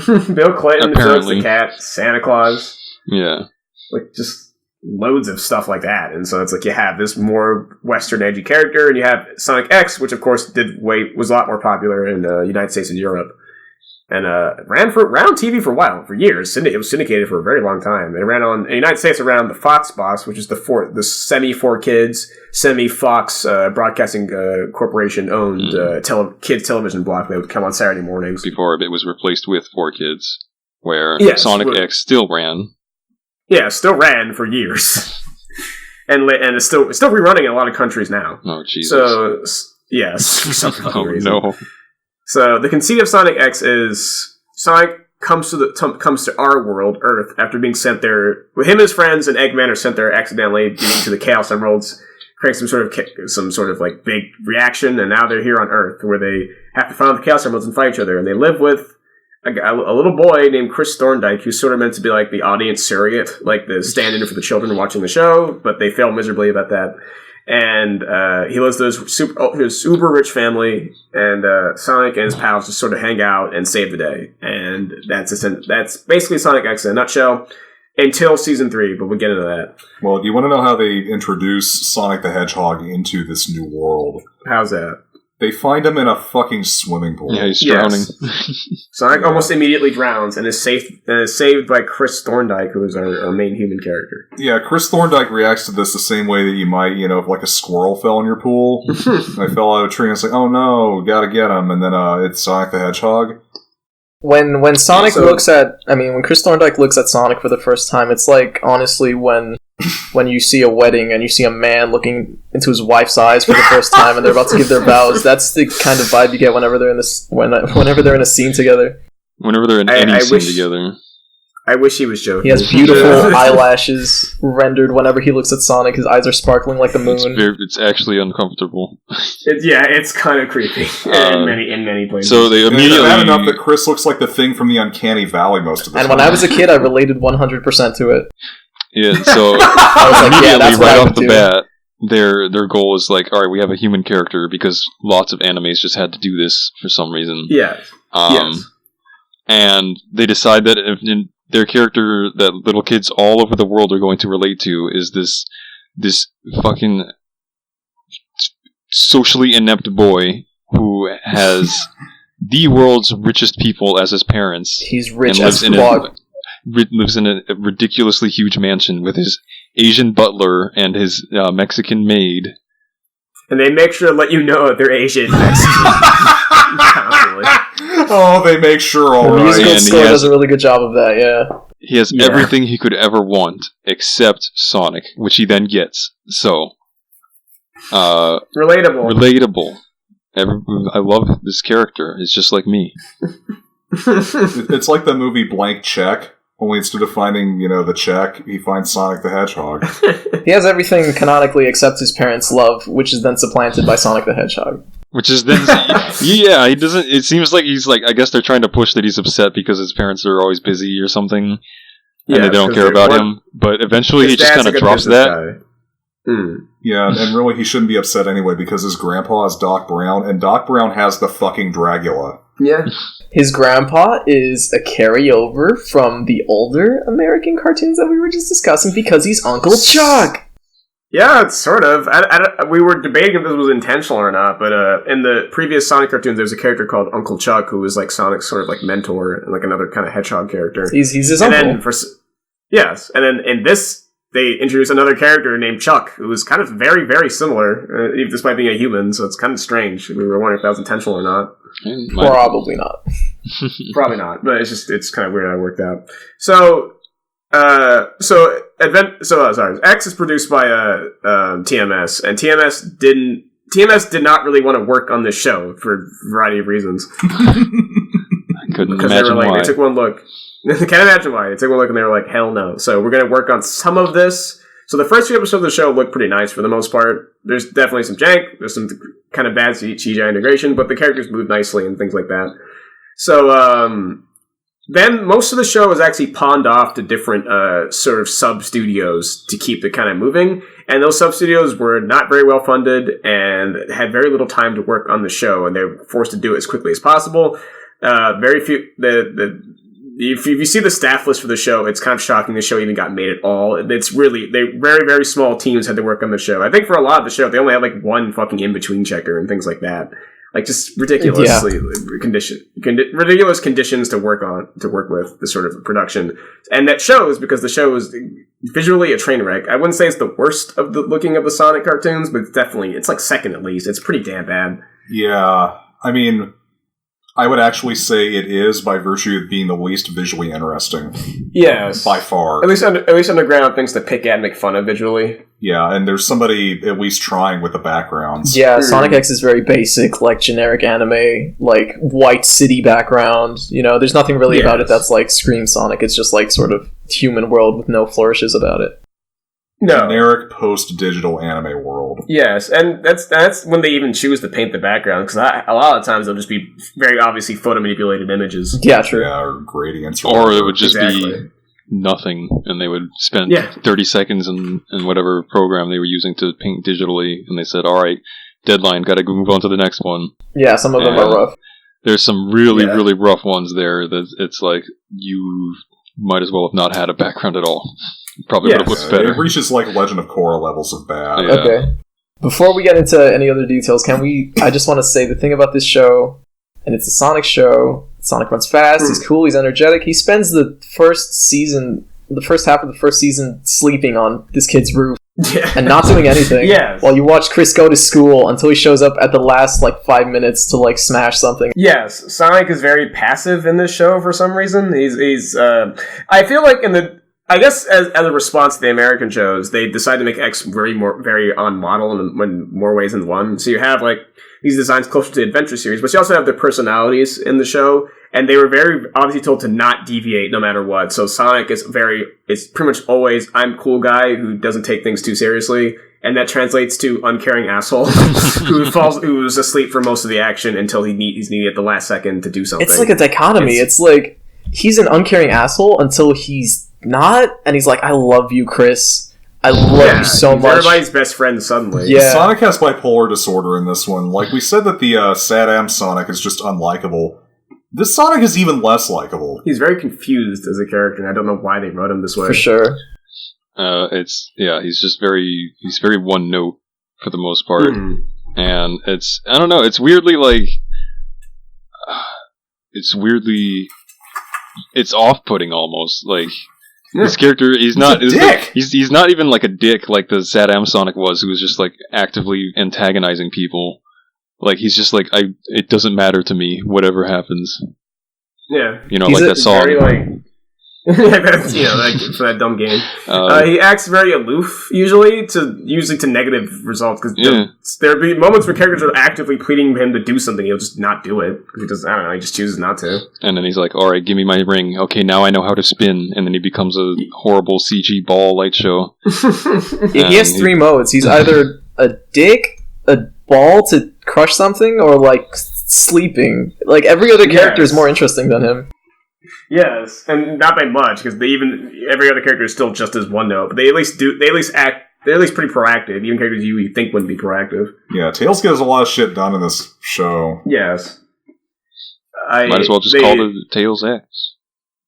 Bill Clinton, Apparently. the cat, Santa Claus, Yeah. like just loads of stuff like that. And so it's like you have this more Western edgy character, and you have Sonic X, which of course was a lot more popular in the United States and Europe, and ran TV for a while, for years. It was syndicated for a very long time. It ran in the United States around the Fox box, which is the semi-4Kids, semi-Fox Broadcasting Corporation owned kids television block that would come on Saturday mornings. Before it was replaced with 4Kids, where Yes, Sonic X still ran. Yeah, still ran for years, and it's still rerunning in a lot of countries now. Oh, Jesus. So yes, for some fucking Oh, reason. no. So the conceit of Sonic X is Sonic comes to our world, Earth, after being sent there. Him and his friends and Eggman are sent there accidentally due to the Chaos Emeralds, create some sort of like big reaction, and now they're here on Earth where they have to find the Chaos Emeralds and fight each other, and they live with a little boy named Chris Thorndike, who's sort of meant to be like the audience surrogate, like the stand-in for the children watching the show, but they fail miserably about that. And he lives with his super rich family, and Sonic and his pals just sort of hang out and save the day. And that's basically Sonic X in a nutshell until season 3, but we'll get into that. Well, do you want to know how they introduce Sonic the Hedgehog into this new world? How's that? They find him in a fucking swimming pool. Yeah, he's drowning. Sonic almost immediately drowns and is saved by Chris Thorndike, who is our main human character. Yeah, Chris Thorndike reacts to this the same way that you might, if like a squirrel fell in your pool. I fell out of a tree and it's like, oh no, gotta get him. And then it's Sonic the Hedgehog. When Sonic when Chris Thorndike looks at Sonic for the first time, it's like, honestly, when you see a wedding and you see a man looking into his wife's eyes for the first time and they're about to give their vows, that's the kind of vibe you get whenever they're in a scene together. Whenever they're in any scene together. I wish he was joking. He has beautiful eyelashes rendered whenever he looks at Sonic. His eyes are sparkling like the moon. It's actually uncomfortable. It's kind of creepy in many places. So they immediately... It's bad enough that Chris looks like the thing from the Uncanny Valley most of the time. And when I was a kid, I related 100% to it. Yeah, so immediately right off the bat, their goal is like, all right, we have a human character because lots of animes just had to do this for some reason. Yes. And they decide that their character that little kids all over the world are going to relate to is this fucking socially inept boy who has the world's richest people as his parents. He's rich and as fuck. Lives in a ridiculously huge mansion with his Asian butler and his Mexican maid. And they make sure to let you know that they're Asian and Mexican. Oh, they make sure all right. The musical right. score does a really good job of that, yeah. He has everything he could ever want, except Sonic, which he then gets. So, relatable. I love this character. It's just like me. It's like the movie Blank Check, only instead of finding, the check, he finds Sonic the Hedgehog. He has everything canonically except his parents' love, which is then supplanted by Sonic the Hedgehog. Which is then, yeah, he doesn't. It seems like he's like. I guess they're trying to push that he's upset because his parents are always busy or something, and they don't care about him. But eventually, he just kind of drops that. Yeah, and really, he shouldn't be upset anyway because his grandpa is Doc Brown, and Doc Brown has the fucking Dragula. Yeah. His grandpa is a carryover from the older American cartoons that we were just discussing because he's Uncle Chuck. Yeah, it's sort of. We were debating if this was intentional or not, but in the previous Sonic cartoons, there was a character called Uncle Chuck who was like Sonic's sort of like mentor and like another kind of hedgehog character. He's his uncle. Yes, and then in this, they introduced another character named Chuck who was kind of very, very similar, despite being a human, so it's kind of strange. We were wondering if that was intentional or not. Probably not. Probably not, but it's kind of weird how it worked out. So X is produced by TMS, and TMS did not really want to work on this show for a variety of reasons. I couldn't imagine why. They took one look. I can't imagine why. They took one look and they were like, hell no. So we're going to work on some of this. So the first few episodes of the show look pretty nice for the most part. There's definitely some jank. There's some kind of bad CGI integration, but the characters move nicely and things like that. So, then most of the show is actually pawned off to different sort of sub-studios to keep it kind of moving. And those sub-studios were not very well funded and had very little time to work on the show, and they were forced to do it as quickly as possible. Very few... If you see the staff list for the show, it's kind of shocking the show even got made at all. It's really... very, very small teams had to work on the show. I think for a lot of the show, they only had like one fucking in-between checker and things like that. Like just ridiculously ridiculous conditions to work with this sort of production, and that shows because the show is visually a train wreck. I wouldn't say it's the worst of the looking of the Sonic cartoons, but it's like second at least. It's pretty damn bad. Yeah, I mean, I would actually say it is by virtue of being the least visually interesting. Yes, by far. At least Underground things to pick at and make fun of visually. Yeah, and there's somebody at least trying with the backgrounds. Yeah, Sonic X is very basic, like generic anime, like white city background. There's nothing really about it that's like Scream Sonic. It's just like sort of human world with no flourishes about it. No. Generic post-digital anime world. Yes, and that's when they even choose to paint the background, because a lot of times they'll just be very obviously photo-manipulated images. Yeah, true. Yeah, or gradients. Or it would just be nothing, and they would spend 30 seconds in whatever program they were using to paint digitally, and they said, all right, deadline, gotta move on to the next one. Yeah, some of them are rough. There's some really, really rough ones there that it's like, you might as well have not had a background at all. Probably would have looked better. It reaches like Legend of Korra levels of bad. Yeah. Okay. Before we get into any other details, I just want to say the thing about this show, and it's a Sonic show. Sonic runs fast, he's cool, he's energetic. He spends the first half of the first season sleeping on this kid's roof and not doing anything. While you watch Chris go to school until he shows up at the last 5 minutes to smash something. Yes, Sonic is very passive in this show for some reason. He's I feel like I guess as a response to the American shows, they decided to make X very on model in more ways than one. So you have these designs closer to the adventure series, but you also have their personalities in the show, and they were very obviously told to not deviate no matter what. So Sonic is pretty much always, I'm cool guy who doesn't take things too seriously, and that translates to uncaring asshole who's asleep for most of the action until he's needed at the last second to do something. It's like a dichotomy. It's like he's an uncaring asshole until he's not, and he's like, I love you, Chris. I love you so he's much. everybody's best friend suddenly. Yeah. Sonic has bipolar disorder in this one. Like we said that the Sad Am Sonic is just unlikable. This Sonic is even less likable. He's very confused as a character, and I don't know why they wrote him this way. For sure. He's very one note for the most part, and I don't know, it's off-putting almost. Like this character, he's not even like a dick like the Sad Am Sonic was, who was just like actively antagonizing people. Like he's just like, it doesn't matter to me, whatever happens. Yeah, like that song. Very, like, that's, like for that dumb game. He acts very aloof usually to negative results, because there'll be moments where characters are actively pleading him to do something, he'll just not do it. He just, I don't know, he just chooses not to. And then he's like, all right, give me my ring. Okay, now I know how to spin. And then he becomes a horrible CG ball light show. He has 3 modes. He's either a dick, a ball to crush something, or like sleeping. Like every other character is more interesting than him. Yes, and not by much, because every other character is still just as one note, but they're at least pretty proactive, even characters you think wouldn't be proactive. Yeah, Tails gets a lot of shit done in this show. Yes. Might as well just call it Tails X.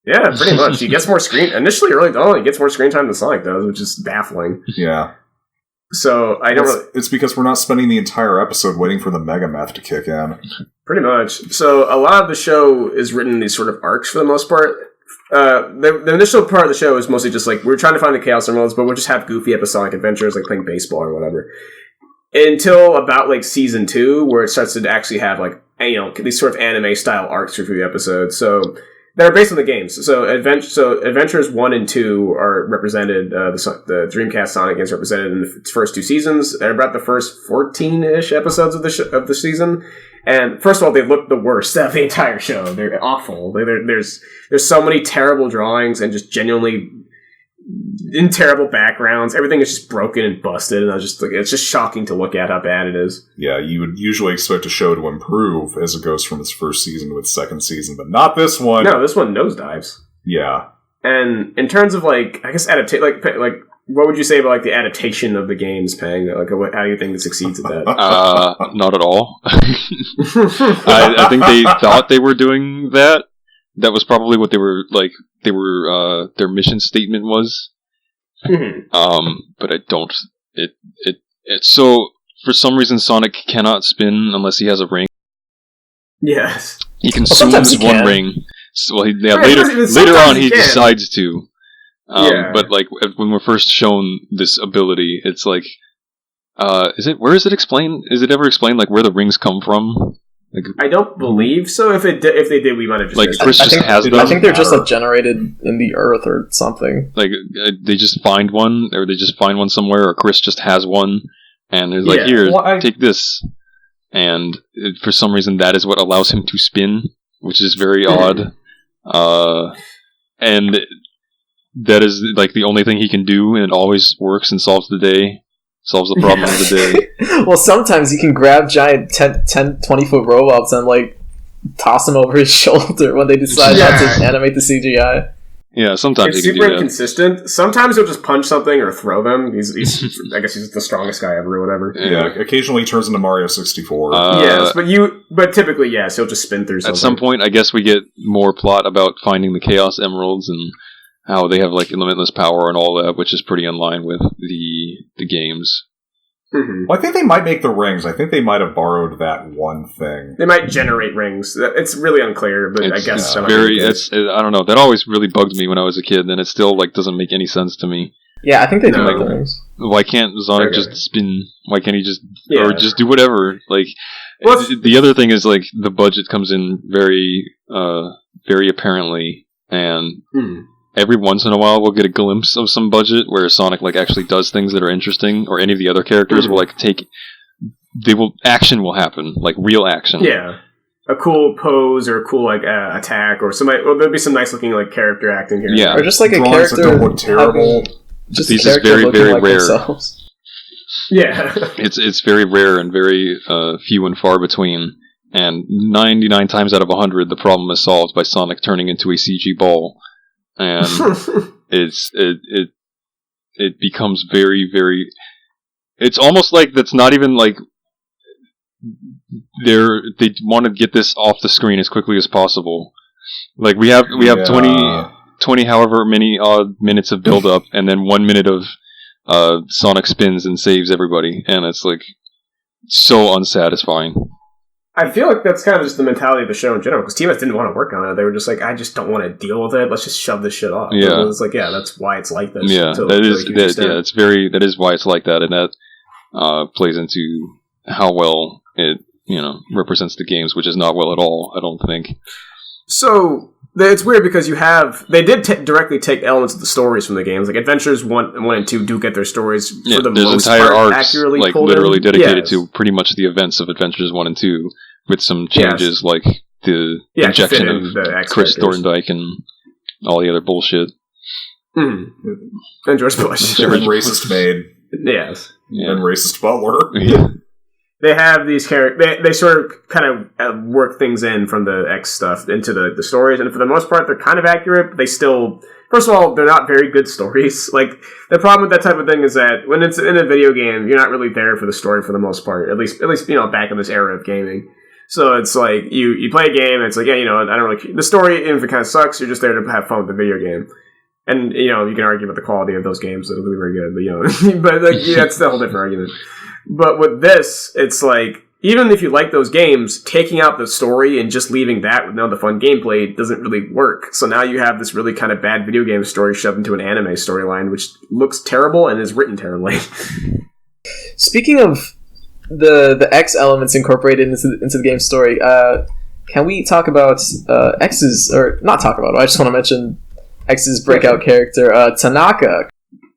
Yeah, pretty much. He gets more screen... Initially, early on, he gets more screen time than Sonic does, which is baffling. Yeah. So, It's because we're not spending the entire episode waiting for the Mega Meth to kick in. Pretty much. So, a lot of the show is written in these sort of arcs for the most part. The initial part of the show is mostly just like, we're trying to find the Chaos Emeralds, but we'll just have goofy episodic adventures, like playing baseball or whatever. Until about, like, Season 2, where it starts to actually have, like, these sort of anime-style arcs for a few episodes. So... they're based on the games. So Adventures 1 and 2 are represented, the Dreamcast Sonic is represented in the first 2 seasons. They're about the first 14-ish episodes of the season. And first of all, they look the worst out of the entire show. They're awful. There's so many terrible drawings and just genuinely in terrible backgrounds. Everything is just broken and busted, and it's just shocking to look at how bad it is. Yeah, you would usually expect a show to improve as it goes from its first season to its second season, but not this one. No, this one nosedives. Yeah. And in terms of, like, I guess like what would you say about, like, the adaptation of the games, Pang? Like, how do you think it succeeds at that? Not at all. I think they thought they were doing that. That was probably what they were their mission statement was. But I don't. So for some reason Sonic cannot spin unless he has a ring. Yes. He consumes one ring. So, later on he decides to. But like when we're first shown this ability, it's like, where is it explained? Is it ever explained like where the rings come from? Like, I don't believe so. If they did, we might have just like Chris has them. I think they're just like generated in the earth or something. Like they just find one, or they just find one somewhere, or Chris just has one, and they're like, "Here, take this." And for some reason, that is what allows him to spin, which is very odd. And that is like the only thing he can do, and it always works and solves the problem of the day. Well, sometimes you can grab giant 10, 20-foot robots and, like, toss them over his shoulder when they decide not to animate the CGI. Yeah, sometimes it's you can super do that. inconsistent. Sometimes he'll just punch something or throw them. He's I guess he's the strongest guy ever or whatever. Yeah, occasionally he turns into Mario 64. Yes, but typically, yes, he'll just spin through something. At some point, I guess we get more plot about finding the Chaos Emeralds and how they have like limitless power and all that, which is pretty in line with the games. Mm-hmm. Well, I think they might make the rings. I think they might have borrowed that one thing. They might generate rings. It's really unclear, but I guess I don't know. That always really bugged me when I was a kid, and it still like doesn't make any sense to me. Yeah, I think they do make the rings. Why can't Sonic just spin? Why can't he just or just do whatever? Like the other thing is like the budget comes in very apparently, and every once in a while we'll get a glimpse of some budget where Sonic like actually does things that are interesting, or any of the other characters will like action will happen, like real action. Yeah. A cool pose or a cool like attack or somebody. Well, there'll be some nice looking like character acting here. Yeah, or just like drawings a character that don't look terrible. Just these is very very rare. Themselves. Yeah, it's very rare and very few and far between. And 99 times out of 100, the problem is solved by Sonic turning into a CG ball. And it becomes very, very. It's almost like that's not even like they want to get this off the screen as quickly as possible. Like we have 20 however many odd minutes of build up, and then 1 minute of Sonic spins and saves everybody, and it's like so unsatisfying. I feel like that's kind of just the mentality of the show in general, because TMS didn't want to work on it. They were just like, I just don't want to deal with it. Let's just shove this shit off. Yeah, it's like, yeah, that's why it's like this. Yeah, that is why it's like that, and that plays into how well it represents the games, which is not well at all, I don't think. So it's weird because they did directly take elements of the stories from the games. Like Adventures 1 and 2 do get their stories for the most entire part arcs accurately like pulled literally in. dedicated to pretty much the events of Adventures 1 and 2, with some changes like the injection of Chris Thorndike and all the other bullshit. And George Bush. And racist maid. Yes. And racist butler. Yeah. They have these characters. They sort of kind of work things in from the X stuff into the stories, and for the most part, they're kind of accurate. But they still, first of all, they're not very good stories. Like the problem with that type of thing is that when it's in a video game, you're not really there for the story for the most part. At least back in this era of gaming. So it's like you play a game, and it's like I don't really the story. Even if it kind of sucks, you're just there to have fun with the video game. And you can argue about the quality of those games; it'll be very good. But that's the whole different argument. But with this, it's like, even if you like those games, taking out the story and just leaving that with none of the fun gameplay doesn't really work. So now you have this really kind of bad video game story shoved into an anime storyline, which looks terrible and is written terribly. Speaking of the X elements incorporated into the game story, can we talk about X's, or not talk about it, I just want to mention X's breakout character, Tanaka.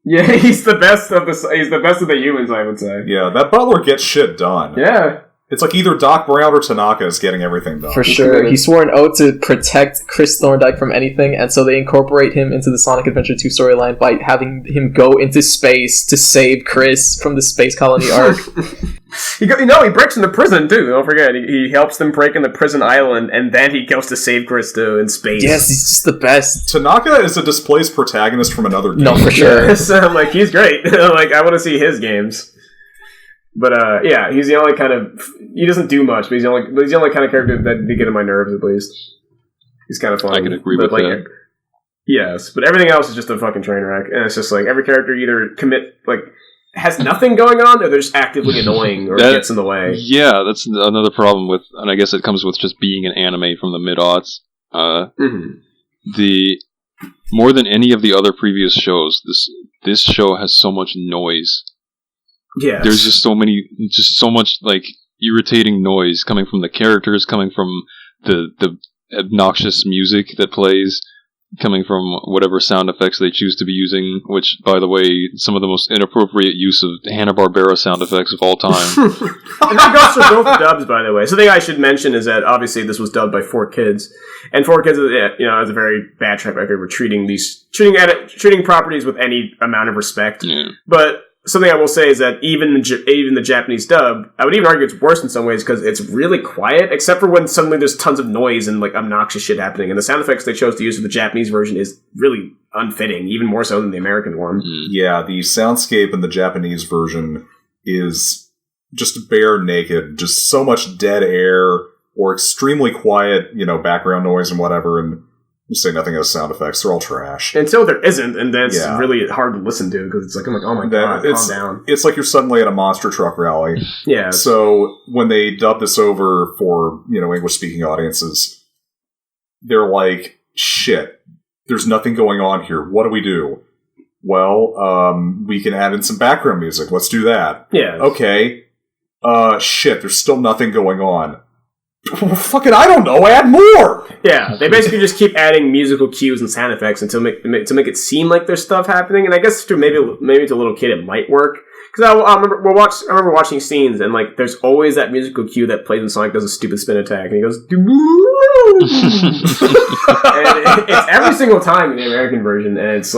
Yeah, he's the best of the humans, I would say. Yeah, that butler gets shit done. Yeah. It's like either Doc Brown or Tanaka is getting everything done. For sure. He swore an oath to protect Chris Thorndike from anything, and so they incorporate him into the Sonic Adventure 2 storyline by having him go into space to save Chris from the space colony arc. He breaks into prison, too. Don't forget. He helps them break into prison island, and then he goes to save Chris, too, in space. Yes, he's just the best. Tanaka is a displaced protagonist from another game. No, for sure. So, he's great. I want to see his games. But, he's the only kind of... He doesn't do much, but he's the only kind of character that get on my nerves, at least. He's kind of fun. I can agree with that. Yes, but everything else is just a fucking train wreck. And it's just every character either has nothing going on, or they're just actively annoying, or gets in the way. Yeah, that's another problem with... And I guess it comes with just being an anime from the mid-aughts. More than any of the other previous shows, this show has so much noise. Yeah, there's just so much irritating noise coming from the characters, coming from the obnoxious music that plays, coming from whatever sound effects they choose to be using, which, by the way, some of the most inappropriate use of Hanna-Barbera sound effects of all time. And that goes for both dubs, by the way. So the thing I should mention is that, obviously, this was dubbed by 4Kids. And 4Kids, has a very bad track record with treating properties with any amount of respect. Yeah. But something I will say is that even the Japanese dub, I would even argue it's worse in some ways because it's really quiet, except for when suddenly there's tons of noise and obnoxious shit happening. And the sound effects they chose to use for the Japanese version is really unfitting, even more so than the American one. Yeah, the soundscape in the Japanese version is just bare naked, just so much dead air or extremely quiet, background noise and whatever, and just say nothing has sound effects. They're all trash. Until there isn't, and then it's really hard to listen to, because it's I'm like, oh my god, calm down. It's like you're suddenly at a monster truck rally. Yeah. So when they dub this over for, English-speaking audiences, they're like, shit, there's nothing going on here. What do we do? Well, we can add in some background music. Let's do that. Yeah. Okay. Shit, there's still nothing going on. Fucking, I don't know, add more! Yeah, they basically just keep adding musical cues and sound effects to make it seem like there's stuff happening, and I guess to maybe to a little kid it might work. Because I remember watching scenes, and there's always that musical cue that plays when Sonic does a stupid spin attack, and he goes... and it's every single time in the American version, and it's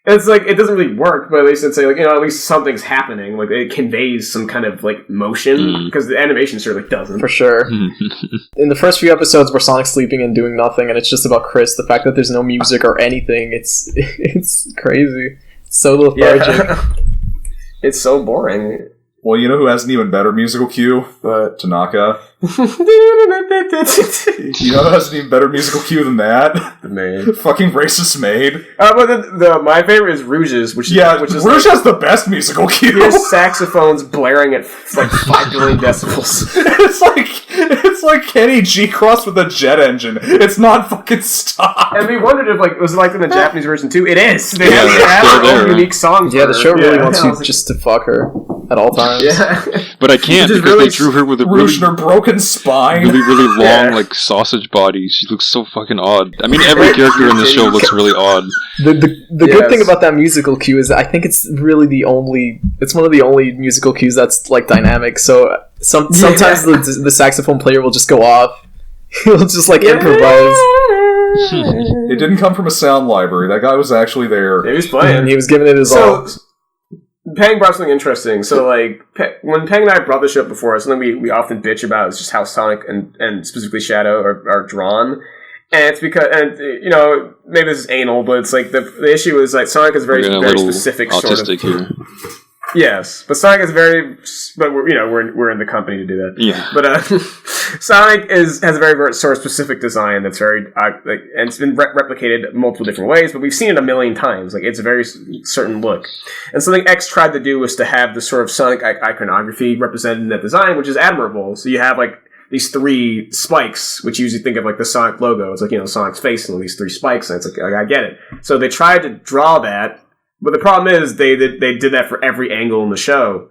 It's like, it doesn't really work, but at least it's like, at least something's happening. Like, it conveys some kind of, like, motion, because the animation certainly doesn't. For sure. In the first few episodes where Sonic's sleeping and doing nothing, and it's just about Chris, the fact that there's no music or anything, it's crazy. It's so lethargic. Yeah. It's so boring. Well, you know who has an even better musical cue? But Tanaka. You know who has an even better musical cue than that? the maid. Fucking racist maid. But my favorite is Rouge's, which is Rouge has the best musical cue. He has saxophones blaring at like 5 billion decibels. It's like Kenny G crossed with a jet engine. It's not fucking stop. And we wondered if it was like in the Japanese version too. It is. They Yeah, have they're their own unique songs. Yeah, the show really wants you Yeah. just to fuck her at all times. Yeah. But I can't Which is because really they drew her with a Rouge really, and her broken spine. really long, Yeah. like, sausage body. She looks so fucking odd. I mean, every character in this show looks really odd. The good Yes. thing about that musical cue is that I think it's really it's one of the only musical cues that's like dynamic. So sometimes the saxophone player will just go off. He'll just like improvise. It didn't come from a sound library. That guy was actually there. He was playing. He was giving it his all. So, Peng brought something interesting. So, like, when Peng and I brought this show up before, something we often bitch about is just how Sonic and specifically Shadow are drawn. And it's because, maybe this is anal, but it's like the issue is like Sonic is very specific sort of. Autistic here. Yes, but Sonic is but we're in the company to do that. Yeah. But Sonic has a very sort of specific design that's very and it's been replicated multiple different ways. But we've seen it a million times. Like, it's a very certain look. And something X tried to do was to have the sort of Sonic iconography represented in that design, which is admirable. So you have like these 3 spikes, which you usually think of like the Sonic logo. It's like Sonic's face and these 3 spikes, and it's like I get it. So they tried to draw that. But the problem is they did that for every angle in the show,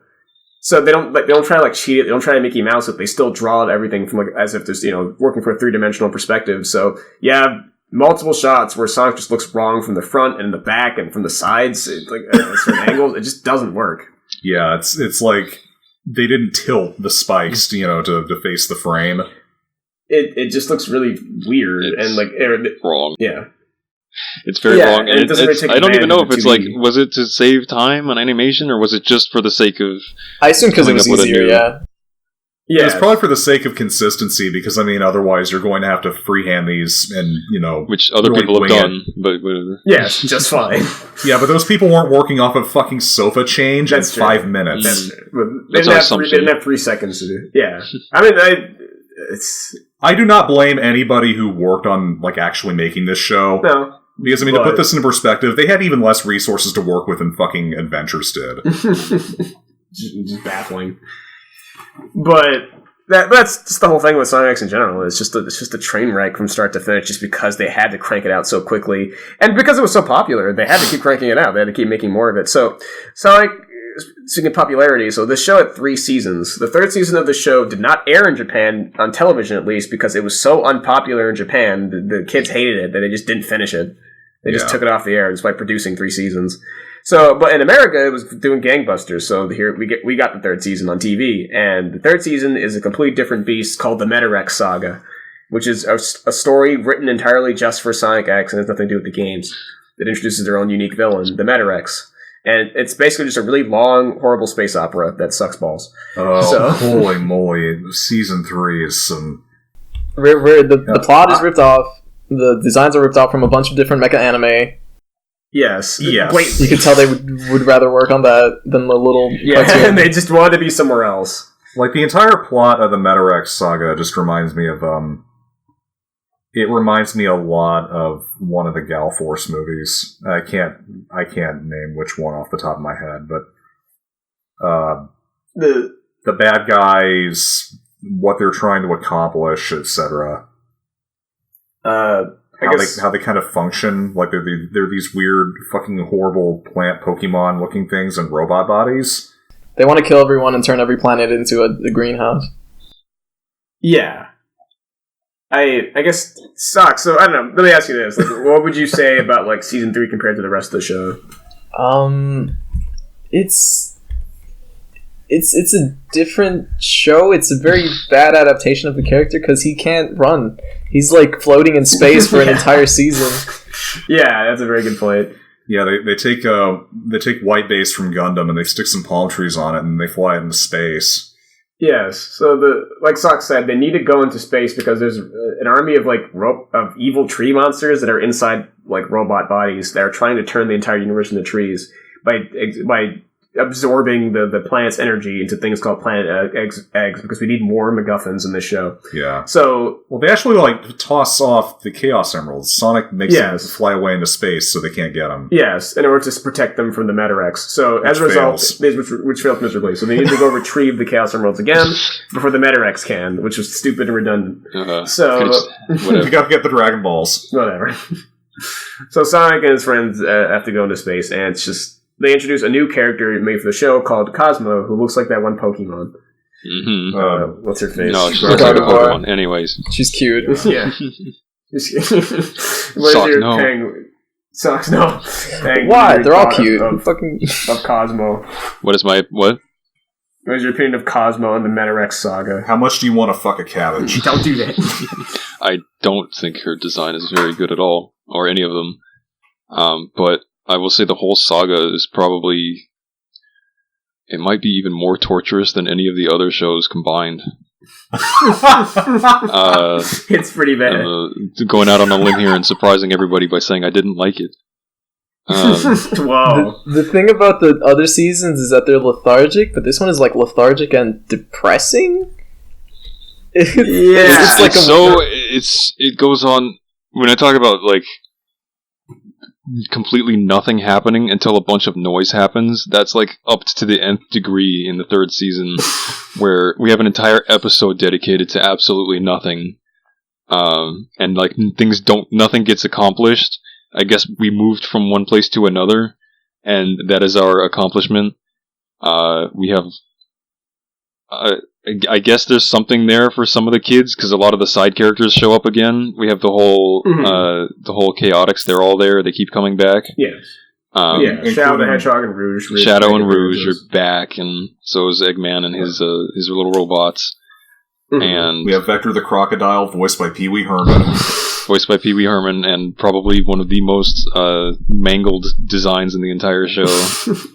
so they don't try to cheat it. They don't try to Mickey Mouse it. They still draw everything from as if there's working for a 3-dimensional perspective. So you have multiple shots where Sonic just looks wrong from the front and the back and from the sides, certain angles. It just doesn't work. Yeah, it's like they didn't tilt the spikes, to face the frame. It just looks really weird Wrong. Yeah. It's very wrong, and it doesn't really take I don't even know if it's 2D. was it to save time on animation, or was it just for the sake of... I assume because it was coming up with a easier, new- yeah. Yeah, It's probably for the sake of consistency, because, otherwise you're going to have to freehand these and, Which other really people have wing it. done, but whatever. yes, just fine. Yeah, but those people weren't working off of fucking sofa change That's in true. 5 minutes. That's but That's they our didn't have 3 seconds to do. Yeah, I mean, I do not blame anybody who worked on, actually making this show. no. Because, to put this into perspective, they had even less resources to work with than fucking Adventures did. just baffling. But that's just the whole thing with Sonic X in general. It's just a train wreck from start to finish, just because they had to crank it out so quickly, and because it was so popular, they had to keep cranking it out. They had to keep making more of it. So Sonic, speaking of popularity, so this show had 3 seasons. The 3rd season of the show did not air in Japan, on television at least, because it was so unpopular in Japan. The kids hated it that they just didn't finish it. They just took it off the air despite producing 3 seasons. So, but in America, it was doing gangbusters. So here we got the 3rd season on TV, and the 3rd season is a completely different beast called the Metarex Saga, which is a story written entirely just for Sonic X and has nothing to do with the games. It introduces their own unique villain, the Metarex. And it's basically just a really long, horrible space opera that sucks balls. Oh, holy moly. Season 3 is some... The plot is ripped off. The designs are ripped off from a bunch of different mecha anime. Yes. Yes. You could tell they would rather work on that than the little cartoon. And they just wanted to be somewhere else. The entire plot of the Metarex saga just reminds me of, it reminds me a lot of one of the Gal Force movies. I can't name which one off the top of my head, but, the bad guys, what they're trying to accomplish, etc. How they kind of function, they're these weird, fucking horrible plant Pokemon looking things in robot bodies. They want to kill everyone and turn every planet into a greenhouse. Yeah. I guess it sucks. So I don't know. Let me ask you this: what would you say about season 3 compared to the rest of the show? It's a different show. It's a very bad adaptation of the character because he can't run. He's floating in space for an entire season. Yeah, that's a very good point. Yeah, they take white base from Gundam and they stick some palm trees on it and they fly it into space. Yes, so like Sock said, they need to go into space because there's an army of of evil tree monsters that are inside like robot bodies that are trying to turn the entire universe into trees by absorbing the planet's energy into things called planet eggs because we need more MacGuffins in this show. Yeah. So they actually toss off the Chaos Emeralds. Sonic makes them fly away into space so they can't get them. Yes, in order to protect them from the Metarex. So as a result, which fails miserably. So they need to go retrieve the Chaos Emeralds again before the Metarex can, which is stupid and redundant. So we gotta get the Dragon Balls. Whatever. So Sonic and his friends have to go into space, and it's just they introduce a new character made for the show called Cosmo, who looks like that one Pokemon. Mm-hmm. What's her face? No, she looks like a Pokemon. Anyways, she's cute. Yeah. Socks, no. Why? They're all cute. Of Cosmo. What is my what? What is your opinion of Cosmo and the Metarex saga? How much do you want to fuck a cabbage? Don't do that. I don't think her design is very good at all, or any of them. But I will say the whole saga is probably... It might be even more torturous than any of the other shows combined. It's pretty bad. Going out on a limb here and surprising everybody by saying I didn't like it. Wow. The thing about the other seasons is that they're lethargic, but this one is lethargic and depressing. It goes on. When I talk about completely nothing happening until a bunch of noise happens, that's up to the nth degree in the third season, where we have an entire episode dedicated to absolutely nothing, and nothing gets accomplished. I guess we moved from one place to another, and that is our accomplishment. We have, I guess there's something there for some of the kids, because a lot of the side characters show up again. We have the whole Chaotix, they're all there, they keep coming back. Yes. Shadow the Hedgehog and Rouge. Shadow and Rouge are back, and so is Eggman and his little robots. Mm-hmm. And we have Vector the Crocodile, voiced by Pee Wee Herman. And probably one of the most mangled designs in the entire show.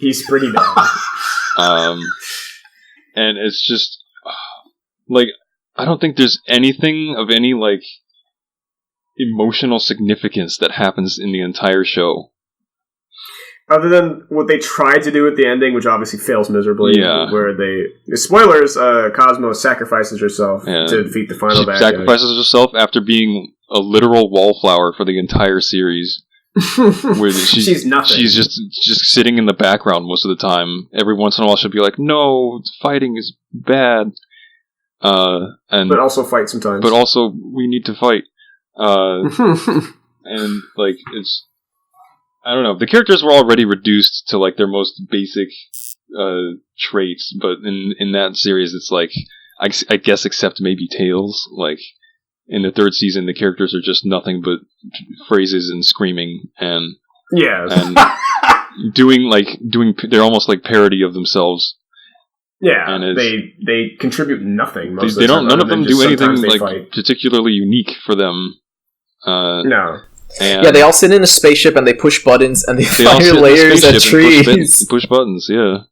He's pretty bad. And it's just I don't think there's anything of any emotional significance that happens in the entire show. Other than what they tried to do at the ending, which obviously fails miserably, where spoilers, Cosmo sacrifices herself to defeat the final bad guy. She sacrifices herself after being a literal wallflower for the entire series. Where she's nothing. She's just sitting in the background most of the time. Every once in a while she'll be like, no, fighting is bad. But also fight sometimes. But also, we need to fight. And, it's... I don't know. The characters were already reduced to, their most basic traits, but in that series, it's I guess except maybe Tails, in the third season, the characters are just nothing but phrases and screaming and doing they're almost like parody of themselves. Yeah, and they contribute nothing. Most they of the don't. time, None of them do anything fight. particularly unique for them. No. They all sit in a spaceship and they push buttons and they fire layers at trees. Push buttons, yeah.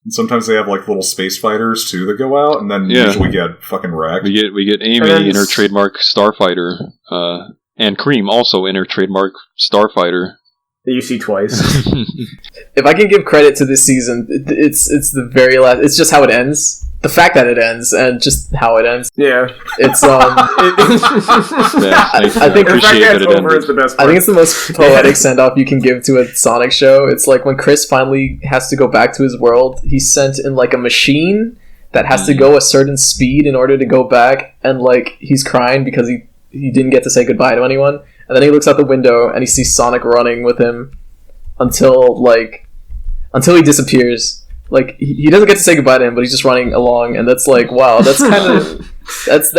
And sometimes they have little space fighters too that go out, and then usually get fucking wrecked. We get Amy in her trademark Starfighter, and Cream also in her trademark Starfighter. That you see twice. If I can give credit to this season, it's the very last. It's just how it ends. The fact that it ends and just how it ends. Yeah, it's I think the fact that it's over is the best part. I think it's the most poetic send off you can give to a Sonic show. It's when Chris finally has to go back to his world. He's sent in a machine that has to go a certain speed in order to go back, and he's crying because he didn't get to say goodbye to anyone. And then he looks out the window and he sees Sonic running with him until he disappears. He doesn't get to say goodbye to him, but he's just running along, and that's wow, that's kind of that's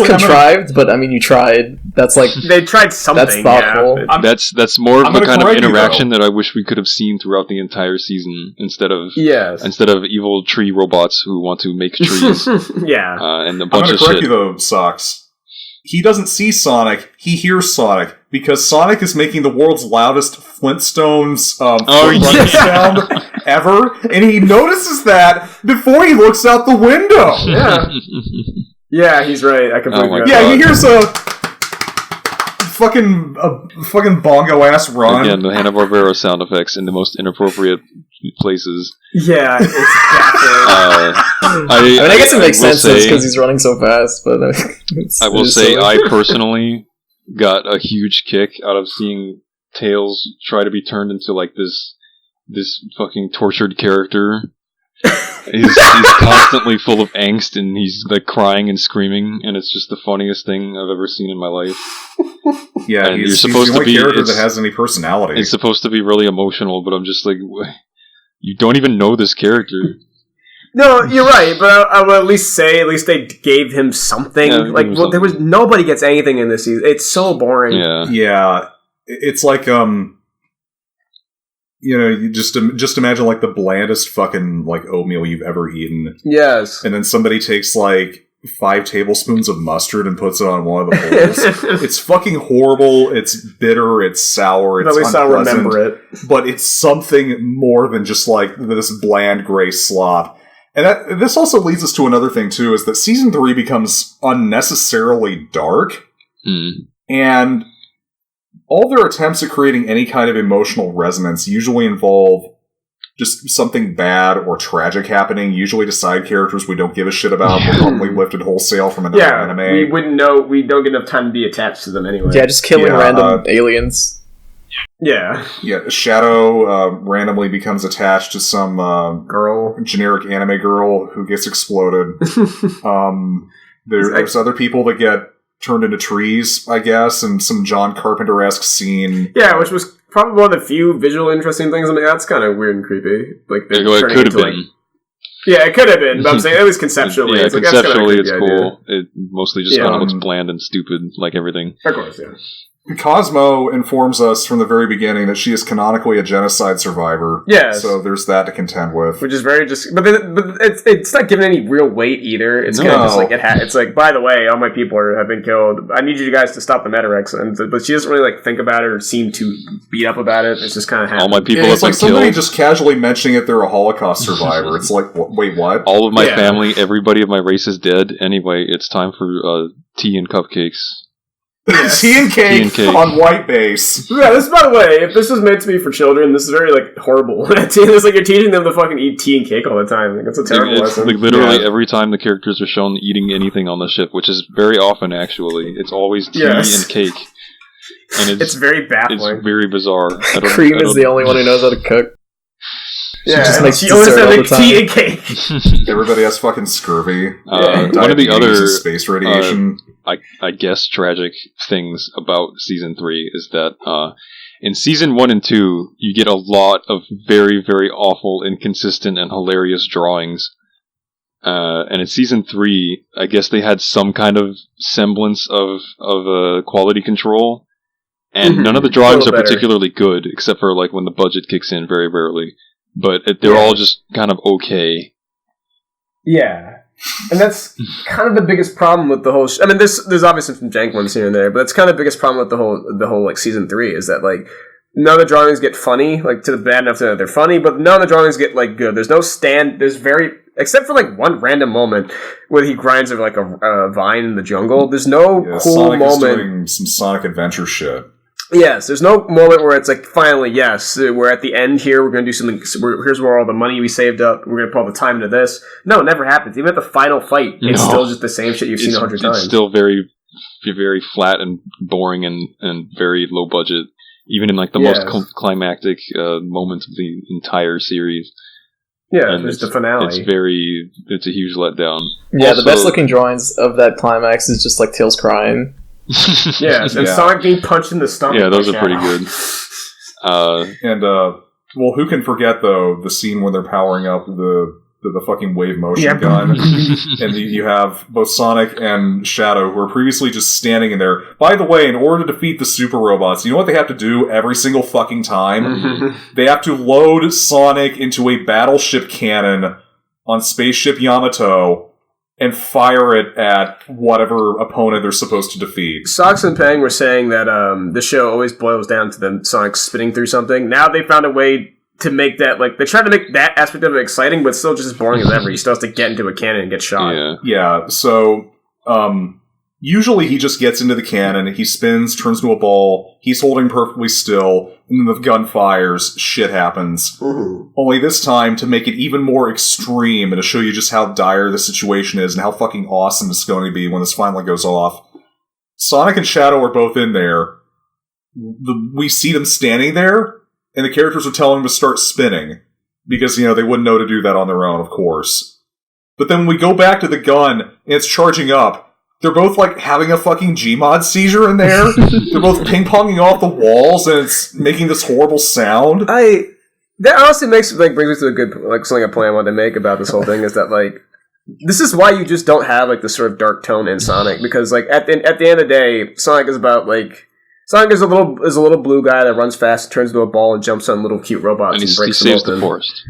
contrived. But I mean, you tried. That's they tried something. That's thoughtful. Yeah, that's more of the kind of interaction that I wish we could have seen throughout the entire season instead of evil tree robots who want to make trees. Yeah, and a bunch of shit. I'm gonna correct you though, Socks. he doesn't see Sonic, he hears Sonic, because Sonic is making the world's loudest Flintstones sound ever, and he notices that before he looks out the window. Yeah. Yeah, he's right. I completely agree. Yeah, he hears a fucking bongo-ass run. Again, the Hanna-Barbera sound effects in the most inappropriate places. Yeah, it's definitely... I guess it makes sense because he's running so fast, but I will say I personally got a huge kick out of seeing Tails try to be turned into like this fucking tortured character. He's constantly full of angst and he's like crying and screaming, and it's just the funniest thing I've ever seen in my life. Yeah, and he's the only character that has any personality. It's supposed to be really emotional, but I'm just like, you don't even know this character. No, you're right, but I would at least they gave him something. Yeah, there was nobody gets anything in this season. It's so boring. Yeah. It's like you just imagine like the blandest fucking like oatmeal you've ever eaten. Yes, and then somebody takes like 5 tablespoons of mustard and puts it on one of the bowls. It's fucking horrible. It's bitter. It's sour. It's unpleasant. I'll remember it. But it's something more than just like this bland gray slop. And this also leads us to another thing, too, is that Season 3 becomes unnecessarily dark. And all their attempts at creating any kind of emotional resonance usually involve just something bad or tragic happening, usually to side characters we don't give a shit about, but normally lifted wholesale from another anime. We wouldn't know, we don't get enough time to be attached to them anyway. Yeah, just killing random aliens. Yeah, Shadow randomly becomes attached to some generic anime girl who gets exploded. There's other people that get turned into trees, I guess, and some John Carpenter-esque scene. Yeah, which was probably one of the few visual interesting things. I mean, that's kind of weird and creepy. Like, it could have been. Yeah, it could have been, but I'm saying, at least conceptually. Yeah, conceptually it's cool. It mostly just kind of looks bland and stupid, like everything. Of course, yeah. Cosmo informs us from the very beginning that she is canonically a genocide survivor. Yes. So there's that to contend with. Which is very but it's not given any real weight either. It's kind of just like, it's like, by the way, all my people have been killed. I need you guys to stop the Metarex. But she doesn't really like think about it or seem to beat up about it. It's just kind of happening. All my people have been killed. Somebody just casually mentioning it, they're a Holocaust survivor. It's like, wait, what? All of my family, everybody of my race is dead. Anyway, it's time for tea and cupcakes. Yes. Tea and cake on white base. Yeah, this, by the way, if this was meant to be for children, this is very, like, horrible. It's like you're teaching them to fucking eat tea and cake all the time. Like, that's a terrible lesson. Like, literally every time the characters are shown eating anything on the ship, which is very often, actually. It's always tea and cake. And it's very baffling. It's very bizarre. Cream is the only one who knows how to cook. She always has tea and cake. Everybody has fucking scurvy. One of the other space radiation. I guess tragic things about Season 3 is that in Season 1 and 2, you get a lot of very, very awful, inconsistent, and hilarious drawings. And in Season 3, I guess they had some kind of semblance of quality control. And none of the drawings are particularly good, except for like when the budget kicks in very rarely. But they're all just kind of okay. Yeah. And that's kind of the biggest problem with the whole... I mean, there's obviously some jank ones here and there, but that's kind of the biggest problem with the whole like Season 3 is that, like, none of the drawings get funny, like, to the bad enough that they're funny, but none of the drawings get, like, good. There's no except for, like, one random moment where he grinds over, like, a vine in the jungle. There's no cool Sonic moment. Is doing some Sonic Adventure shit. Yes, there's no moment where it's like, finally, yes, we're at the end here, we're going to do something, here's where all the money we saved up, we're going to put all the time into this. No, it never happens. Even at the final fight, it's still just the same shit you've seen 100 times. It's still very, very flat and boring and very low budget, even in like the most climactic moments of the entire series. Yeah, there's the finale. It's a huge letdown. Yeah, also, the best looking drawings of that climax is just like Tails crying. And Sonic being punched in the stomach. Yeah, those are pretty good. Well, who can forget though the scene when they're powering up the fucking wave motion gun, and you have both Sonic and Shadow who are previously just standing in there. By the way, in order to defeat the super robots, you know what they have to do every single fucking time? They have to load Sonic into a battleship cannon on Spaceship Yamato. and fire it at whatever opponent they're supposed to defeat. Sox and Peng were saying that the show always boils down to them Sonic spinning through something. Now they found a way to make that, like, they tried to make that aspect of it exciting, but still just as boring as ever. He still has to get into a cannon and get shot. Yeah, so, usually he just gets into the cannon, he spins, turns into a ball, he's holding perfectly still, and then the gun fires, shit happens. Mm-hmm. Only this time, to make it even more extreme, and to show you just how dire the situation is, and how fucking awesome it's going to be when this finally goes off. Sonic and Shadow are both in there. We see them standing there, and the characters are telling them to start spinning. Because, they wouldn't know to do that on their own, of course. But then when we go back to the gun, and it's charging up, they're both, like, having a fucking Gmod seizure in there. They're both ping-ponging off the walls, and it's making this horrible sound. That honestly brings me to a good, something I plan wanted to make about this whole thing, is that, this is why you just don't have, this sort of dark tone in Sonic, because, at the end of the day, Sonic is about, Sonic is a little blue guy that runs fast, turns into a ball, and jumps on little cute robots and breaks them open. He saves the forest.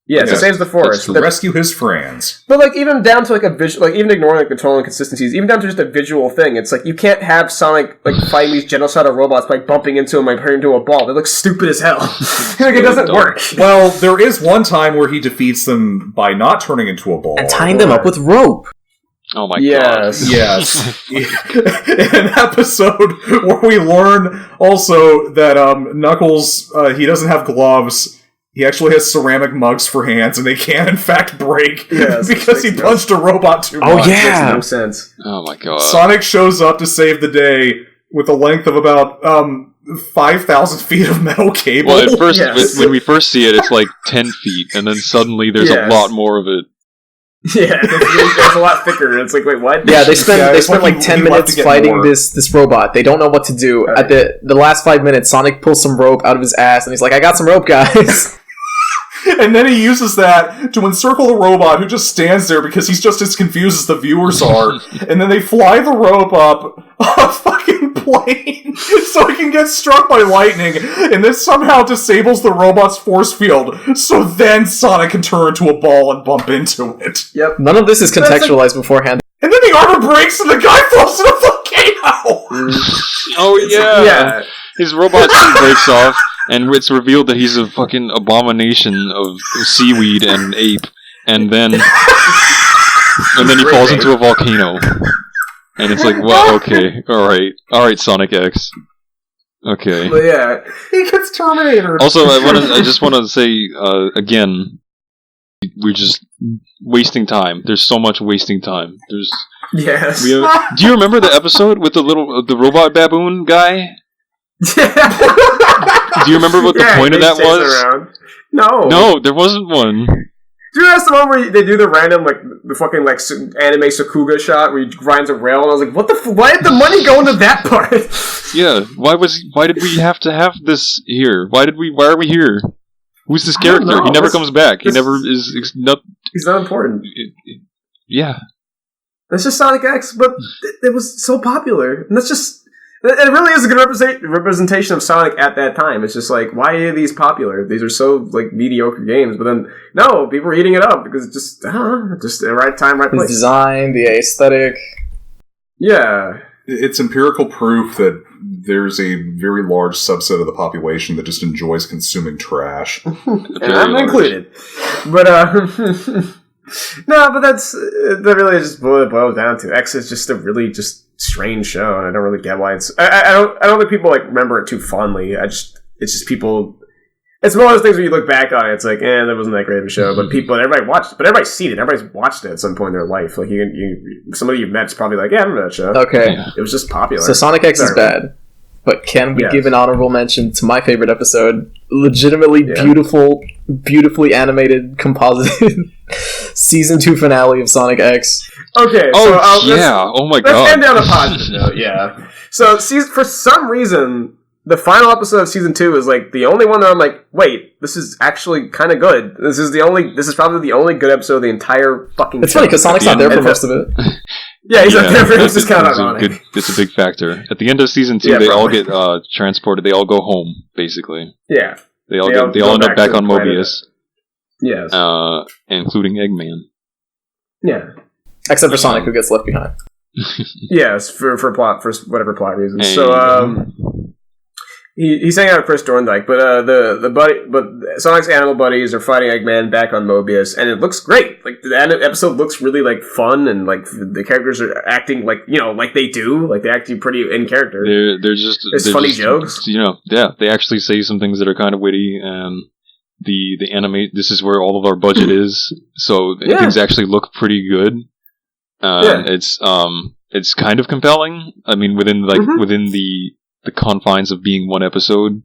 Yes, it saves the forest. To rescue his friends. But, even down to, a visual, even ignoring, the tonal inconsistencies, even down to just a visual thing, it's you can't have Sonic, fighting these genocidal robots by bumping into them, turning into a ball. They look stupid as hell. It doesn't work. Well, there is one time where he defeats them by not turning into a ball. And tying them up with rope. Oh my god. Yes. An episode where we learn also that Knuckles, he doesn't have gloves. He actually has ceramic mugs for hands, and they can, in fact, break because he punched a robot too much. Oh, yeah! Makes no sense. Oh, my god. Sonic shows up to save the day with a length of about 5,000 feet of metal cable. Well, at first, when we first see it, it's 10 feet, and then suddenly there's a lot more of it. Yeah, it's a lot thicker. It's wait, what? Yeah, they spend 10 minutes fighting this robot. They don't know what to do. At the last 5 minutes, Sonic pulls some rope out of his ass, and he's like, I got some rope, guys. And then he uses that to encircle the robot, who just stands there because he's just as confused as the viewers are. And then they fly the rope up a fucking plane so it can get struck by lightning. And this somehow disables the robot's force field. So then Sonic can turn into a ball and bump into it. Yep. None of this is contextualized beforehand. And then the armor breaks and the guy falls in a volcano! Oh, yeah. His robot suit breaks off. And it's revealed that he's a fucking abomination of seaweed and ape, and then he falls into a volcano, and it's well, okay, all right, Sonic X, okay. But yeah, he gets Terminator. Also, I just want to say again, we're just wasting time. There's so much wasting time. Yes. Do you remember the episode with the robot baboon guy? Do you remember what the point of that was? Around. No, there wasn't one. Do you know that's the one where they do the random, the fucking, anime Sakuga shot where he grinds a rail, and I was like, what the why did the money go into that part? Yeah, why did we have to have this here? Why are we here? Who's this character? He never comes back. He never is... He's not important. Yeah. That's just Sonic X, but it was so popular. And that's just... It really is a good representation of Sonic at that time. It's just why are these popular? These are so, mediocre games. But then, no, people are eating it up because it's just, just the right time, right place. The design, the aesthetic. Yeah. It's empirical proof that there's a very large subset of the population that just enjoys consuming trash. And I'm included. But, no, but that really just what it boils down to. X is just a really just strange show, and I don't really get why it's. I don't think people remember it too fondly. It's just people. It's one of those things where you look back on it, it's that wasn't that great of a show. But everybody watched it. But everybody's seen it. Everybody's watched it at some point in their life. Somebody you've met's probably I remember that show. Okay, it was just popular. So Sonic X is bad, but can we give an honorable mention to my favorite episode? Legitimately beautifully animated, composited season 2 finale of Sonic X. Okay. Oh my god. Let's end on a positive note. Yeah. So for some reason, the final episode of season 2 is the only one that I'm wait, this is actually kind of good. This is probably the only good episode of the entire fucking show. It's funny because Sonic's not there for most of it. Yeah, he's not there for it. It's just kind of ironic. It's a big factor. At the end of season 2, they all get transported. They all go home, basically. Yeah. They all end up back on Mobius. Yes. Including Eggman. Yeah. Except for Sonic, who gets left behind. Yes, for whatever plot reasons. Hey. So he's hanging out with Chris Thorndike, but Sonic's animal buddies are fighting Eggman back on Mobius, and it looks great. Like the episode looks really like fun, and like the characters are acting like like they do, like they're acting pretty in character. There's funny jokes. They actually say some things that are kind of witty, and the anime. This is where all of our budget is, so things actually look pretty good. It's kind of compelling. I mean, within the confines of being one episode.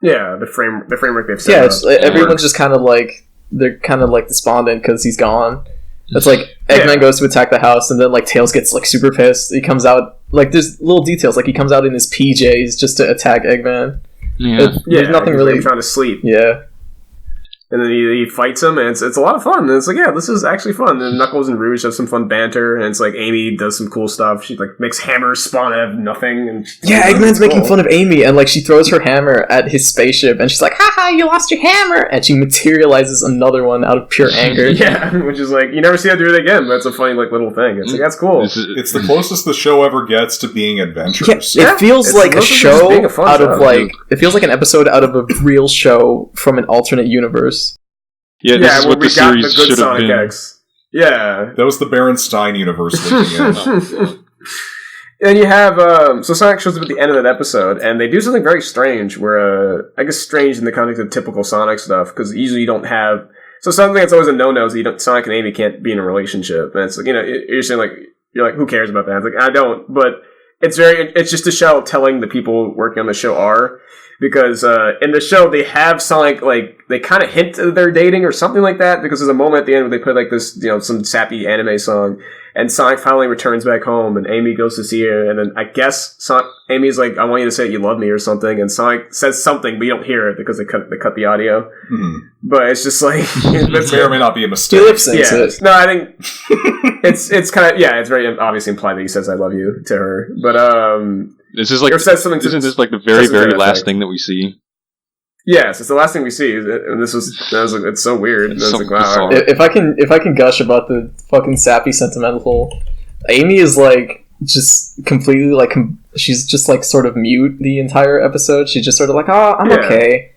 Yeah, the framework they've set up. Everyone's just kind of like they're kind of like despondent because he's gone. It's like Eggman goes to attack the house, and then like Tails gets like super pissed. He comes out like there's little details, like he comes out in his PJs just to attack Eggman. There's nothing really like trying to sleep. Yeah. And then he fights him, and it's a lot of fun. And it's like, this is actually fun. And Knuckles and Rouge have some fun banter, and it's like Amy does some cool stuff. She like makes hammers spawn out of nothing. And Eggman's making fun of Amy, and like she throws her hammer at his spaceship, and she's like, "Haha, you lost your hammer!" And she materializes another one out of pure anger. Which is like you never see her do it again. But it's a funny like little thing. It's like that's cool. It's the closest the show ever gets to being adventures. It feels like a show out of like it feels like an episode out of a real show from an alternate universe. Yeah, this is what the series should have been. X. Yeah. That was the Berenstain universe leaking in. And you have, so Sonic shows up at the end of that episode, and they do something very strange, where, I guess strange in the context of typical Sonic stuff, because usually you don't have, so something that's always a no-no is that Sonic and Amy can't be in a relationship, and it's like, you're saying like, who cares about that? It's like, I don't, but it's just a show telling the people working on the show are, because in the show they have Sonic like they kind of hint that they're dating or something like that, because there's a moment at the end where they put like this some sappy anime song, and Sonic finally returns back home, and Amy goes to see her, and then I guess Amy's like, I want you to say you love me or something, and Sonic says something but you don't hear it because they cut the audio. Mm-hmm. But it's just like it may or may not be a mistake. No, I think it's kind of it's very obviously implied that he says I love you to her, but this is like isn't this like the very last thing that we see? Yes, it's the last thing we see, and it's so weird. It's so like, wow. If I can gush about the fucking sappy sentimental, Amy is like just completely like she's just like sort of mute the entire episode. She's just sort of like, I'm okay,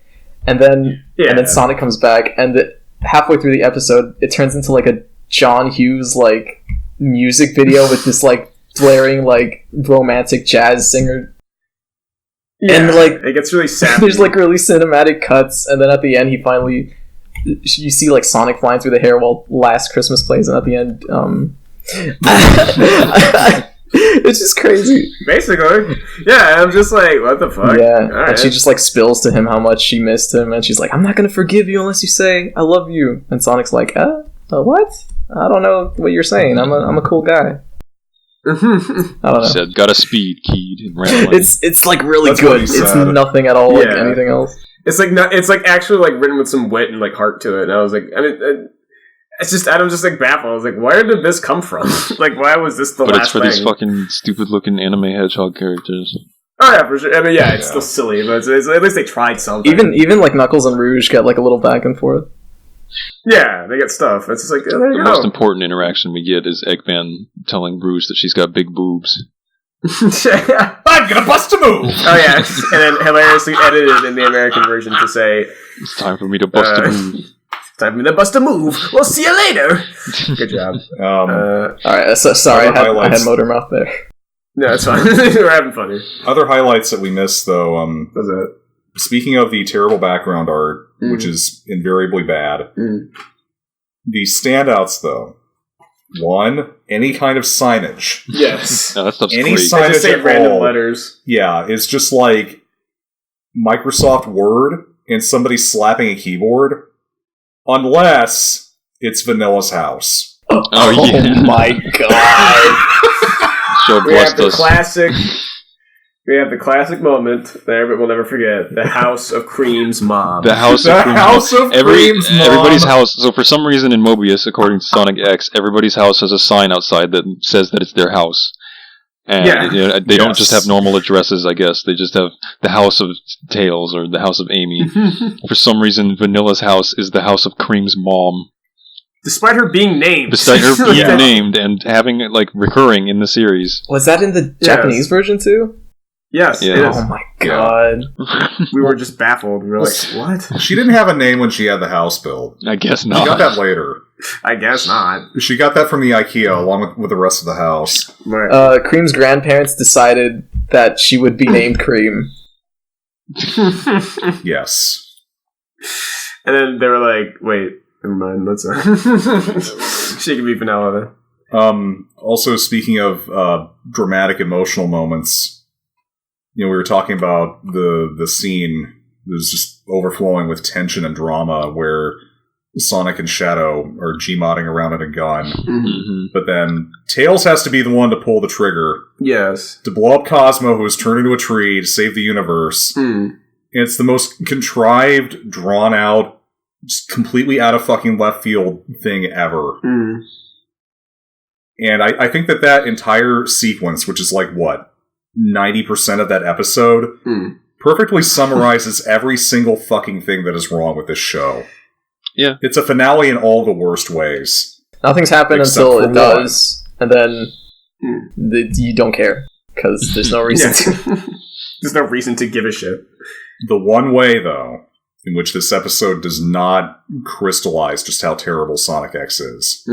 and then Sonic comes back, and halfway through the episode, it turns into like a John Hughes like music video with this like blaring like romantic jazz singer. Yeah, and like it gets really sad. There's like really cinematic cuts, and then at the end, you see like Sonic flying through the air while Last Christmas plays, and at the end, it's just crazy. Basically, I'm just like, what the fuck? Yeah, right. And she just like spills to him how much she missed him, and she's like, I'm not gonna forgive you unless you say I love you. And Sonic's like, what? I don't know what you're saying. I'm a cool guy. I don't know. Said got a speed keyed and ran away. It's like really good. It's nothing at all like anything else. It's like actually like written with some wit and like heart to it. And I was like, I mean, it's just Adam's just like baffled. I was like, where did this come from? Like, why was this the last thing? But it's for these fucking stupid looking anime hedgehog characters. Oh yeah, for sure. I mean, it's still silly, but it's, at least they tried something. Even like Knuckles and Rouge get like a little back and forth. Yeah, they get stuff. It's just like, there you go. The most important interaction we get is Eggman telling Rouge that she's got big boobs. I'm gonna bust a move! Oh yeah, and then hilariously edited in the American version to say, it's time for me to bust a move. It's time for me to bust a move. We'll see you later. Good job. Alright, sorry, I had motor mouth there. No, it's fine. We're having fun here. Other highlights that we missed, though, what's that? Speaking of the terrible background art, which is invariably bad, the standouts, though. One, any kind of signage. Yes. No, that stuff's any great. signage just say at random all, letters. Yeah, it's just like Microsoft Word and somebody slapping a keyboard. Unless it's Vanilla's house. Oh my god. We have the classic moment there, but we'll never forget. The House of Cream's mom. The House of Cream's mom. Everybody's house. So for some reason in Mobius, according to Sonic X, everybody's house has a sign outside that says that it's their house. And they don't just have normal addresses, I guess. They just have the House of Tails or the House of Amy. For some reason, Vanilla's house is the House of Cream's mom. Despite her being named. Despite her being named and having it, like, recurring in the series. Was that in the Japanese version, too? Yes. Yeah. Oh my god. We were just baffled. We were like, what? She didn't have a name when she had the house built. I guess She not. got that later. I guess not. She got that from the IKEA along with the rest of the house. Right. Cream's grandparents decided that she would be named Cream. Yes. And then they were like, wait, never mind. Let's she can be vanilla then. Also, speaking of dramatic emotional moments, we were talking about the scene that was just overflowing with tension and drama where Sonic and Shadow are Gmodding around in a gun. Mm-hmm. But then Tails has to be the one to pull the trigger. Yes. To blow up Cosmo, who is turned into a tree to save the universe. Mm. It's the most contrived, drawn out, just completely out of fucking left field thing ever. Mm. And I think that entire sequence, which is like, what, 90% of that episode, perfectly summarizes every single fucking thing that is wrong with this show. Yeah. It's a finale in all the worst ways. Nothing's happened Except until for it one. does, and then you don't care, because there's no reason to. There's no reason to give a shit. The one way, though, in which this episode does not crystallize just how terrible Sonic X is,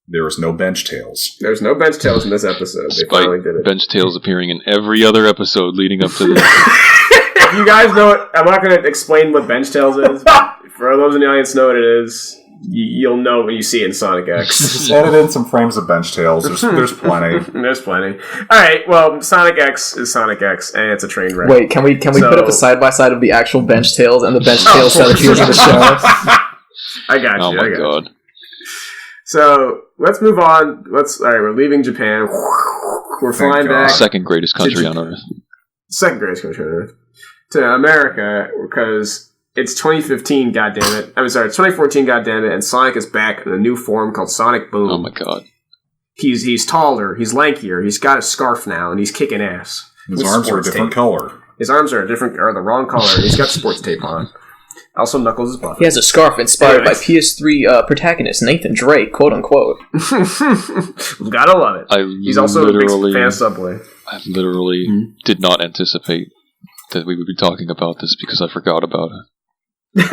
there is no bench tails. There's no bench tails in this episode. They finally did it. Bench tails appearing in every other episode leading up to this. If you guys know it, I'm not going to explain what bench tails is. For those in the audience know what it is, you'll know when you see it in Sonic X. Just edit in some frames of bench tails. There's plenty. There's plenty. Alright, well, Sonic X is Sonic X, and it's a train wreck. Wait, can we put up a side by side of the actual bench tails and the bench tails that appears in the show? I got you. Oh my god. So let's move on. Alright, we're leaving Japan. We're flying back. Second greatest country on Earth. Second greatest country on Earth. To America, because it's 2015, goddammit. I'm sorry, it's 2014, goddammit, and Sonic is back in a new form called Sonic Boom. Oh my god. He's taller, he's lankier, he's got a scarf now, and he's kicking ass. His arms are a different color. His arms are the wrong color, and he's got sports tape on. Also, Knuckles is buff. He has a scarf inspired by PS3 protagonist Nathan Drake, quote unquote. Gotta love it. He's also a big fan of Subway. I literally did not anticipate that we would be talking about this because I forgot about it. There's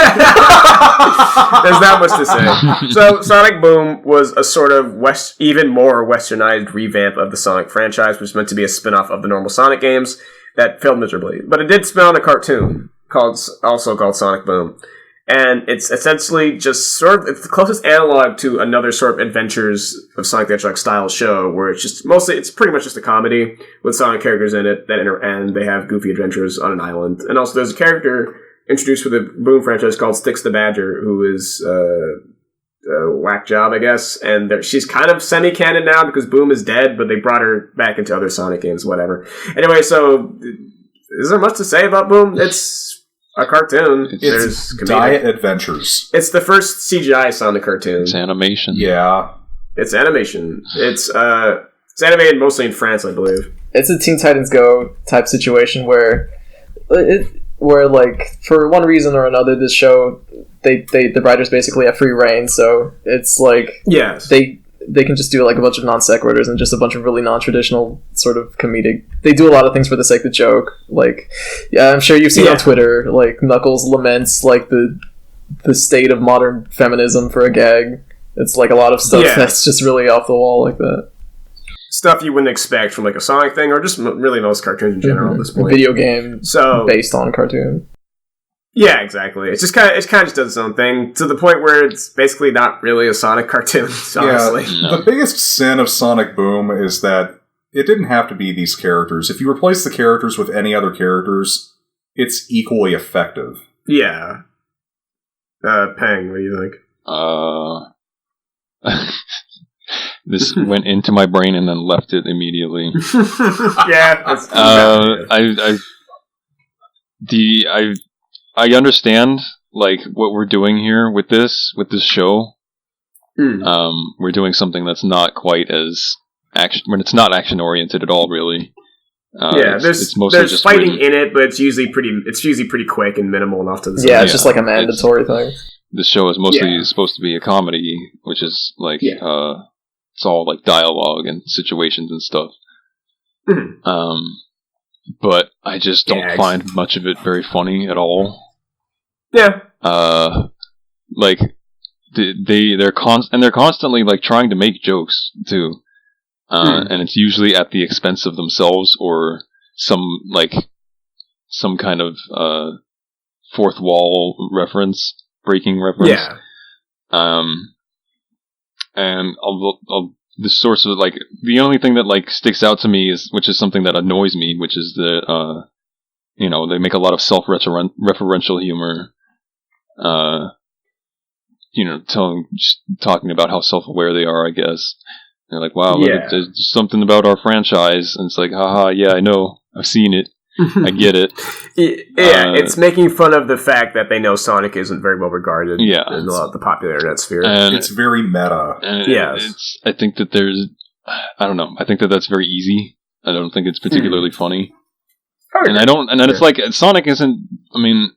that much to say. So, Sonic Boom was a sort of even more westernized revamp of the Sonic franchise, which was meant to be a spin-off of the normal Sonic games that failed miserably. But it did spin on a cartoon also called Sonic Boom. And it's essentially just it's the closest analog to another sort of Adventures of Sonic the Hedgehog style show, where it's pretty much just a comedy with Sonic characters in it and they have goofy adventures on an island. And also there's a character introduced for the Boom franchise called Styx the Badger, who is a whack job, I guess. And she's kind of semi-canon now because Boom is dead, but they brought her back into other Sonic games, whatever. Anyway, so is there much to say about Boom? It's a cartoon. It's Diet Adventures. It's the first CGI Sonic cartoon. It's animation. Yeah. It's animation. It's animated mostly in France, I believe. It's a Teen Titans Go type situation where like for one reason or another, this show the writers basically have free reign, so it's like they can just do like a bunch of non sequiturs and just a bunch of really non-traditional sort of comedic. They do a lot of things for the sake of the joke. Like, yeah, I'm sure you've seen on Twitter, like Knuckles laments like the state of modern feminism for a gag. It's like a lot of stuff that's just really off the wall like that. Stuff you wouldn't expect from like a Sonic thing, or just really most cartoons in general at this point. Video game based on cartoon. Yeah, exactly. It kind of just does its own thing to the point where it's basically not really a Sonic cartoon. Honestly, The biggest sin of Sonic Boom is that it didn't have to be these characters. If you replace the characters with any other characters, it's equally effective. Yeah. Peng, what do you think? This went into my brain and then left it immediately. I understand like what we're doing here with this show. We're doing something that's not quite as action. When it's not action oriented at all, really. There's just fighting in it, but it's usually pretty quick and minimal enough to the it's just like a mandatory thing. the show is mostly supposed to be a comedy, which is like it's all like dialogue and situations and stuff. But I just don't find much of it very funny at all. Yeah. Like they're constantly like trying to make jokes too, and it's usually at the expense of themselves or some kind of fourth wall breaking reference. Yeah. And the source of like the only thing that like sticks out to me which is something that annoys me, which is that they make a lot of self-referential humor. Talking about how self-aware they are, I guess. They're like, wow, look, there's something about our franchise, and it's like, haha, yeah, I know, I've seen it, I get it. It's making fun of the fact that they know Sonic isn't very well regarded in the popular internet sphere. And it's very meta. I think that I don't know, I think that that's very easy. I don't think it's particularly funny. And it's like, Sonic isn't, I mean,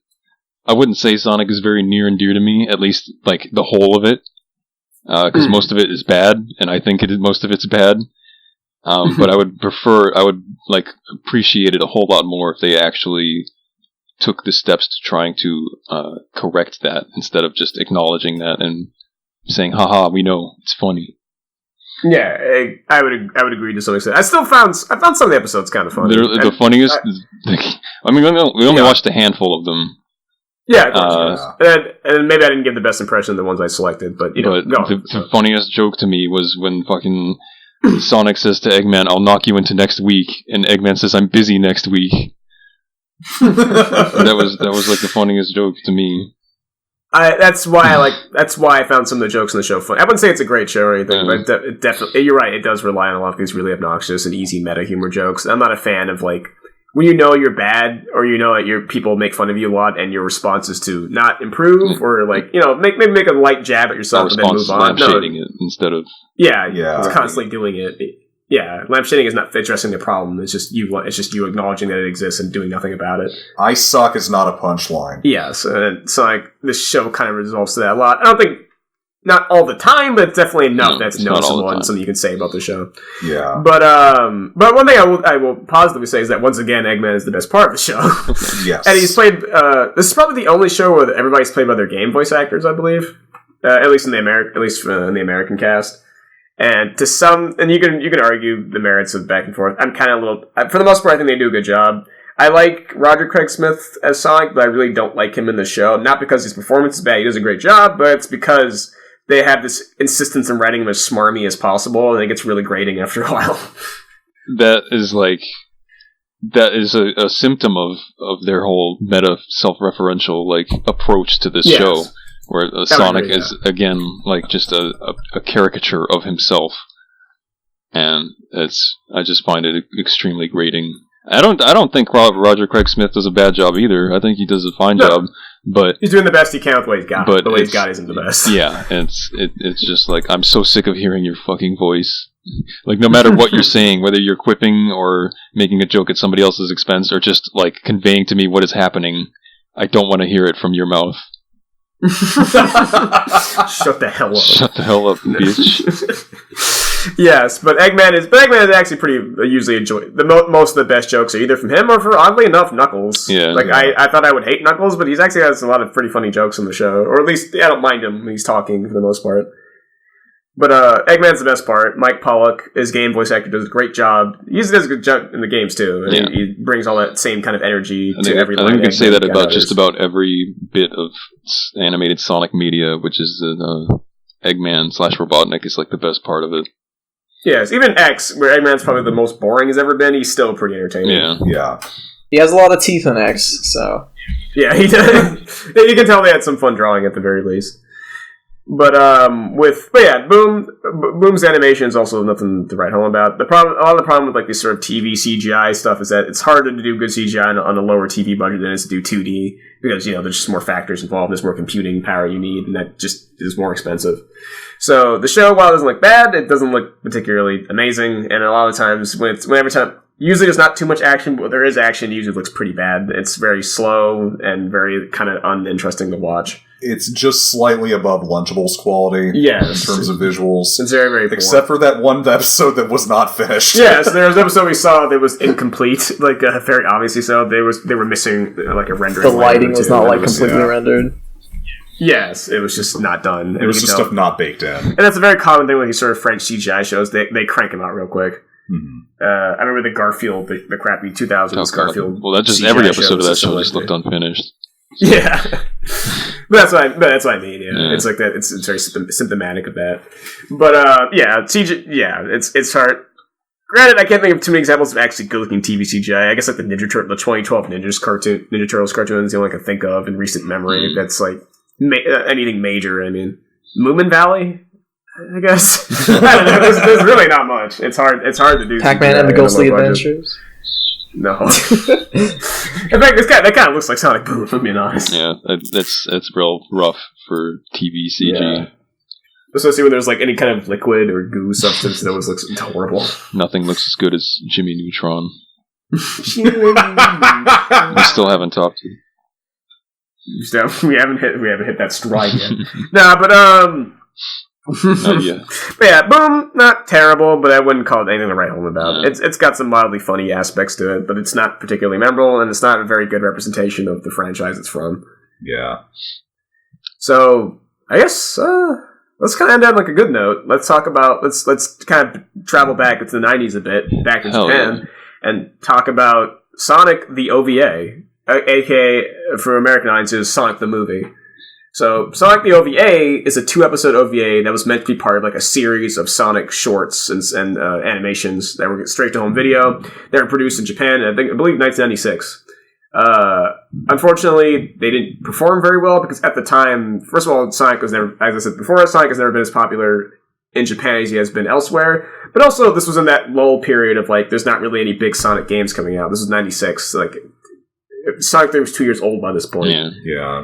I wouldn't say Sonic is very near and dear to me, at least, like, the whole of it. Because most of it is bad, and I think most of it's bad. But I would appreciate it a whole lot more if they actually took the steps to trying to correct that, instead of just acknowledging that and saying, haha, we know, it's funny. Yeah, I would agree to some extent. I found some of the episodes kind of funny. The funniest, I mean, we only watched a handful of them. Yeah, of course, and maybe I didn't give the best impression of the ones I selected, but the funniest joke to me was when fucking Sonic says to Eggman, "I'll knock you into next week," and Eggman says, "I'm busy next week." That was like the funniest joke to me. That's why I found some of the jokes in the show funny. I wouldn't say it's a great show or anything, but it definitely, you're right, it does rely on a lot of these really obnoxious and easy meta humor jokes. I'm not a fan of like when you know you're bad, or you know that your people make fun of you a lot, and your response is to not improve, or like make a light jab at yourself and then move on. Lampshading it instead of it's constantly doing it. Yeah, lampshading is not addressing the problem. It's just you acknowledging that it exists and doing nothing about it. I suck is not a punchline. Yes, so like this show kind of resolves to that a lot. I don't think. Not all the time, but it's definitely enough that's noticeable and something you can say about the show. Yeah. But one thing I will positively say is that once again, Eggman is the best part of the show. Yes. And he's played, this is probably the only show where everybody's played by their game voice actors, I believe. At least in the American cast. And you can argue the merits of back and forth. I'm kind of for the most part, I think they do a good job. I like Roger Craig Smith as Sonic, but I really don't like him in the show. Not because his performance is bad, he does a great job, but it's because they have this insistence in writing him as smarmy as possible, and it gets really grating after a while. That is a symptom of their whole meta self-referential like approach to this show, where Sonic is again like just a caricature of himself, and I just find it extremely grating. I don't think Roger Craig Smith does a bad job either. I think he does a fine job, but he's doing the best he can with what he's got. But what he's got isn't the best. Yeah, it's just like, I'm so sick of hearing your fucking voice. Like, no matter what you're saying, whether you're quipping or making a joke at somebody else's expense or just like conveying to me what is happening, I don't want to hear it from your mouth. Shut the hell up. Shut the hell up, bitch. Yes, but Eggman is actually pretty usually enjoyed. Most of the best jokes are either from him or, for oddly enough, Knuckles. Yeah. I thought I would hate Knuckles, but he's actually has a lot of pretty funny jokes in the show, or at least I don't mind him when he's talking for the most part. But Eggman's the best part. Mike Pollock, his game voice actor, does a great job. He usually does a good job in the games too. Yeah. He brings all that same kind of energy to every line. I think you can say that about just about every bit of animated Sonic media, which is Eggman / Robotnik is like the best part of it. Yes, even X, where Eggman's probably the most boring he's ever been, he's still pretty entertaining. Yeah. He has a lot of teeth in X, so... Yeah, he does. You can tell they had some fun drawing at the very least. But Boom's animation is also nothing to write home about. A lot of the problem with like this sort of TV CGI stuff is that it's harder to do good CGI on a lower TV budget than it is to do 2D, because there's just more factors involved, there's more computing power you need, and that just is more expensive. So the show, while it doesn't look bad, it doesn't look particularly amazing, and a lot of times usually there's not too much action, but when there is action, it usually looks pretty bad. It's very slow and very kind of uninteresting to watch. it's just slightly above Lunchables quality in terms of visuals. It's very, very poor. Except for that one episode that was not finished. Yes, there was an episode we saw that was incomplete, like very obviously so. They were missing like a rendering. The lighting was not like completely rendered. Yes, it was just not done. It was just stuff not baked in. And that's a very common thing with these sort of French CGI shows. They crank them out real quick. Mm-hmm. I remember the Garfield, the crappy 2000s Garfield. Well, that just CGI every episode of that show like just looked unfinished. Yeah, but that's what I mean. Yeah, it's like that. It's very symptomatic of that. But CGI. Yeah, it's hard. Granted, I can't think of too many examples of actually good-looking TV CGI. I guess like the 2012 Ninja Turtles cartoon is the only one I can think of in recent memory. That's like anything major. I mean, Moomin Valley, I guess. I don't know. There's really not much. It's hard to do. Pac-Man and the Ghostly Adventures. No. In fact, that kind of looks like Sonic Boom, if I'm being honest. Yeah, that's real rough for TV CG. Yeah. Especially when there's like any kind of liquid or goo substance that always looks horrible. Nothing looks as good as Jimmy Neutron. We still haven't talked to you. We haven't hit that stride yet. Nah, but Not yet. But yeah, Boom, not terrible, but I wouldn't call it anything to write home about. It's got some mildly funny aspects to it, but it's not particularly memorable, and it's not a very good representation of the franchise it's from. Yeah. So I guess let's kind of end on like a good note. Let's talk about let's kind of travel back into the 90s a bit, back in Japan, and talk about Sonic the OVA, aka for American audiences, Sonic the Movie. So, Sonic the OVA is a 2-episode OVA that was meant to be part of like a series of Sonic shorts and animations that were straight to home video. They were produced in Japan, I believe 1996. Unfortunately, they didn't perform very well because at the time, first of all, Sonic was never, as I said before, Sonic has never been as popular in Japan as he has been elsewhere. But also, this was in that lull period of like, there's not really any big Sonic games coming out. This was 96, like. Sonic 3 was 2 years old by this point. Yeah.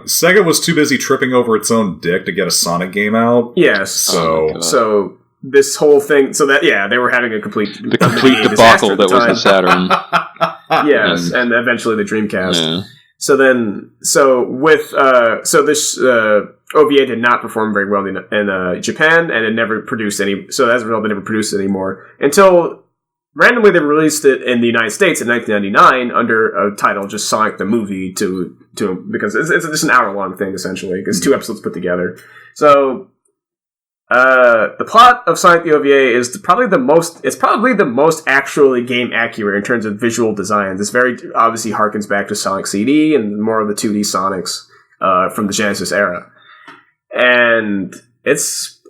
Sega was too busy tripping over its own dick to get a Sonic game out. Yes. So this whole thing, they were having a complete debacle that was the Saturn. Yes, and eventually the Dreamcast. Yeah. So this OVA did not perform very well in Japan, and it never produced any. So as a result, they never produced it anymore until. Randomly, they released it in the United States in 1999 under a title just Sonic the Movie because it's just an hour-long thing, essentially. It's 2 episodes put together. So, the plot of Sonic the OVA is probably the most actually game accurate in terms of visual designs. This very obviously harkens back to Sonic CD and more of the 2D Sonics from the Genesis era. And it's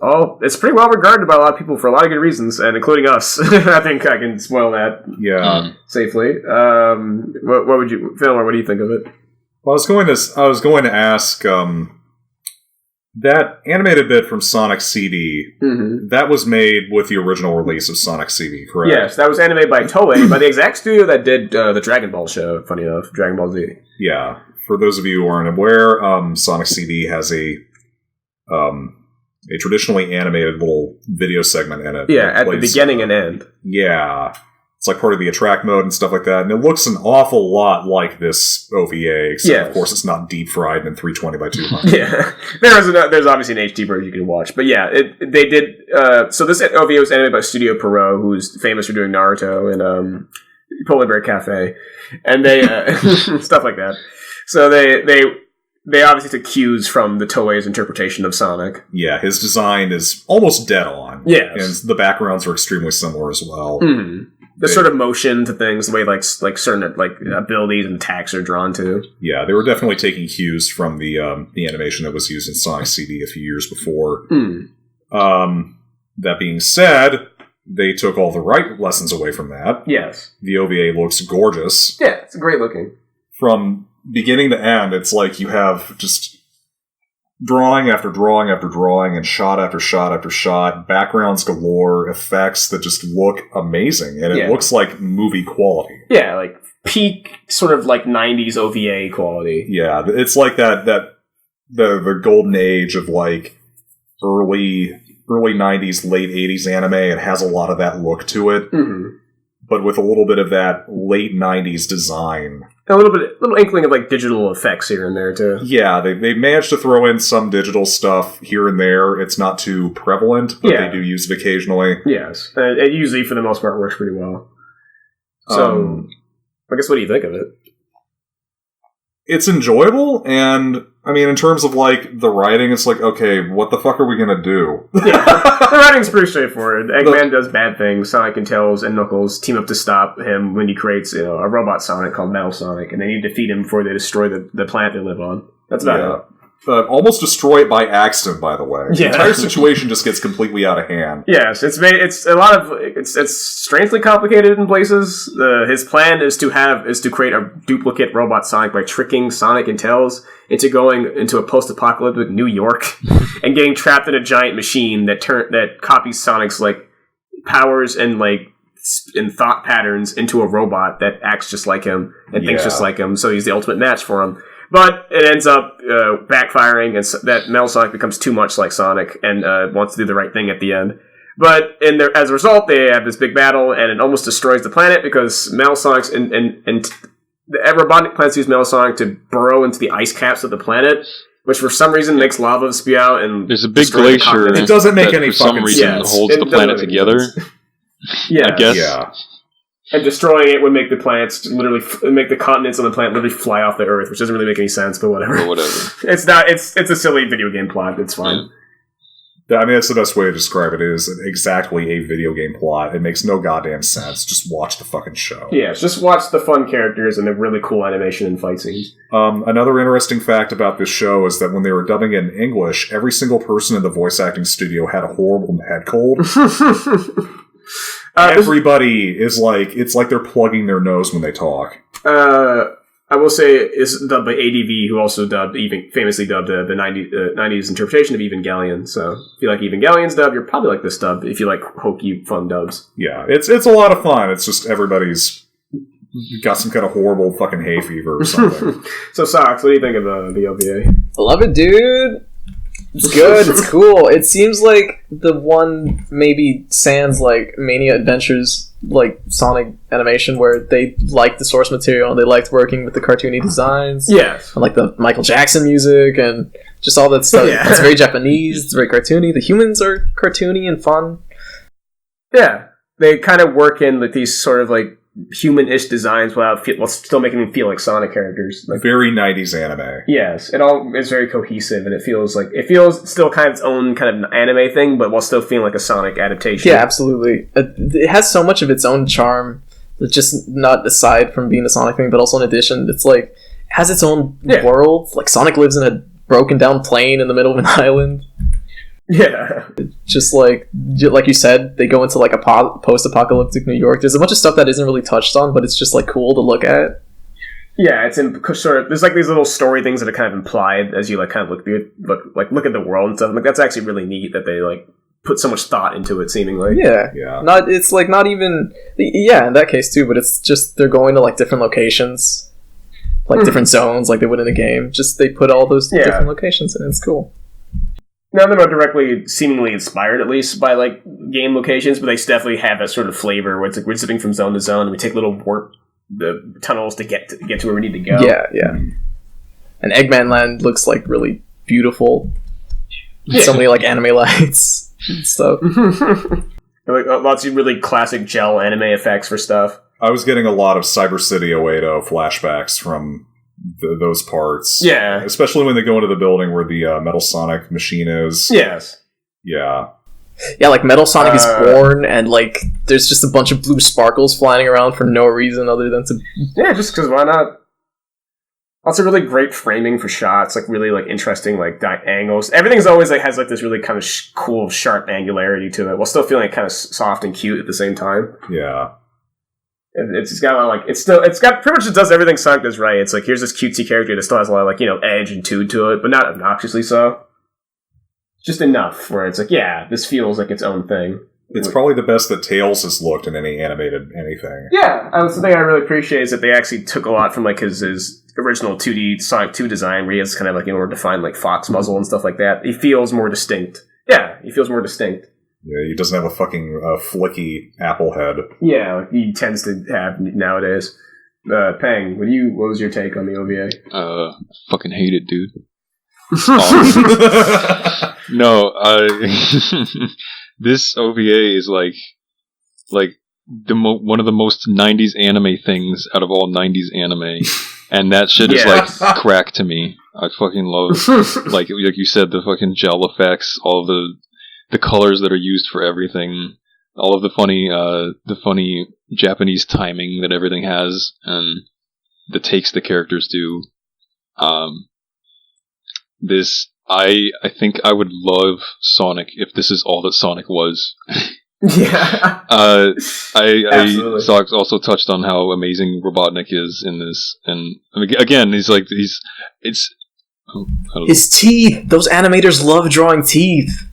pretty well regarded by a lot of people for a lot of good reasons, and including us. I think I can spoil that safely. What would you, Phil, what do you think of it? Well, I was going to ask that animated bit from Sonic CD. Mm-hmm. That was made with the original release of Sonic CD, correct? Yes, that was animated by Toei, by the exact studio that did the Dragon Ball show. Funny enough, Dragon Ball Z. Yeah, for those of you who aren't aware, Sonic CD has a traditionally animated little video segment in it. Yeah, at the beginning and end. Yeah. It's like part of the attract mode and stuff like that. And it looks an awful lot like this OVA, except of course it's not deep fried in 320 by 200. Yeah. There's obviously an HD version you can watch. But yeah, they did... so this OVA was animated by Studio Pierrot, who's famous for doing Naruto and Polar Bear Cafe. And they... stuff like that. So they obviously took cues from the Toei's interpretation of Sonic. Yeah, his design is almost dead on. Yes. And the backgrounds are extremely similar as well. Mm-hmm. The sort of motion to things, the way like certain abilities and attacks are drawn to. Yeah, they were definitely taking cues from the animation that was used in Sonic CD a few years before. That being said, they took all the right lessons away from that. Yes. The OVA looks gorgeous. Yeah, it's great looking. From beginning to end, it's like you have just drawing after drawing after drawing and shot after shot after shot, backgrounds galore, effects that just look amazing, and it looks like movie quality. Yeah, like peak sort of like 90s OVA quality. Yeah, it's like the golden age of like early 90s, late 80s anime. It has a lot of that look to it. Mm-hmm. But with a little bit of that late 90s design. a little inkling of like digital effects here and there too. Yeah, they managed to throw in some digital stuff here and there. It's not too prevalent, but they do use it occasionally. Yes, and it usually for the most part works pretty well. So, I guess what do you think of it? It's enjoyable, and I mean, in terms of like the writing, it's like, okay, what the fuck are we gonna do? Yeah, the writing's pretty straightforward. Eggman does bad things. Sonic and Tails and Knuckles team up to stop him when he creates a robot Sonic called Metal Sonic, and they need to defeat him before they destroy the planet they live on. That's about it. Almost destroy it by accident, by the way. Yeah. The entire situation just gets completely out of hand. Yes, it's strangely complicated in places. His plan is to create a duplicate robot Sonic by tricking Sonic and Tails into going into a post-apocalyptic New York and getting trapped in a giant machine that copies Sonic's like powers and like and thought patterns into a robot that acts just like him and thinks just like him. So he's the ultimate match for him. But it ends up backfiring, and that Metal Sonic becomes too much like Sonic and wants to do the right thing at the end. But as a result, they have this big battle, and it almost destroys the planet because Metal Sonic's and the robotic plans use Metal Sonic to burrow into the ice caps of the planet, which for some reason makes lava spew out. And there's a big glacier. It doesn't make any for some fucking reason sense. holds the planet together. Yeah, I guess. Yeah. And destroying it would make the planets make the continents on the planet literally fly off the Earth, which doesn't really make any sense, but whatever. It's not. It's a silly video game plot. It's fine. I mean, that's the best way to describe it. It is exactly a video game plot. It makes no goddamn sense. Just watch the fucking show. Yeah, just watch the fun characters and the really cool animation and fight scenes. Another interesting fact about this show is that when they were dubbing it in English, every single person in the voice acting studio had a horrible head cold. Everybody is like, it's like they're plugging their nose when they talk. I will say it's dubbed by ADV, who also famously dubbed the 90s interpretation of Evangelion. So if you like Evangelion's dub, you're probably like this dub if you like hokey, fun dubs. Yeah, it's a lot of fun. It's just everybody's got some kind of horrible fucking hay fever or something. So, Sox, what do you think of the OVA? I love it, dude. It's good. It's cool. It seems like the one maybe sans like Mania Adventures like Sonic animation where they liked the source material and they liked working with the cartoony designs. Yes. And like the Michael Jackson music and just all that stuff. Yeah. It's very Japanese. It's very cartoony. The humans are cartoony and fun. Yeah. They kind of work in like these sort of like human-ish designs while still making them feel like Sonic characters. Like, very 90s anime. Yes, it all is very cohesive, and it feels still kind of its own kind of anime thing, but while still feeling like a Sonic adaptation. Yeah, absolutely. It has so much of its own charm, just not aside from being a Sonic thing, but also in addition, it's like it has its own world. Like Sonic lives in a broken down plane in the middle of an island. Yeah. Just like you said, they go into like a post-apocalyptic New York. There's a bunch of stuff that isn't really touched on, but it's just like cool to look at. Yeah, it's in sort of. There's like these little story things that are kind of implied as you like kind of look at the world and stuff. Like that's actually really neat that they like put so much thought into it. Seemingly, yeah. It's like not even in that case too, but it's just they're going to like different locations, like different zones, like they would in a game. Just they put all those different locations in. It's cool. None of them are directly, seemingly inspired, at least, by, like, game locations, but they definitely have that sort of flavor where it's like we're zipping from zone to zone, and we take little the tunnels to get to where we need to go. Yeah. And Eggman Land looks, like, really beautiful. Yeah. So many, like, anime lights and stuff. Like, lots of really classic gel anime effects for stuff. I was getting a lot of Cyber City Oedo flashbacks from those parts. Yeah. Especially when they go into the building where the Metal Sonic machine is. Yes. Yeah. Yeah, like Metal Sonic is born, and like there's just a bunch of blue sparkles flying around for no reason other than to... Yeah, just because why not? Also really great framing for shots, like really like interesting like angles. Everything's always like has like this really kind of cool sharp angularity to it, while still feeling like, kind of soft and cute at the same time. Yeah. It's got a lot of, like, it's got pretty much just does everything Sonic does right. It's like, here's this cutesy character that still has a lot of, like, edge and tude to it, but not obnoxiously so. Just enough where it's like, yeah, this feels like its own thing. It's probably the best that Tails has looked in any animated anything. Yeah, that's the thing I really appreciate is that they actually took a lot from, like, his original 2D Sonic 2 design, where he has kind of, like, more defined, like, fox muzzle and stuff like that. He feels more distinct. Yeah, he feels more distinct. Yeah, he doesn't have a fucking flicky apple head. Yeah, he tends to have nowadays. Peng, what was your take on the OVA? Fucking hate it, dude. No, this OVA is like one of the most 90s anime things out of all 90s anime, and that shit is like crack to me. I fucking love like you said, the fucking gel effects, all the colors that are used for everything, all of the funny Japanese timing that everything has, and the takes the characters do. I think I would love Sonic if this is all that Sonic was. Yeah. I also touched on how amazing Robotnik is in this, and again, his teeth. Those animators love drawing teeth.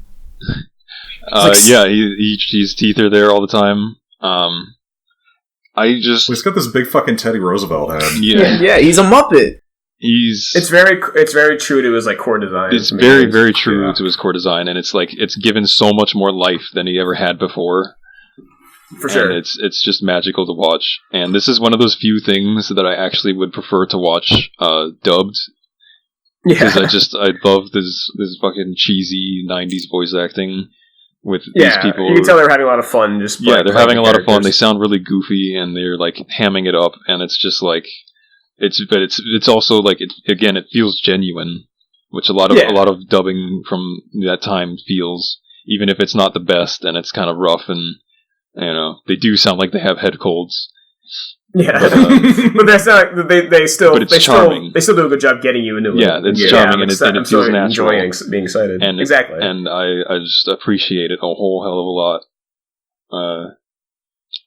His teeth are there all the time. He's got this big fucking Teddy Roosevelt head. Yeah, he's a Muppet. It's very true to his like core design. It's very, very true to his core design, and it's like it's given so much more life than he ever had before. For sure, and it's just magical to watch. And this is one of those few things that I actually would prefer to watch dubbed. Because I love this fucking cheesy 90s voice acting with these people. You can tell they're having a lot of fun. They're having a lot of fun. They sound really goofy, and they're like hamming it up, and it's just like. It's also like it feels genuine, which a lot of dubbing from that time feels, even if it's not the best and it's kind of rough, and they do sound like they have head colds. Yeah, but that's not. They still do a good job getting you into it. Yeah, it's charming and it feels natural. Enjoying being excited, and exactly. And I just appreciate it a whole hell of a lot.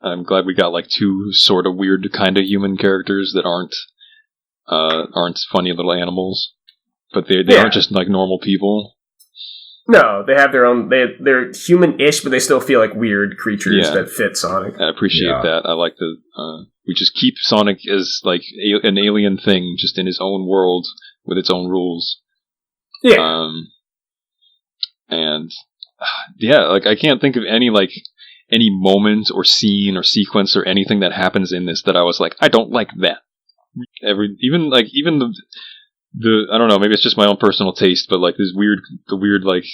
I'm glad we got like two sort of weird kind of human characters that aren't funny little animals, but they aren't just like normal people. No, they have their own. They're human-ish, but they still feel like weird creatures that fit Sonic. I appreciate that. I like we just keep Sonic as like an alien thing, just in his own world with its own rules. Yeah. Like I can't think of any moment or scene or sequence or anything that happens in this that I was like, I don't like that. Even the I don't know, maybe it's just my own personal taste, but like the weird like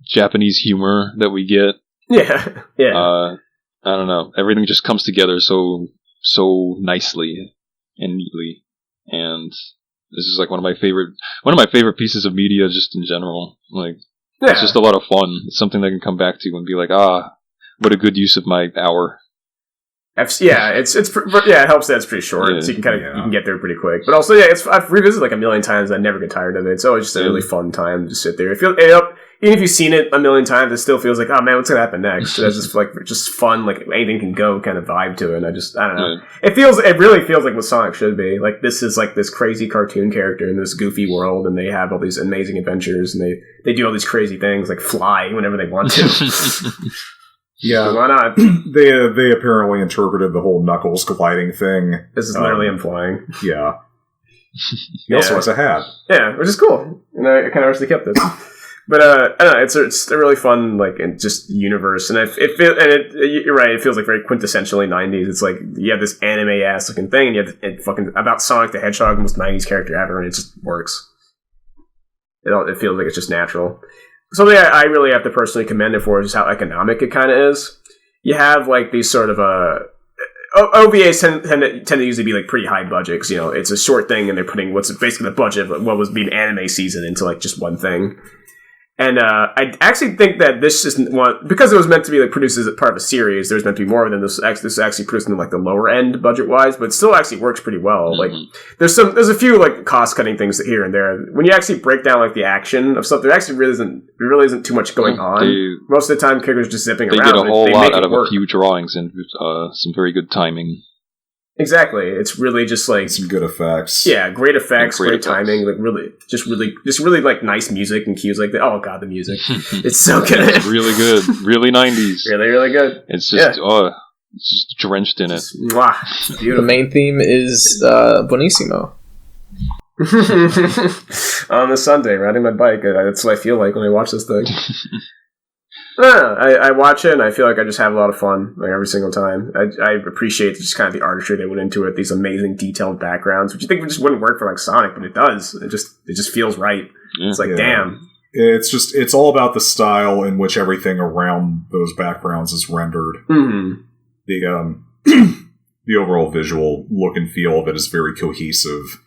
Japanese humor that we get. Yeah. I don't know. Everything just comes together so nicely and neatly, and this is like one of my favorite pieces of media just in general. Like it's just a lot of fun. It's something that I can come back to and be like, what a good use of my hour. It helps that it's pretty short, so you can you can get there pretty quick. But also, I've revisited like a million times. I never get tired of it. It's always just a really fun time to sit there. Even if you've seen it a million times, it still feels like, oh man, what's gonna happen next? That's just like just fun, like anything can go kind of vibe to it. And I don't know. It really feels like what Sonic should be. Like this is like this crazy cartoon character in this goofy world, and they have all these amazing adventures, and they do all these crazy things, like fly whenever they want to. Yeah, so why not? They apparently interpreted the whole Knuckles gliding thing. This is literally him flying. Yeah. He also has a hat. Yeah, which is cool. And I kind of wish they kept it. But I don't know. It's a really fun just universe, and you're right. It feels like very quintessentially 90s. It's like you have this anime ass looking thing, and you have it fucking about Sonic the Hedgehog, the most 90s character ever, and it just works. It feels like it's just natural. Something I really have to personally commend it for is how economic it kind of is. You have like these sort of OVAs tend to usually be like pretty high budget because it's a short thing and they're putting what's basically the budget of what was being anime season into like just one thing. And I actually think that this isn't one because it was meant to be like produced as part of a series. There's meant to be more than this. This is actually produced in like the lower end budget wise, but it still actually works pretty well. Mm-hmm. Like there's a few like cost cutting things here and there. When you actually break down like the action of stuff, there actually really isn't too much going on. Most of the time, characters just zipping around. They get a whole lot out of a few drawings and some very good timing. Exactly. It's really just like some good effects. Yeah, great effects, great timing, like really like nice music and cues like that. Oh god, the music. It's so good. It's really good. Really 90s. Really, really good. It's just it's just drenched in it. The main theme is Bonissimo. On a Sunday, riding my bike. That's what I feel like when I watch this thing. I watch it and I feel like I just have a lot of fun like every single time. I appreciate just kind of the artistry they went into it, these amazing detailed backgrounds, which you think just wouldn't work for like Sonic, but it does. It just feels right. Yeah. It's like damn. It's all about the style in which everything around those backgrounds is rendered. Mm-hmm. The overall visual look and feel of it is very cohesive,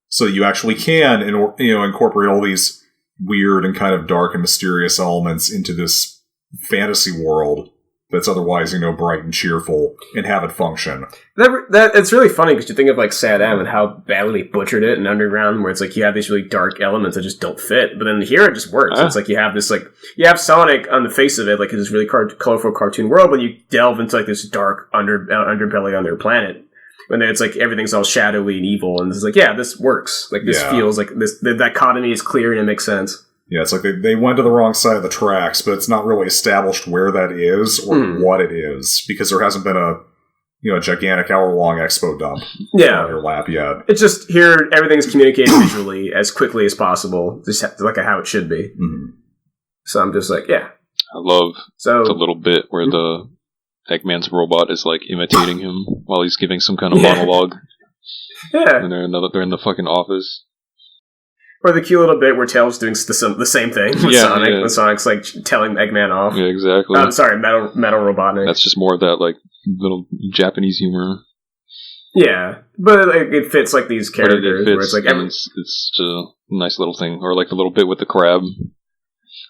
so you actually can incorporate all these weird and kind of dark and mysterious elements into this fantasy world that's otherwise, bright and cheerful, and have it function. That it's really funny because you think of like Sad M and how badly they butchered it in Underground, where it's like you have these really dark elements that just don't fit, but then here it just works. It's like you have this you have Sonic on the face of it, like this really colorful cartoon world, but you delve into like this dark underbelly on their planet. And then it's like everything's all shadowy and evil, and it's like, yeah, this works. Like this feels like the dichotomy is clear and it makes sense. Yeah, it's like they went to the wrong side of the tracks, but it's not really established where that is or what it is, because there hasn't been a gigantic hour-long expo dump on your lap yet. It's just here, everything's communicated visually as quickly as possible, just like how it should be. Mm-hmm. So I'm just like, yeah. I love the little bit where the Eggman's robot is like imitating him while he's giving some kind of monologue. Yeah. And they're in the fucking office. Or the cute little bit where Tails doing the same thing with Sonic. Yeah. When Sonic's like telling Eggman off. Yeah, exactly. I'm sorry, Metal Robotnik. That's just more of that like little Japanese humor. Yeah, but it fits like these characters. Where it's like it's just a nice little thing, or like the little bit with the crab.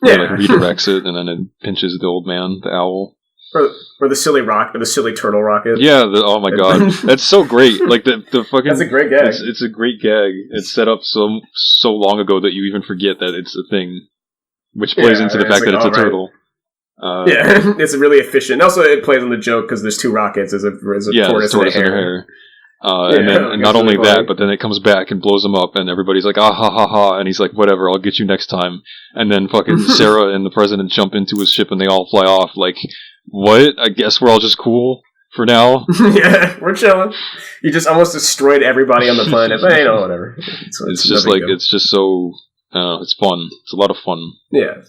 Yeah, like redirects it and then it pinches the old man, the owl. Or the silly turtle rocket. Yeah, oh my god. That's so great. Like the fucking that's a great gag. It's a great gag. It's set up so long ago that you even forget that it's a thing. Which plays into the fact that it's a turtle. Yeah, it's really efficient. Also, it plays on the joke because there's two rockets as a tortoise in the hair. And not only that, but then it comes back and blows him up, and everybody's like, ah, ha, ha, ha, and he's like, whatever, I'll get you next time. And then fucking Sarah and the president jump into his ship, and they all fly off, like, what? I guess we're all just cool for now? Yeah, we're chilling. You just almost destroyed everybody on the planet, but whatever. It's just like, it's just so, it's fun. It's a lot of fun. Yeah.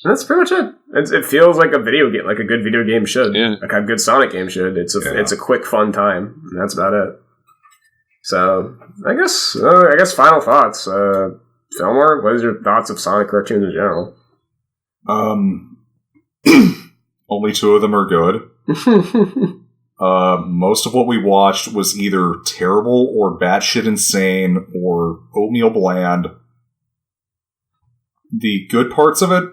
That's pretty much it. It feels like a video game, like a good video game should. Yeah. Like a good Sonic game should. It's a quick, fun time, and that's about it. So, I guess final thoughts. Fillmore, what is your thoughts of Sonic cartoons in general? Only two of them are good. Most of what we watched was either terrible or batshit insane or oatmeal bland. The good parts of it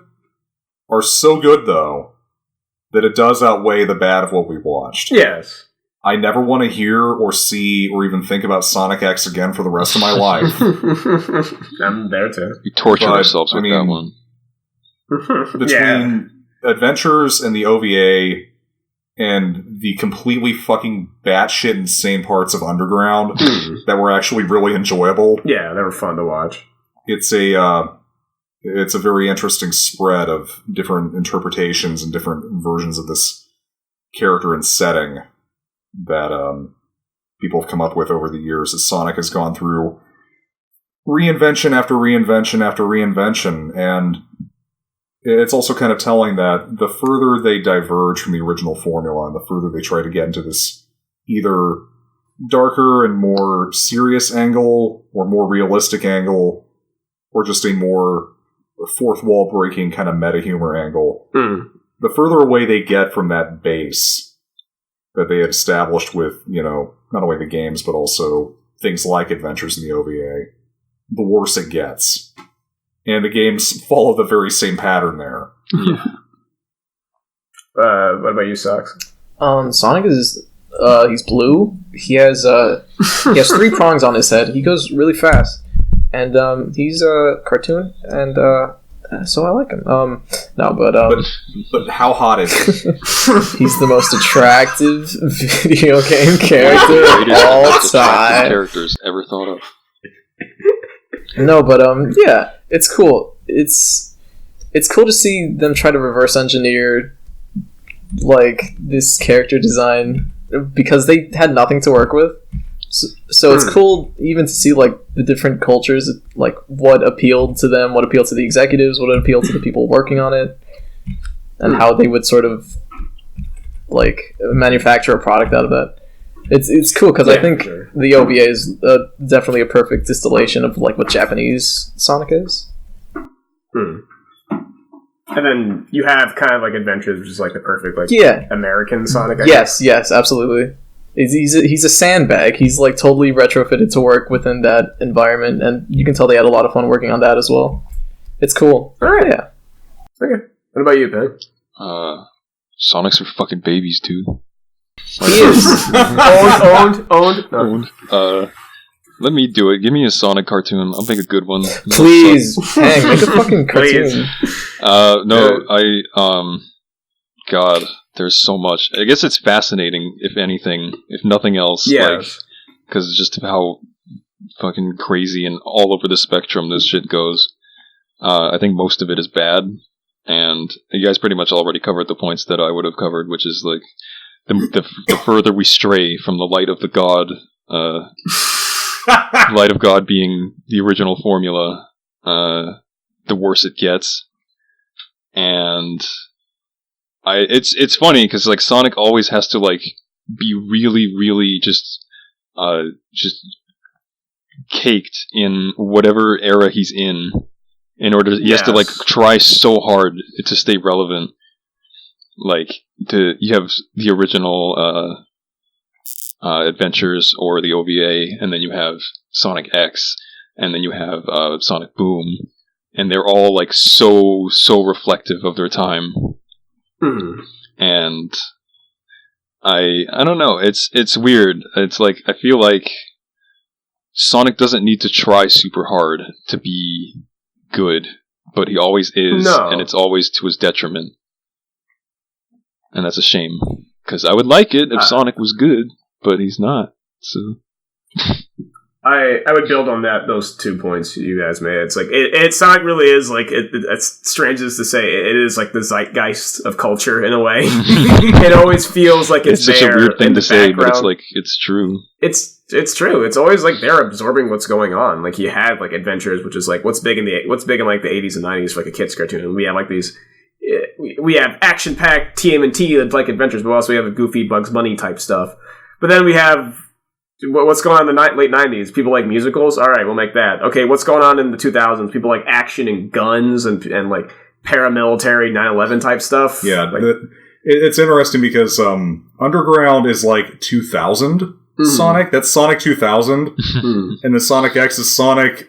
are so good, though, that it does outweigh the bad of what we watched. Yes. I never want to hear or see or even think about Sonic X again for the rest of my life. I'm there too. You torture ourselves with that one. Between Adventures and the OVA and the completely fucking batshit insane parts of Underground that were actually really enjoyable. Yeah, they were fun to watch. It's a very interesting spread of different interpretations and different versions of this character and setting that people have come up with over the years as Sonic has gone through reinvention after reinvention after reinvention. And it's also kind of telling that the further they diverge from the original formula and the further they try to get into this either darker and more serious angle or more realistic angle or just a more fourth wall breaking kind of meta humor angle, the further away they get from that base that they had established with, not only the games, but also things like Adventures in the OVA, the worse it gets. And the games follow the very same pattern there. Yeah. What about you, Sox? Sonic is, he's blue. He has 3 prongs on his head. He goes really fast. And he's a cartoon, and so I like him. But how hot is he? He's the most attractive video game character of all time. Characters ever thought of. No, but yeah, it's cool. It's cool to see them try to reverse engineer like this character design because they had nothing to work with. So it's cool even to see like the different cultures, like what appealed to them, what appealed to the executives, what appealed to the people working on it, and how they would sort of like manufacture a product out of that. It's cool because I think the OVA is definitely a perfect distillation of like what Japanese Sonic is. And then you have kind of like Adventures, which is like the perfect like American Sonic. Yes, absolutely. He's a sandbag. He's like totally retrofitted to work within that environment, and you can tell they had a lot of fun working on that as well. It's cool. All right. Yeah. Okay. What about you, Ben? Sonics are fucking babies, dude. He is. Owned. Let me do it. Give me a Sonic cartoon. I'll make a good one. Please, Hang, make a fucking cartoon. God, there's so much. I guess it's fascinating, if anything, if nothing else. Yes. Because just how fucking crazy and all over the spectrum this shit goes. I think most of it is bad, and you guys pretty much already covered the points that I would have covered, which is like the further we stray from the light of the god. Light of God being the original formula, the worse it gets. And it's funny because like Sonic always has to like be really, really just caked in whatever era he's in order. He has to like try so hard to stay relevant. Like you have the original. Adventures or the OVA, and then you have Sonic X, and then you have Sonic Boom, and they're all like so reflective of their time. And I don't know, it's weird. It's like I feel like Sonic doesn't need to try super hard to be good, but he always is, and it's always to his detriment, and that's a shame because I would like it if Sonic was good. But he's not, so... I would build on those 2 points you guys made. It's like, Sonic really is, like, it's strange as to say, it is like the zeitgeist of culture, in a way. It always feels like it's such a weird thing to say, but it's like, it's true. It's true. It's always like they're absorbing what's going on. Like, you had, like, Adventures, which is like, what's big in like, the 80s and 90s for, like, a kid's cartoon, and we have, like, these... We have action-packed TMNT, like Adventures, but also we have a goofy Bugs Bunny type stuff. But then we have what's going on in the late 90s. People like musicals. All right, we'll make that. Okay, what's going on in the 2000s? People like action and guns and like paramilitary 9/11 type stuff. Yeah, like, it's interesting because Underground is like 2000 Sonic. That's Sonic 2000. And the Sonic X is Sonic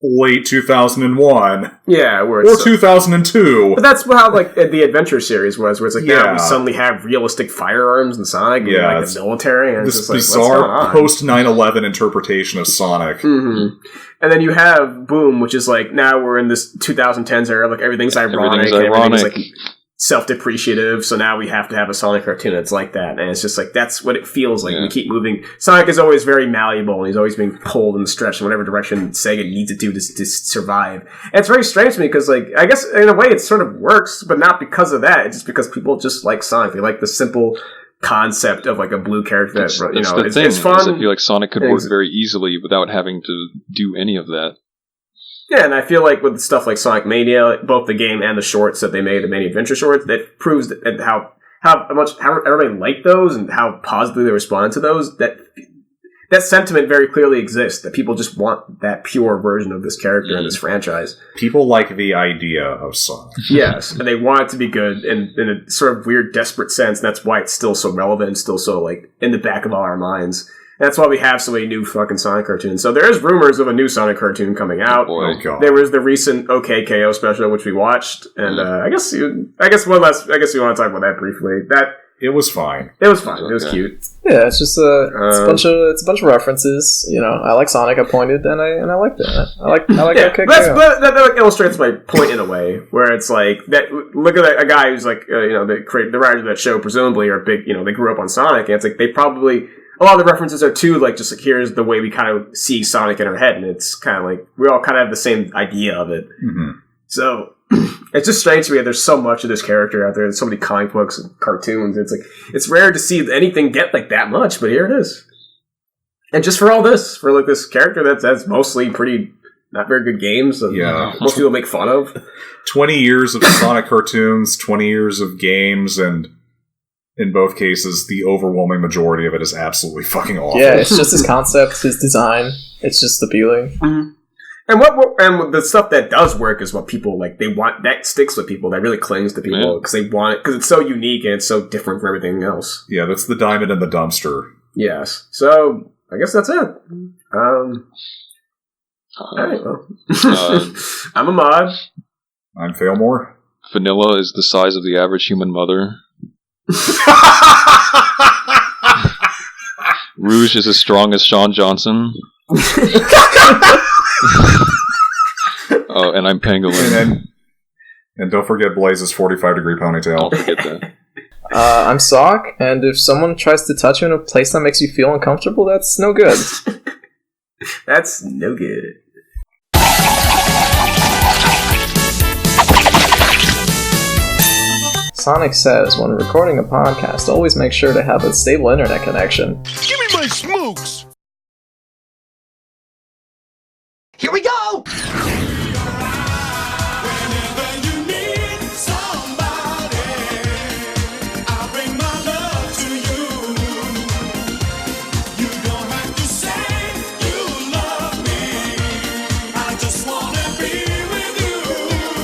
late 2001. Yeah, or 2002. But that's how like the Adventure series was, where it's like now we suddenly have realistic firearms in Sonic and like the military, and this it's just bizarre post 9/11 interpretation of Sonic. And then you have Boom, which is like now we're in this 2010s era, like everything's ironic. Everything's like self-depreciative, so now we have to have a Sonic cartoon that's like that, and it's just like that's what it feels like. We keep moving. Sonic is always very malleable, and he's always being pulled and stretched in whatever direction Sega needs it to survive. And it's very strange to me because, like, I guess in a way it sort of works, but not because of that. It's just because people just like Sonic. They like the simple concept of like a blue character. It's fun. I feel like Sonic could work very easily without having to do any of that. Yeah, and I feel like with stuff like Sonic Mania, both the game and the shorts that they made, the Mania Adventure shorts, that proves that how everybody liked those and how positively they responded to those. That sentiment very clearly exists, that people just want that pure version of this character in this franchise. People like the idea of Sonic. Yes, and they want it to be good in a sort of weird, desperate sense, and that's why it's still so relevant and still so, like, in the back of all our minds. That's why we have so many new fucking Sonic cartoons. So there is rumors of a new Sonic cartoon coming out. Oh God. There was the recent OKKO special, which we watched, and I guess we want to talk about that briefly. It was fine. It was fine. It was cute. Yeah, it's just it's a bunch of references. You know, I like Sonic. I pointed, and I like that. I like OKKO. But that illustrates my point in a way, where it's like that. Look at a guy who's like, the writers of that show presumably are big. You know, they grew up on Sonic, and it's like they probably. A lot of the references are too, like, just like, here's the way we kind of see Sonic in our head, and it's kind of like, we all kind of have the same idea of it. So, it's just strange to me that there's so much of this character out there, there's so many comic books and cartoons, it's like, it's rare to see anything get, like, that much, but here it is. And just for all this, for like this character that's mostly pretty not very good games that most people make fun of. 20 years of Sonic cartoons, 20 years of games, and in both cases, the overwhelming majority of it is absolutely fucking awful. Yeah, it's just his concept, his design. It's just appealing. Mm-hmm. And the stuff that does work is what people like. They want that sticks with people. That really clings to people because they want it because it's so unique and it's so different from everything else. Yeah, that's the diamond in the dumpster. Yes. So I guess that's it. All right, well. I'm Ahmad. I'm Failmore. Vanilla is the size of the average human mother. Rouge is as strong as Sean Johnson. Oh, and I'm Pangolin. And don't forget Blaze's 45-degree ponytail. Don't forget that. I'm Sock, and if someone tries to touch you in a place that makes you feel uncomfortable, that's no good. That's no good. Sonic says, when recording a podcast, always make sure to have a stable internet connection. Give me my smokes! Here we go!